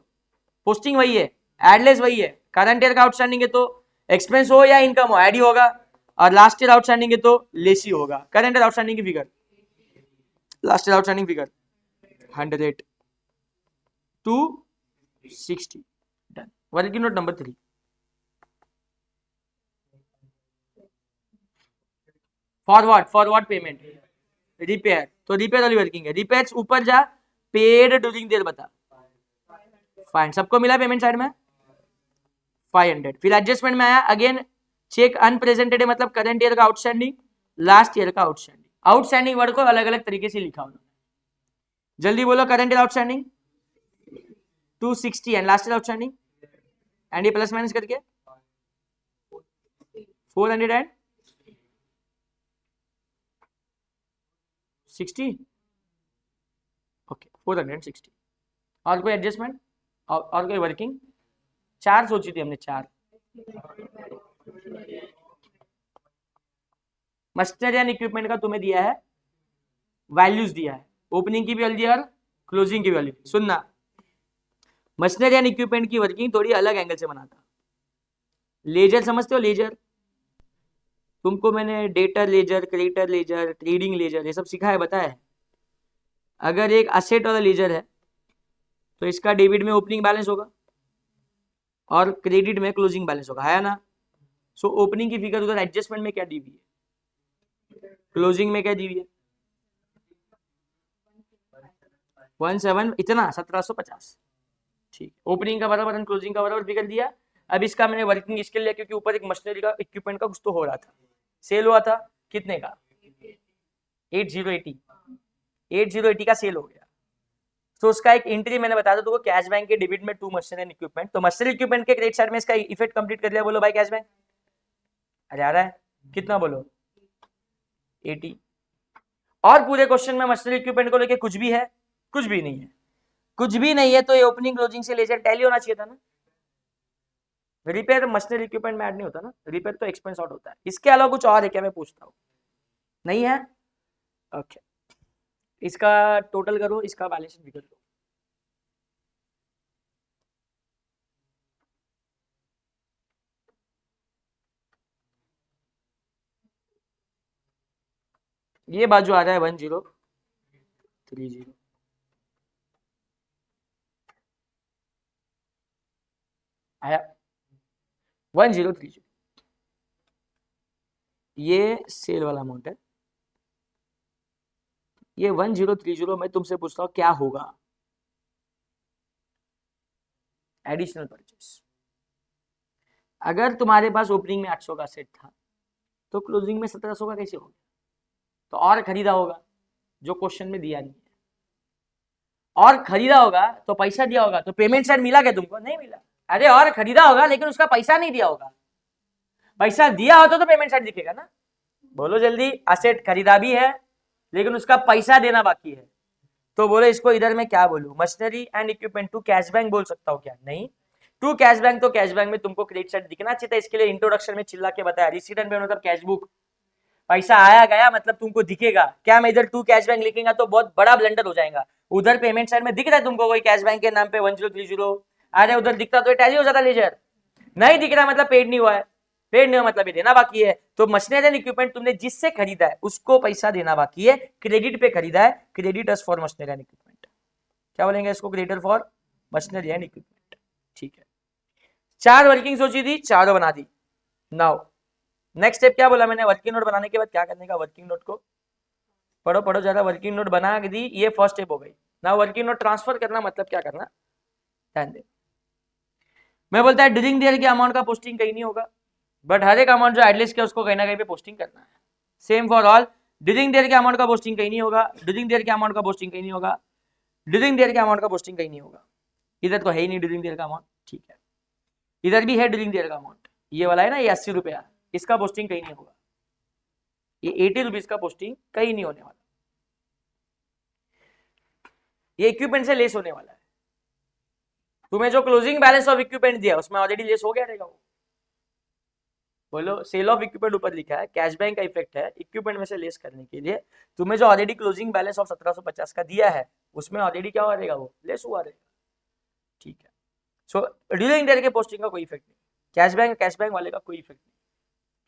पोस्टिंग वही है, एडलेस वही है। करंट ईयर का आउटस्टैंडिंग है तो एक्सपेंस हो या इनकम हो, एड ही होगा। और लास्ट ईयर आउटस्टैंडिंग है तो लेस ही होगा। करंट ईयर आउटस्टैंडिंग की figure, last year outstanding figure 100 260। Done. Working note number 3, forward payment, repair. तो रिपेयर वाली वर्किंग है, रिपेयर ऊपर जा, पेड ड्यूरिंग देर बता। फाइन, सबको मिला पेमेंट साइड में 500। फिर एडजस्टमेंट में आया अगेन, चेक अनप्रेजेंटेड है, मतलब करंट ईयर का आउटस्टैंडिंग, लास्ट ईयर का आउटस्टैंडिंग। आउटस्टैंडिंग वर्ड को अलग अलग तरीके से लिखा उन्होंने, जल्दी बोलो। Current year outstanding 260 and last year outstanding, and ये प्लस माइनस करके 460। ओके, 460। और कोई एडजस्टमेंट और कोई वर्किंग? 4 सोची थी हमने, 4। मशीनरी एंड इक्विपमेंट का तुम्हें दिया है, वैल्यूज दिया है, ओपनिंग की भी वैल्यू दिया और क्लोजिंग की वैल्यू। सुनना, मशीनरी एंड इक्विपमेंट की वर्किंग थोड़ी अलग एंगल से बनाता। लेजर समझते हो? लेजर तुमको मैंने debtor ledger, creditor ledger, trading ledger ये सब सिखाया, बताया है। अगर एक असेट वाला लेजर है तो इसका डेबिट में ओपनिंग बैलेंस होगा और क्रेडिट में क्लोजिंग बैलेंस होगा, है ना? सो ओपनिंग की फिगर उधर एडजस्टमेंट में क्या दी हुई है, क्लोजिंग में क्या दी हुई है? 17 इतना 1750। ठीक, ओपनिंग का बराबर क्लोजिंग का बराबर फिगर दिया। अब इसका मैंने वर्किंग इसके लिए, क्योंकि ऊपर एक मशीनरी का इक्विपमेंट का कुछ तो हो रहा था, सेल हुआ था, कितने का? 8080 का सेल हो गया। तो उसका एक एंट्री मैंने बताया था तुमको, कैश बैंक के डेबिट में 2 मशीनरी एंड इक्विपमेंट। तो मशीनरी इक्विपमेंट के क्रेडिट साइड में इसका इफेक्ट कंप्लीट कर लिया। बोलो भाई कैश बैंक, अरे आ रहा है कितना? बोलो 80। और पूरे क्वेश्चन में मशीनरी इक्विपमेंट को लेके कुछ भी है? कुछ भी नहीं है। कुछ भी नहीं है तो ये ओपनिंग क्लोजिंग से लेजर टैली होना चाहिए था ना। रिपेयर मशीनरी इक्विपमेंट में ऐड नहीं होता ना, रिपेयर तो एक्सपेंस आउट होता है। इसके अलावा कुछ और है क्या, मैं पूछता हूँ? नहीं है? ओके, इसका टोटल करो, इसका बैलेंस शीट भी कर लो। ये बाजू आ रहा है 1030 आया 1030। ये सेल वाला अमाउंट है। ये 1030 मैं तुमसे पूछता हूँ क्या होगा एडिशनल परचेस। अगर तुम्हारे पास ओपनिंग में 800 का सेट था तो क्लोजिंग में 1700 का कैसे हो गया? तो और खरीदा होगा जो क्वेश्चन में दिया नहीं है। और खरीदा होगा तो पैसा दिया होगा तो पेमेंट साइड मिला क्या तुमको? नहीं मिला। अरे और खरीदा होगा लेकिन उसका पैसा नहीं दिया होगा। पैसा दिया होता तो पेमेंट साइड दिखेगा ना। बोलो जल्दी। असेट खरीदा भी है लेकिन उसका पैसा देना बाकी है, तो बोलो इसको इधर में क्या बोलूं? Machinery and equipment to cash bank बोल सकता हूँ क्या? नहीं। टू कैश बैंक तो कैश बैंक में तुमको क्रेडिट साइड दिखना चाहिए था। इसके लिए इंट्रोडक्शन में चिल्ला के बताया रिसीट एंड पेमेंट मतलब कैश बुक, पैसा आया गया मतलब तुमको दिखेगा क्या? मैं इधर टू कैश बैंक लिखेगा तो बहुत बड़ा ब्लंडर हो जाएगा। उधर पेमेंट साइड में दिख रहा है तुमको कोई कैश बैंक के नाम पे 1030? अरे उधर दिखता तो टैली हो जाता लेजर। नहीं दिख रहा मतलब पेड नहीं हुआ है। पेड नहीं हुआ मतलब ये देना बाकी है। तो मशीनरी एंड इक्विपमेंट तुमने जिससे खरीदा है उसको पैसा देना बाकी है। क्रेडिट पे खरीदा है, creditors for machinery and equipment. क्या बोलेंगे इसको? Creditor for machinery and equipment. ठीक है। 4 वर्किंग सोची थी, चारों बना दी। नाउ नेक्स्ट स्टेप क्या बोला मैंने? वर्किंग नोट बनाने के बाद क्या करने का? वर्किंग नोट को पढ़ो पढ़ो ज्यादा। वर्किंग नोट बना दी, ये फर्स्ट स्टेप हो गई। ना वर्किंग नोट ट्रांसफर करना मतलब क्या करना, ध्यान दे। मैं बोलता है ड्यूरिंग द ईयर के अमाउंट का पोस्टिंग कहीं नहीं होगा, बट हर एक अमाउंट जो एडलिस्ट किया उसको कहीं ना कहीं पे पोस्टिंग करना है। Same for all. During the year के अमाउंट का पोस्टिंग कहीं नहीं होगा, ड्यूरिंग द ईयर के अमाउंट का पोस्टिंग कहीं नहीं होगा, ड्यूरिंग द ईयर के अमाउंट का पोस्टिंग कहीं नहीं होगा। इधर तो है ही नहीं ड्यूरिंग द ईयर का अमाउंट, ठीक है। इधर भी है ड्यूरिंग द ईयर का अमाउंट, ये वाला है ना, ये 80 रुपया, इसका पोस्टिंग कहीं नहीं होगा। ये 80 रुपीज का पोस्टिंग कहीं नहीं होने वाला। ये इक्विपमेंट से लेस होने वाला है। तुम्हें जो क्लोजिंग बैलेंस ऑफ इक्विपमेंट दिया उसमें ऑलरेडी लेस हो गया रहेगा वो। बोलो सेल ऑफ इक्विपमेंट ऊपर लिखा है, कैश बैंक का इफेक्ट है इक्विपमेंट में से लेस करने के लिए। तुम्हें जो ऑलरेडी क्लोजिंग बैलेंस ऑफ 1750 का दिया है उसमें ऑलरेडी क्या हुआ रहेगा? वो लेस हुआ रहेगा, ठीक है। सो ड्यूरिंग द ईयर के पोस्टिंग का कोई इफेक्ट नहीं, कैश बैंक वाले का कोई इफेक्ट नहीं,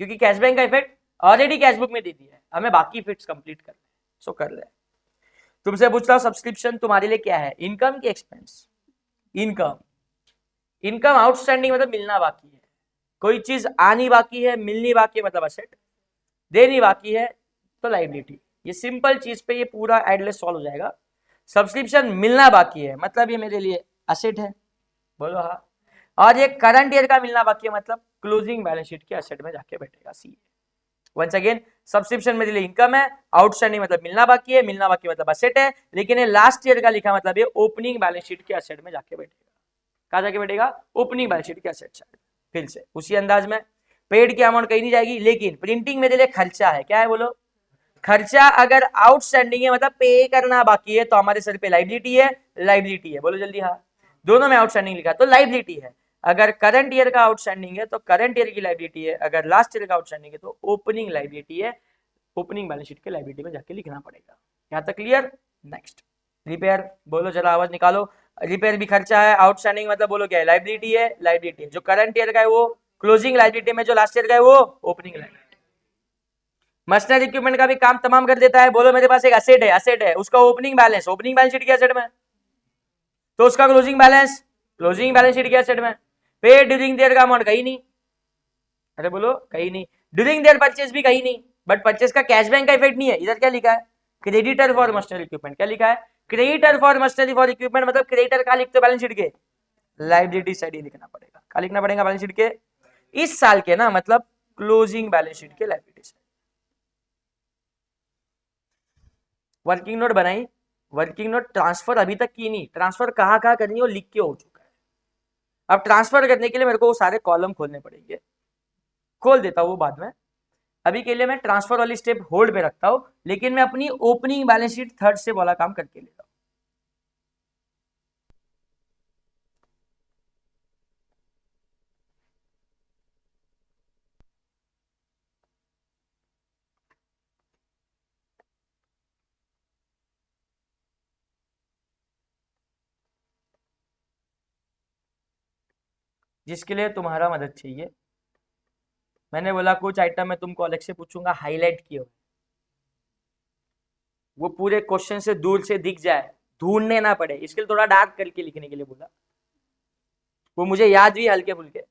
क्योंकि कैश बैंक का इफेक्ट ऑलरेडी कैश बुक में दे दिया है। हमें बाकी इफेक्ट्स कंप्लीट करना है, सो कर ले। तुमसे पूछता हूं सब्सक्रिप्शन तुम्हारे लिए क्या है? इनकम की एक्सपेंस? इनकम। इनकम आउटस्टैंडिंग मतलब मिलना बाकी है। कोई चीज आनी बाकी है, मिलनी बाकी है मतलब असेट, देनी बाकी है तो लाइबिलिटी। ये सिंपल चीज पे ये पूरा एडलेस सॉल्व हो जाएगा। सब्सक्रिप्शन मिलना बाकी है मतलब ये मेरे लिए असेट है, बोलो हाँ। और ये करंट ईयर का मिलना बाकी है मतलब क्लोजिंग बैलेंस शीट के असेट में जाके बैठेगा, सी। वंस अगेन, सब्सक्रिप्शन मेरे लिए इनकम है, आउटस्टैंडिंग मतलब मिलना बाकी है, मिलना बाकी मतलब असेट है, लेकिन ये लास्ट ईयर का लिखा मतलब ये ओपनिंग बैलेंस शीट के असेट में जाके बैठेगा। कहा जाके बैठेगा? ओपनिंग बैलेंस शीट के असेट साइड। फिर से उसी अंदाज में, पेड की अमाउंट कहीं नहीं जाएगी, लेकिन प्रिंटिंग मेरे लिए खर्चा है। क्या है बोलो? खर्चा। अगर आउटस्टैंडिंग है मतलब पे करना बाकी है तो हमारे सर पे लाइबिलिटी है, लाइबिलिटी है, बोलो जल्दी हाँ। दोनों में आउटस्टैंडिंग लिखा तो लाइबिलिटी है। अगर करंट ईयर का आउटस्टैंडिंग है तो करंट ईयर की लाइबिलिटी है, अगर लास्ट ईयर का आउटस्टैंडिंग है तो ओपनिंग लाइबिलिटी है। ओपनिंग बैलेंस शीट के लाइबिलिटी में जाके लिखना पड़ेगा। यहां तक क्लियर? Next, repair. बोलो जरा आवाज निकालो। रिपेयर भी खर्चा है, आउटस्टैंडिंग मतलब बोलो क्या है? लाइबिलिटी है, लाइबिलिटी है। जो करंट ईयर का है वो क्लोजिंग लाइबिलिटी में, जो लास्ट ईयर का है वो ओपनिंग लाइबिलिटी। मशीनरी इक्विपमेंट का भी काम तमाम कर देता है। बोलो मेरे पास एक असेट है, असेट है, उसका ओपनिंग बैलेंस शीट के असेट में, तो उसका क्लोजिंग बैलेंस शीट के असेट में। पे ड्यूरिंग देयर का अमाउंट कहीं नहीं, अरे बोलो कहीं नहीं। ड्यूरिंग देयर परचेज भी कहीं नहीं, बट परचेज का कैश बैंक का इफेक्ट नहीं है। इधर क्या लिखा है? Creditor for machinery equipment. क्या लिखा है? Creditor for machinery for equipment मतलब क्रेडिटर का लिखते हो बैलेंस शीट के, लाइबिलिटी साइड ही लिखना पड़ेगा। क्या लिखना पड़ेगा बैलेंस शीट के? इस साल के ना, मतलब क्लोजिंग बैलेंस शीट के लाइबिलिटी साइड। वर्किंग नोट बनाई, वर्किंग नोट ट्रांसफर अभी तक की नहीं, ट्रांसफर कहाँ कहाँ करनी है वो लिख के हो चुका है। अब ट्रांसफर करने के लिए मेरे को वो सारे कॉलम खोलने पड़ेंगे, खोल देता हूँ वो बाद में। अभी के लिए मैं ट्रांसफर वाली स्टेप होल्ड पे रखता हूँ, लेकिन मैं अपनी ओपनिंग बैलेंस शीट थर्ड से वाला काम करके लेता हूँ। जिसके लिए तुम्हारा मदद चाहिए। मैंने बोला कुछ आइटम मैं तुमको अलग से पूछूंगा, हाईलाइट किए, वो पूरे क्वेश्चन से दूर से दिख जाए, ढूंढने ना पड़े, इसके लिए थोड़ा डार्क करके लिखने के लिए बोला। वो मुझे याद भी हल्के फुल्के।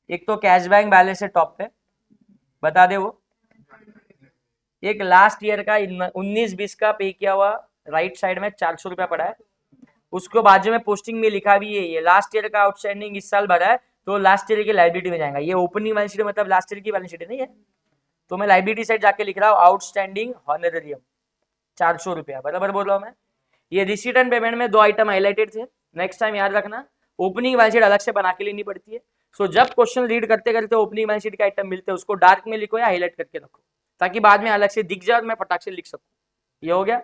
एक तो कैश बैंक बैलेंस है टॉप पे, बता दे वो। एक लास्ट ईयर का 19-20 का पे किया हुआ राइट साइड में 400 रुपया पड़ा है, उसको बाजू में पोस्टिंग में लिखा भी है ये लास्ट ईयर का आउटस्टैंडिंग इस साल भरा है, तो लास्ट ईयर की लाइबिलिटी में जाएगा। ये ओपनिंग बैलेंस शीट मतलब लास्ट ईयर की बैलेंस शीट नहीं है, तो मैं लाइबिलिटी साइड जाके लिख रहा हूँ आउटस्टैंडिंग हॉनरेरियम 400 रुपया, बराबर बोल रहा हूँ मैं। ये रिसीट एंड पेमेंट में 2 आइटम हाईलाइटेड थे, नेक्स्ट टाइम याद रखना ओपनिंग बैलेंस शीट अलग से बना के लेनी पड़ती है। सो जब क्वेश्चन रीड करते करते ओपनिंग बैलेंस शीट के आइटम मिलते हैं, उसको डार्क में लिखो या हाईलाइट करके रखो, ताकि बाद में अलग से दिख जाए और मैं फटाक से लिख सकूं। ये हो गया,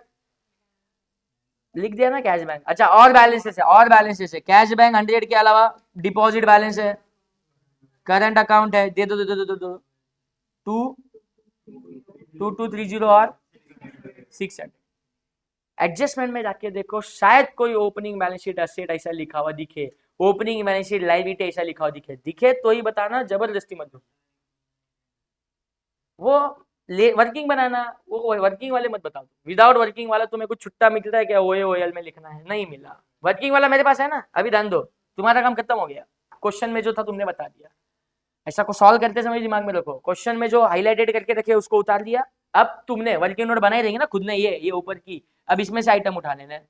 लिख दिया ना कैश बैंक। अच्छा, और बैलेंसेस है, और बैलेंसेस है। कैश बैंक 100 के अलावा डिपॉजिट बैलेंस है, करंट अकाउंट है, दे दो 2230 और 600। एडजस्टमेंट में जाके देखो, शायद कोई ओपनिंग बैलेंस शीट एसेट ऐसा लिखा हुआ दिखे, ओपनिंग बैलेंस शीट लायबिलिटी ऐसा लिखा हुआ दिखे तो ही बताना, जबरदस्ती मत दो। वो वर्किंग बनाना, वो वर्किंग वाले मत बताओ। विदाउट वर्किंग वाला तुम्हें कुछ छुट्टा मिलता है क्या, ओएल में लिखना है, नहीं मिला। वर्किंग वाला मेरे पास है ना, अभी ध्यान दो, तुम्हारा काम खत्म हो गया। क्वेश्चन में जो था तुमने बता दिया, ऐसा को सॉल्व करते समय दिमाग में रखो, क्वेश्चन में जो हाईलाइटेड करके रखे उसको उतार दिया। अब तुमने वर्किंग नोट बनाई रहेंगे ना खुद ने, ये ऊपर की, अब इसमें से आइटम उठा लेना है।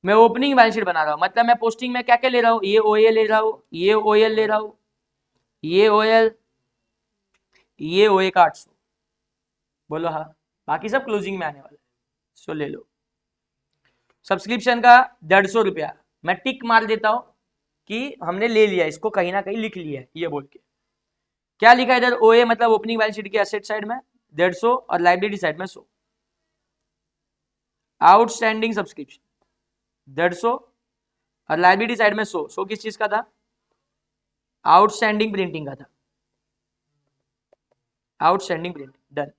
मैं ओपनिंग बैलेंस शीट बना रहा हूँ, मतलब मैं पोस्टिंग में क्या क्या ले रहा हूँ, ये ओएल ले रहा हूँ, ये ओएल ले रहा हूँ, ये ओएल, ये ओए का 800, बोलो हाँ, बाकी सब क्लोजिंग में आने वाला है। सो ले लो। सब्सक्रिप्शन का 150 रुपया मैं टिक मार देता हूं कि हमने ले लिया, इसको कहीं ना कहीं लिख लिया है, ये बोल के। क्या लिखा है इधर, ओए मतलब ओपनिंग बैलेंस शीट के एसेट साइड में 150 और लाइबिलिटी साइड में 100। आउटस्टैंडिंग सब्सक्रिप्शन 150 और लाइबिलिटी साइड में 100। 100 किस चीज का था, आउटस्टैंडिंग प्रिंटिंग का था, आउटस्टैंडिंग प्रिंटिंग डन।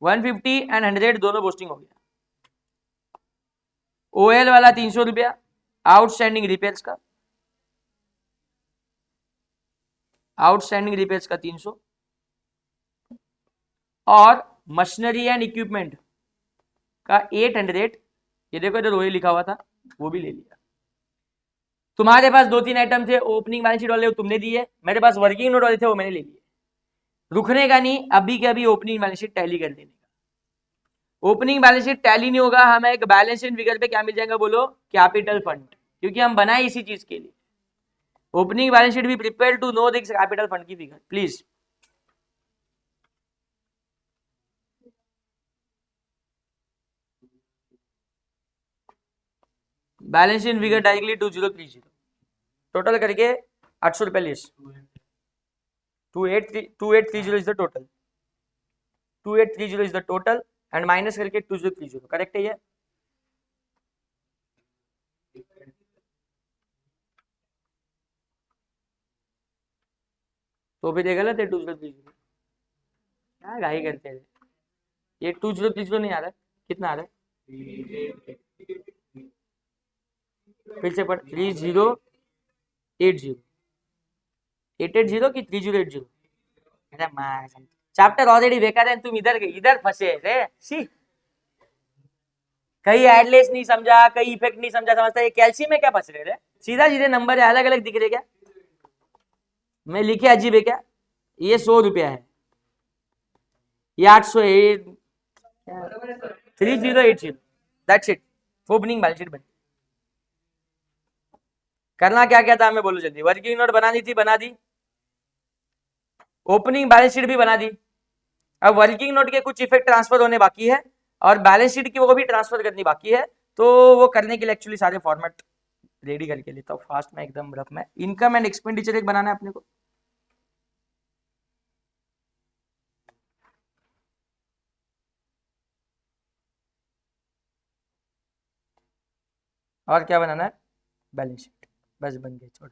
150 एंड 100 दोनों पोस्टिंग हो गया। ओएल वाला 300 रुपया, आउटस्टैंडिंग रिपेयर्स का, आउटस्टैंडिंग रिपेयर्स का 300, और मशीनरी एंड इक्विपमेंट का 800। ये देखो इधर ओए लिखा हुआ था, वो भी ले लिया। तुम्हारे पास 2-3 आइटम थे ओपनिंग बैलेंस शीट वाले, वो तुमने दिए, मेरे पास वर्किंग नोट वाले थे, वो मैंने ले लिए। रुकने का नहीं, अभी के अभी ओपनिंग बैलेंस शीट टैली कर देने का। ओपनिंग बैलेंस शीट टैली नहीं होगा, हमें एक बैलेंस शीट फिगर पे क्या मिल जाएगा बोलो, कैपिटल फंड, क्योंकि हम बनाए इसी चीज के लिए। ओपनिंग बैलेंस शीट भी prepare to know this capital fund की figure please. Balance sheet figure directly 2030 total करके 800 रुपए less. 2830 is the total, 2830 is the total and minus करके 2030, करेक्ट है ये। तो भी देगा लेते 2030, क्या गाई करते हैं। ये 2030 नहीं आ रहा है, कितना आ रहा है, फिर से पढ़, 3080, 880 की 3080। अरे माँ, चैप्टर ऑलरेडी बेकार है, तुम इधर फंसे रे। सी, कहीं एडलेस नहीं समझा, कहीं इफेक्ट नहीं समझा, समझता ये कैल्शियम में क्या फंस रहे रे। सीधा सीधे नंबर है, अलग अलग दिख रहे क्या, मैं लिखे अजीब है क्या। ये 100 रुपया है, ये 800 है, 3080, that's it. Opening balance sheet बनी। करना क्या क्या था मैं बोलूं जल्दी। वर्किंग नोट बनानी थी, बना दी। ओपनिंग बैलेंस शीट भी बना दी। अब वर्किंग नोट के कुछ इफेक्ट ट्रांसफर होने बाकी है, और बैलेंस शीट की वो भी ट्रांसफर करनी बाकी है, तो वो करने के लिए एक्चुअली सारे फॉर्मेट रेडी करके लेता हूँ फास्ट में, एकदम रफ में। इनकम एंड एक्सपेंडिचर एक बनाना है अपने को, और क्या बनाना है, बैलेंस शीट, बस बन गई। छोड़,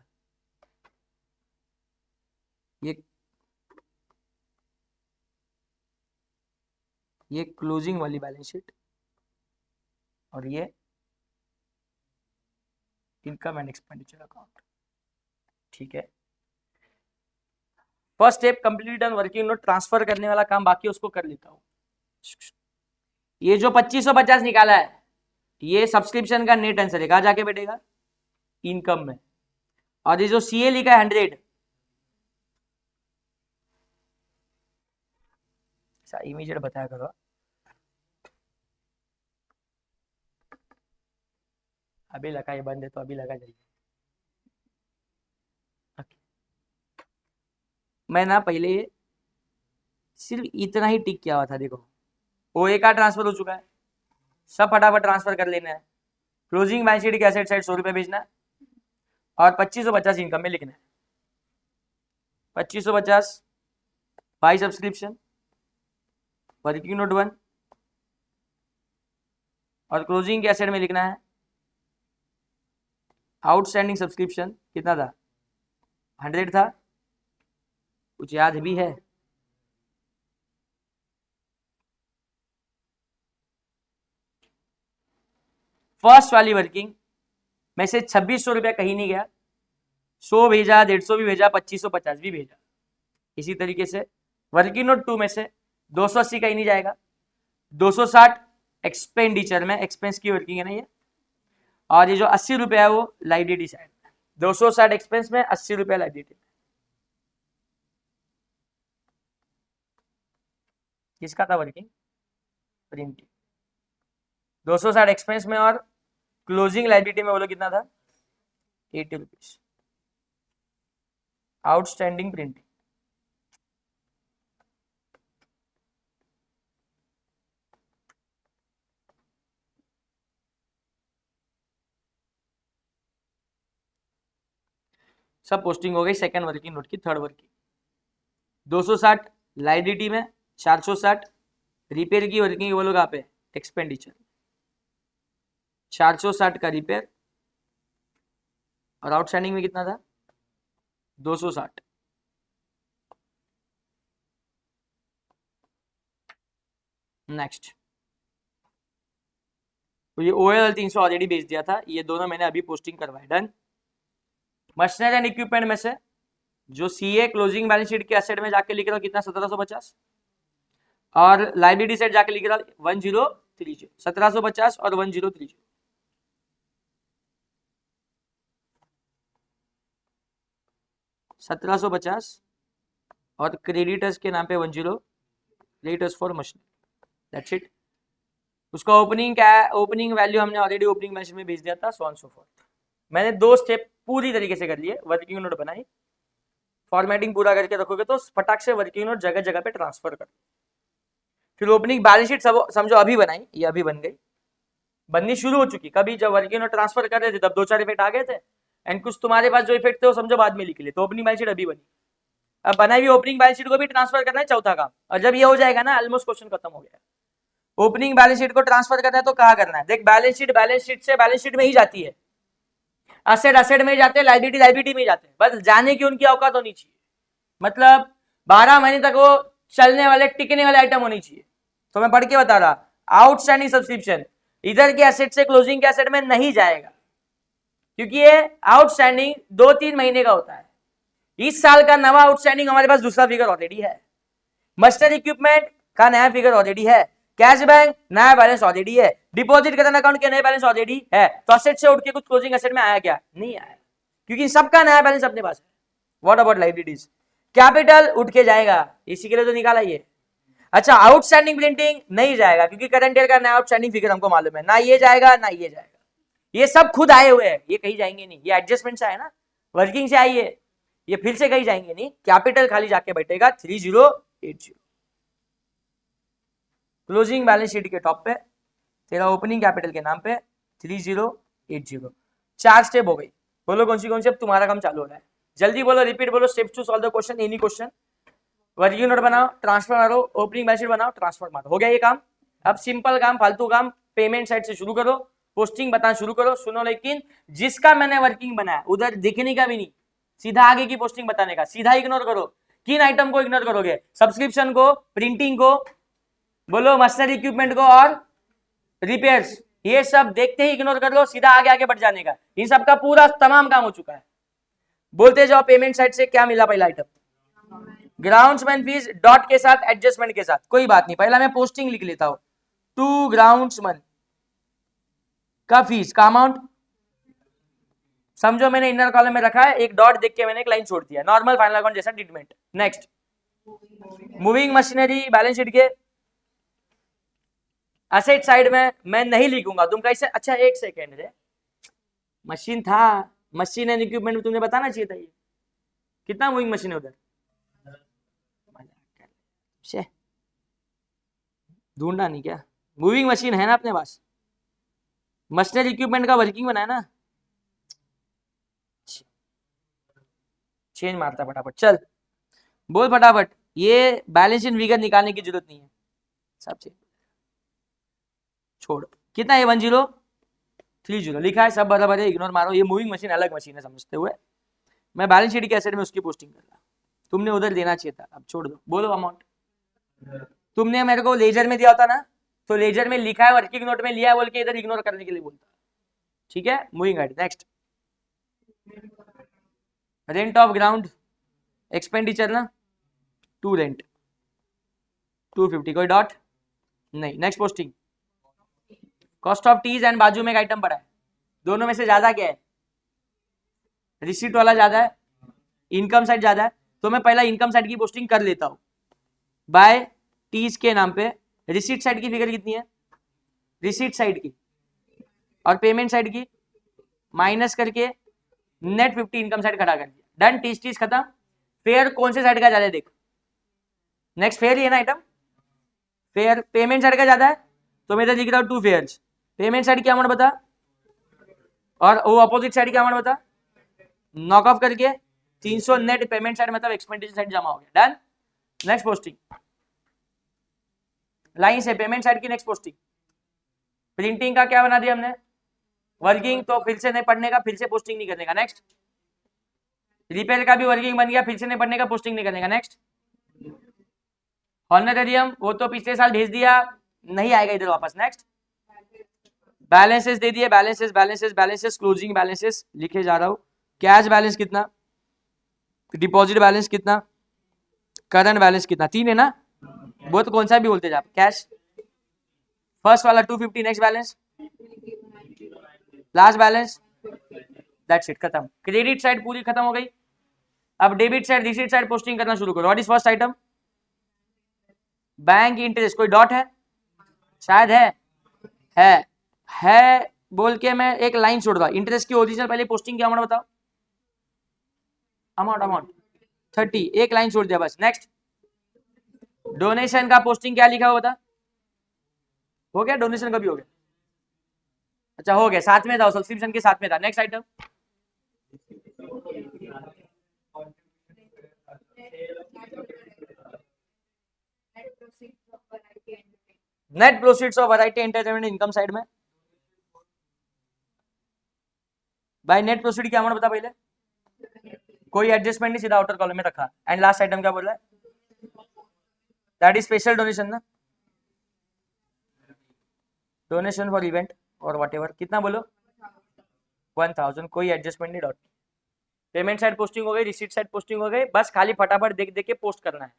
ये क्लोजिंग वाली बैलेंस शीट, और ये इनकम एंड एक्सपेंडिचर अकाउंट, ठीक है। First step complete done, working note transfer करने वाला काम बाकी उसको कर लेता हूँ। ये जो 2550 निकाला है ये सब्सक्रिप्शन का नेट आंसर है, कहाँ जाके बैठेगा? इनकम में। और ये जो सीए लिखा है 100, इमीडिएट बताया करो। अभी लगा, ये बंद है तो अभी लगा जाइए। मैं ना पहले सिर्फ इतना ही टिक किया हुआ था, देखो ओए का ट्रांसफर हो चुका है, सब फटाफट ट्रांसफर कर लेना है। क्लोजिंग बैलेंस शीट के एसेट साइड 100 रुपये भेजना है और 2550 इनकम में लिखना है। 2550 बाई सब्सक्रिप्शन, वर्किंग नोट 1 और क्लोजिंग के एसेट में लिखना है आउटस्टैंडिंग सब्सक्रिप्शन कितना था? 100 था, कुछ याद भी है? फर्स्ट वाली वर्किंग में से 2600 रुपया कहीं नहीं गया, 100 भेजा, 150 भी भेजा, 2550 भी भेजा। इसी तरीके से वर्किंग नोट 2 में से 280 कहीं नहीं जाएगा, 260 एक्सपेंडिचर में, एक्सपेंस की वर्किंग है ना ये, और ये जो 80 रुपया है वो लाइबिलिटी साइड में। 260 एक्सपेंस में, 80 रुपया लाइबिलिटी में। किसका था वर्किंग? प्रिंटिंग। 260 एक्सपेंस में और क्लोजिंग लाइबिलिटी में बोलो कितना था? 80 रुपीज। आउटस्टैंडिंग प्रिंटिंग, सब पोस्टिंग हो गई। सेकंड वर्किंग नोट की थर्ड वर्किंग 260 लाइबिलिटी में, 460 रिपेयर की वर्किंग बोलो कहाँ पे? एक्सपेंडिचर। 460 का रिपेयर और आउटस्टैंडिंग में कितना था? 260। नेक्स्ट, तो ये ओएल 300 ऑलरेडी भेज दिया था, ये दोनों मैंने अभी पोस्टिंग करवाए। डन। मशीनरी एंड इक्विपमेंट में से जो सीए क्लोजिंग बैलेंस शीट के एसेट में जाके लिख रहा हूँ कितना? 1750 और लाइबिलिटी साइड जाके लिख रहा हूँ 1030। 1750 और 1030। $1750 और क्रेडिटर्स के नाम पे 10 creditors for machine, that's it. उसका ओपनिंग क्या है? ओपनिंग वैल्यू हमने ऑलरेडी ओपनिंग बैलेंस में भेज दिया था, सो ऑन सो फोर्थ। मैंने 2 स्टेप पूरी तरीके से कर लिए। वर्किंग नोट बनाई, फॉर्मेटिंग पूरा करके रखोगे तो फटाक से वर्किंग नोट जगह जगह पे ट्रांसफर कर। फिर ओपनिंग बैलेंस शीट सब समझो अभी बनाई, ये अभी बन गई, बननी शुरू हो चुकी। कभी जब वर्किंग नोट ट्रांसफर कर रहे थे तब 2-4 इफेक्ट आ गए थे, एंड कुछ तुम्हारे पास जो इफेक्ट थे वो समझो बाद में लिख लिए, तो ओपनिंग बैलेंस शीट अभी बनी। अब बनाई हुई ओपनिंग बैलेंस शीट को भी ट्रांसफर करना है, चौथा काम। और जब ये हो जाएगा ना, ऑलमोस्ट क्वेश्चन खत्म हो गया। ओपनिंग बैलेंस शीट को ट्रांसफर करना है तो कहाँ करना है? देख, बैलेंस शीट से बैलेंस शीट में ही जाती है, असेट में ही जाते हैं, लाइबिलिटी में ही जाते हैं, बस जाने की उनकी औकात होनी चाहिए। मतलब 12 महीने तक वो चलने वाले, टिकने वाले आइटम होनी चाहिए। तो मैं पढ़ के बता रहा, आउटस्टैंडिंग सब्सक्रिप्शन इधर के एसेट से क्लोजिंग के एसेट में नहीं जाएगा, क्योंकि ये आउटस्टैंडिंग 2-3 महीने का होता है। इस साल का नवा आउटस्टैंडिंग हमारे पास दूसरा फिगर ऑलरेडी है, मशीनरी इक्विपमेंट का नया फिगर ऑलरेडी है, कैश बैंक नया बैलेंस ऑलरेडी है, डिपॉजिट करंट अकाउंट के नए बैलेंस ऑलरेडी है। तो एसेट से उठ के कुछ क्लोजिंग एसेट में आया क्या? नहीं आया, क्योंकि सबका नया बैलेंस अपने पास है। What about liabilities? कैपिटल उठ के जाएगा, इसी के लिए तो निकाला ये। अच्छा, आउटस्टैंडिंग प्रिंटिंग नहीं जाएगा, क्योंकि करंट ईयर का नया आउटस्टैंडिंग फिगर हमको मालूम है, ना ये जाएगा ना ये जाएगा। ये सब खुद आए हुए हैं, ये कहीं जाएंगे नहीं, ये एडजस्टमेंट से आए ना, वर्किंग से आई है, ये फिर से कहीं जाएंगे नहीं। कैपिटल खाली जाके बैठेगा 3080। क्लोजिंग बैलेंस शीट के टॉप पे तेरा ओपनिंग कैपिटल के नाम पे 3080। 4 स्टेप हो गई। बोलो कौन सी अब तुम्हारा काम चालू हो रहा है, जल्दी बोलो, रिपीट बोलो। Steps to solve the question, any question. Working note बनाओ, ट्रांसफर मारो, ओपनिंग बैलेंस शीट बनाओ, ट्रांसफर मारो, हो गया ये काम। अब सिंपल काम, फालतू काम, पेमेंट साइड से शुरू करो, पोस्टिंग बताना शुरू करो। सुनो, लेकिन जिसका मैंने वर्किंग बनाया उधर दिखने का भी नहीं, सीधा आगे की पोस्टिंग बताने का, सीधा इग्नोर करो। किन आइटम को इग्नोर करोगे? सब्सक्रिप्शन को, प्रिंटिंग को, बोलो मशीनरी इक्विपमेंट को और रिपेयर्स, ये सब देखते ही इग्नोर कर लो, सीधा आगे आगे बढ़ जाने का। इन सब का पूरा तमाम काम हो चुका है। बोलते जाओ, पेमेंट साइड से क्या मिला पहला आइटम? ग्राउंड्समैन फीस डॉट के साथ एडजस्टमेंट के साथ, कोई बात नहीं, पहला मैं पोस्टिंग लिख लेता हूं, टू ग्राउंड्समैन का फीस का अमाउंट, समझो मैंने इनर कॉलम में रखा है, एक डॉट देख के मैंने एक लाइन छोड़ दिया, नॉर्मल फाइनल अकाउंट जैसा treatment. Next, moving machinery balance sheet के असेट साइड में मैं नहीं लिखूंगा, तुम कैसे, अच्छा एक सेकेंड रे, मशीन था, मशीन एंड इक्विपमेंट में तुमने बताना चाहिए था, ये कितना मूविंग मशीन है उधर, ढूंढना नहीं क्या, मूविंग मशीन है ना अपने पास, मशीनरी इक्विपमेंट का वर्किंग बनाया ना, चेंज मारता फटाफट, चल बोल फटाफट, ये बैलेंस शीट फिगर निकालने की जरूरत नहीं है, सब चीज छोड़, कितना है 1030 लिखा है, सब बराबर है, इग्नोर मारो, ये मूविंग मशीन अलग मशीन है समझते हुए, मैं बैलेंस शीट के एसेट में उसकी पोस्टिंग कर रहा, तुमने उधर देना चाहिए था, अब छोड़ दो, बोलो अमाउंट, तुमने मेरे को लेजर में दिया होता ना, तो लेजर में लिखा है वर्किंग नोट में लिया है बोल के इधर इग्नोर करने के लिए बोलता, ठीक है, moving head. Next, rent of ground expenditure ना, टू रेंट 250, कोई डॉट नहीं। Next posting, cost of teas and बाजू में एक आइटम पड़ा है, दोनों में से ज्यादा क्या है, रिसीट वाला ज्यादा है, इनकम साइड ज्यादा है, तो मैं पहला इनकम साइड की पोस्टिंग कर लेता हूं, बाय टीज के नाम पे, रिसीट साइड की फिगर कितनी है, रिसीट साइड की और पेमेंट साइड की माइनस करके नेट 50 इनकम साइड खड़ा कर दिया, डन, टीज टीज खत्म। फेयर कौन से साइड का ज्यादा है देख, नेक्स्ट फेयर ही है ना आइटम, फेयर पेमेंट साइड का ज्यादा है, तो मैं इधर लिख रहा हूं 2 फेयर्स, पेमेंट साइड की अमाउंट बता और वो अपोजिट साइड की अमाउंट बता, नॉक ऑफ करके 300 नेट पेमेंट साइड मतलब एक्सपेंडिचर साइड जमा हो गया, डन। नेक्स्ट पोस्टिंग, लाइन से पेमेंट साइड की नेक्स्ट पोस्टिंग, प्रिंटिंग का क्या बना दिया हमने, वर्किंग, तो फिर से नहीं पढ़ने का, फिर से पोस्टिंग नहीं करने का। नेक्स्ट, रिपेयर का भी वर्किंग बन गया, फिर से नहीं पढ़ने का, पोस्टिंग नहीं करने का। नेक्स्ट, हॉनरेरियम वो तो पिछले साल भेज दिया, नहीं आएगा इधर वापस। नेक्स्ट, बैलेंसेस दे दिए, balances balances balances, closing balances लिखे जा रहा हूं, कैश बैलेंस कितना, डिपॉजिट बैलेंस कितना, करंट बैलेंस कितना, 3 है ना, वो तो कौन सा भी बोलते जा, कैश फर्स्ट वाला 250, next balance, last balance, that's it, खत्म। क्रेडिट साइड पूरी खत्म हो गई, अब debit side receipt side posting करना शुरू करो। What is first item, bank interest, कोई डॉट है, शायद है बोल के मैं एक लाइन छोड़ रहा, इंटरेस्ट की ओरिजिनल पहले पोस्टिंग की अमाउंट बताओ, अमाउंट 30, एक लाइन छोड़ दिया बस। नेक्स्ट, डोनेशन का पोस्टिंग क्या लिखा हुआ बता, हो गया, डोनेशन का भी हो गया, अच्छा हो गया, साथ में था, सब्सक्रिप्शन के साथ में था। Next item, net proceeds of variety entertainment income side में, भाई नेट प्रोसीड की अमाउंट बता पहले, कोई एडजस्टमेंट नहीं, सीधा आउटर कॉलम में रखा। एंड लास्ट आइटम क्या बोल रहा है, दैट इज स्पेशल डोनेशन ना, डोनेशन फॉर इवेंट और व्हाटएवर, कितना बोलो 1000, कोई एडजस्टमेंट नहीं, डॉट। पेमेंट साइड पोस्टिंग हो गई, रिसीट साइड पोस्टिंग हो गई, बस खाली फटाफट देख देख के पोस्ट करना है।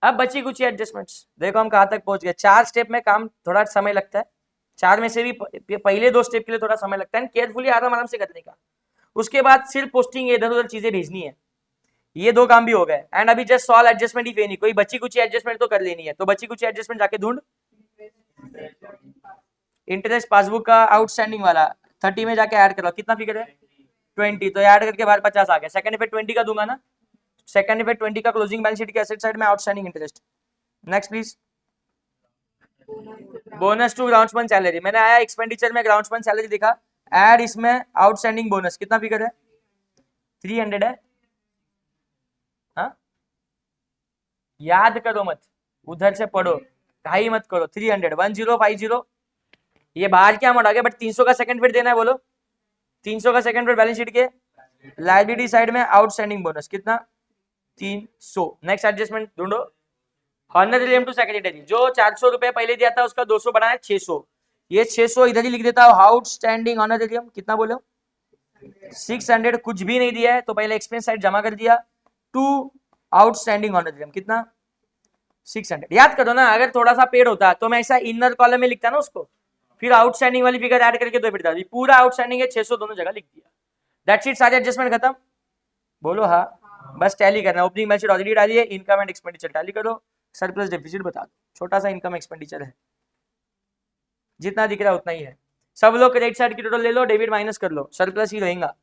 अब बची कुछ एडजस्टमेंट्स, देखो हम कहाँ तक पहुंच गए, 4 स्टेप में काम थोड़ा समय लगता है, 4 में से भी पहले 2 स्टेप के लिए थोड़ा समय लगता है, केयरफुली आराम आराम से करने का, उसके बाद सिर्फ पोस्टिंग इधर उधर चीजें भेजनी है, ये 2 काम भी हो गए। एंड अभी जस्ट सॉल्व एडजस्टमेंट ही नहीं, कोई बची कुछ एडजस्टमेंट तो कर लेनी है, तो बची कुछ एडजस्टमेंट जाके ढूंढ। इंटरेस्ट पासबुक का आउटस्टैंडिंग वाला 30 में जाके ऐड करो, कितना फिगर है 20, तो ऐड करके बाहर 50 आ गया। सेकंड इफेक्ट 20 का दूंगा ना, सेकंड इफेक्ट 20 का क्लोजिंग बैलेंस शीट के एसेट साइड में outstanding interest. Next please, bonus to groundsman salary, मैंने आया एक्सपेंडिचर में ग्राउंड्समैन सैलरी दिखा, ऐड इसमें आउटस्टैंडिंग बोनस, कितना फिगर है 300 है, हाँ याद करो मत, उधर से पढ़ो, ढाई मत करो, 300 1050, ये बाहर क्या अमाउंट आ गया, बट 300 का सेकंड फिट देना है, बोलो 300 का सेकंड फिट बैलेंस शीट के लायबिलिटी साइड में आउटस्टैंडिंग बोनस कितना 300। नेक्स्ट एडजस्टमेंट ढूंढो, हॉनरेरियम टू सेक्रेटरी, जो 400 रुपए पहले दिया था उसका 200 बढ़ाया 600, ये 600 इधर ही लिख देता हूं, आउटस्टैंडिंग हॉनरेरियम कितना बोलो 600, कुछ भी नहीं दिया है तो पहले एक्सपेंस साइड जमा कर दिया, टू आउटस्टैंडिंग ऑनरेरियम कितना 600। याद करो ना, अगर थोड़ा सा पेड होता तो मैं ऐसा इनर कॉलम में लिखता ना उसको, फिर आउटस्टैंडिंग वाली फिगर ऐड करके तो फिर पूरा आउटस्टैंडिंग है 600 दोनों जगह लिख दिया। दैट्स इट, सारे एडजस्टमेंट खत्म। बोलो हाँ, बस टैली करना। ओपनिंग बैलेंस शीट ऑलरेडी डाली है, इनकम एंड एक्सपेंडिचर टैली करो, सरप्लस डेफिसिट बता दो। छोटा सा इनकम एक्सपेंडिचर है, जितना दिख रहा है उतना ही है। सब लोग क्रेडिट साइड की टोटल ले लो, डेबिट माइनस कर लो, सरप्लस ही रहेगा।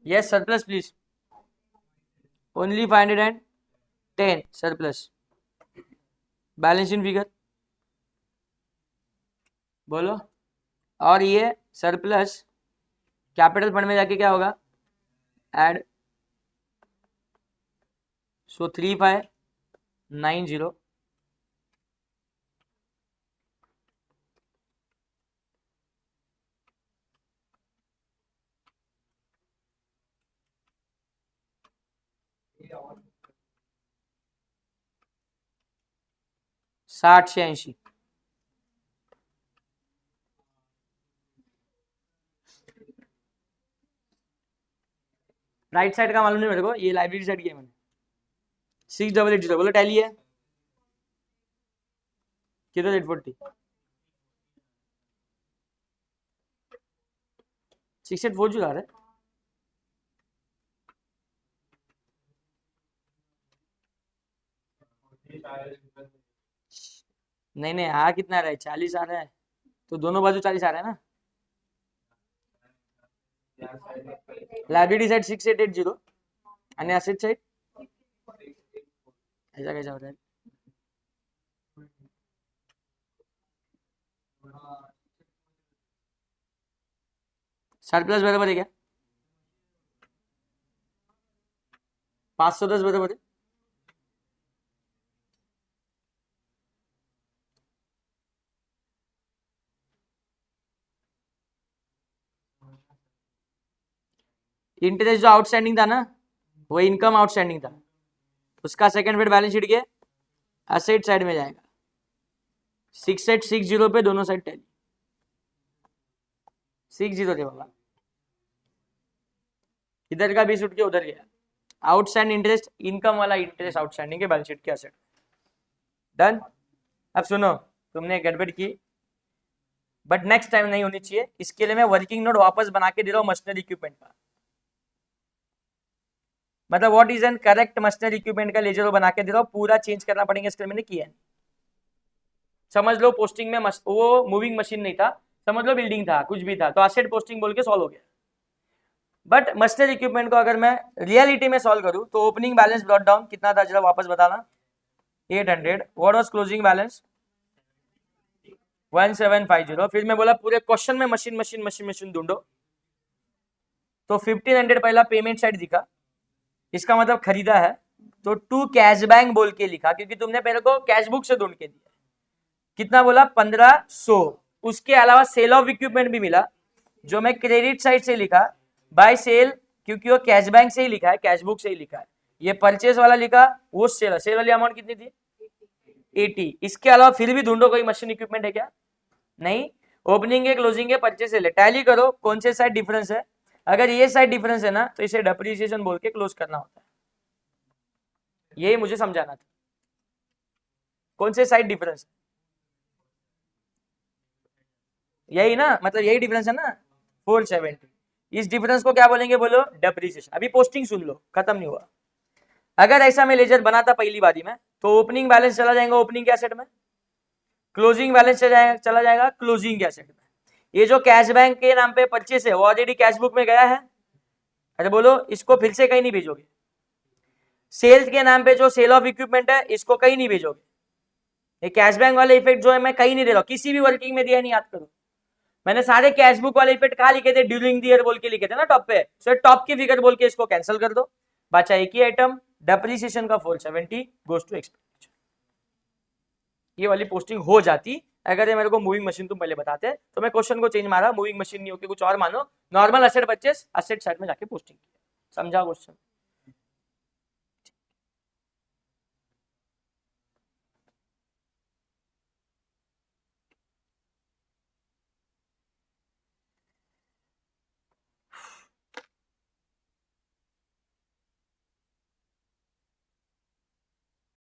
Yes, surplus please. Only 510 surplus. Balance sheet figure बोलो। और ये सरप्लस कैपिटल फंड में जाके क्या होगा, ऐड। सो 3590 60 से 80। राइट साइड का मालूम नहीं मेरे को, ये लाइब्रेरी साइड की है मैंने। 6880 बोलो, टैली है कितना 840 6840 आ रहा है। नहीं नहीं, हाँ कितना आ रहा है, 40 आ रहा है, तो दोनों बाजू 40 आ रहा है ना। लाइब्रेरी साइड 6880 आणि एसेट साइड ऐसा कैसा हो रहा है। सरप्लस बराबर है क्या, 510 बराबर है। इंटरेस्ट जो आउटस्टैंडिंग था ना, वो इनकम आउटस्टैंडिंग था, उसका सेकंड फिर बैलेंस शीट के एसेट साइड में जाएगा। 6860 पे दोनों साइड टैली 60 थे बाबा, इधर का 20 उठ के उधर गया। आउटस्टैंडिंग इंटरेस्ट इनकम वाला इंटरेस्ट आउटस्टैंडिंग के बैलेंस शीट के एसेट। डन। अब सुनो, तुमने गड़बड़ की, बट नेक्स्ट टाइम नहीं होनी चाहिए। इसके लिए मैं वर्किंग नोट वापस बना के दे रहा हूँ मशीनरी इक्विपमेंट का। मतलब what is an correct machinery equipment का लेजर बना के दे रहा हूँ, पूरा चेंज करना पड़ेगा, इसके लिए मैंने किया है। समझ लो पोस्टिंग में वो मूविंग मशीन नहीं था, समझ लो बिल्डिंग था, कुछ भी था, तो एसेट पोस्टिंग बोल के सॉल्व हो गया। बट मशीनरी इक्विपमेंट को अगर मैं रियलिटी में सॉल्व करूं तो ओपनिंग बैलेंस ब्रॉट डाउन कितना था, जरा वापस बताना। 800। What was closing balance 1750। फिर मैं बोला पूरे क्वेश्चन में मशीन मशीन मशीन मशीन ढूंढो, तो 1500 पहला पेमेंट साइड दिखा, इसका मतलब खरीदा है, तो टू कैश बैंक बोल के लिखा, क्योंकि तुमने पहले को कैश बुक से ढूंढ के दिया। कितना बोला 1500। उसके अलावा सेल ऑफ इक्विपमेंट भी मिला, जो मैं क्रेडिट साइड से लिखा बाय सेल, क्योंकि वो कैश बैंक से ही लिखा है, कैश बुक से ही लिखा है। ये परचेज वाला लिखा, वो सेल, सेल वाली अमाउंट कितनी थी 80। इसके अलावा फिर भी ढूंढो कोई मशीन इक्विपमेंट है क्या, नहीं। ओपनिंग है, क्लोजिंग है, परचेज है, टैली करो कौन से साइड डिफरेंस है। अगर ये साइड डिफरेंस है ना, तो इसे डेप्रिसिएशन बोल के क्लोज करना होता है। यही मुझे समझाना था, कौन से साइड डिफरेंस, यही ना, मतलब यही डिफरेंस है ना 470। इस डिफरेंस को क्या बोलेंगे बोलो, डेप्रिसिएशन। अभी पोस्टिंग सुन लो, खत्म नहीं हुआ। अगर ऐसा मैं लेजर बनाता पहली बारी में, तो ओपनिंग बैलेंस चला जाएगा ओपनिंग के एसेट में, क्लोजिंग बैलेंस चला जाएगा क्लोजिंग के एसेट में। ये जो कैश बैंक के नाम पे परचेस है, वो ऑलरेडी कैश बुक में गया है। अरे बोलो, इसको फिर से कहीं नहीं भेजोगे। सेल्स के नाम पे जो सेल ऑफ इक्विपमेंट है, इसको कहीं नहीं भेजोगे। ये कैश बैंक वाले इफेक्ट जो है मैं कहीं नहीं दे रहा हूँ, किसी भी वर्किंग में दिया नहीं, याद करो। मैंने सारे कैश बुक वाले इफेक्ट कहा लिखे थे, ड्यूरिंग द ईयर बोल के लिखे थे ना टॉप पे, सो टॉप की फिगर बोल के इसको कैंसिल कर दो, बचा एक ही आइटम, डेप्रिसिएशन का 470 गोज टू एक्सपेंडिचर। ये वाली पोस्टिंग हो जाती अगर ये मेरे को मूविंग मशीन तुम पहले बताते, तो मैं क्वेश्चन को चेंज मारा, मूविंग मशीन नहीं होगी कुछ और मानो, normal asset purchase asset side में जाके पोस्टिंग की। समझा क्वेश्चन?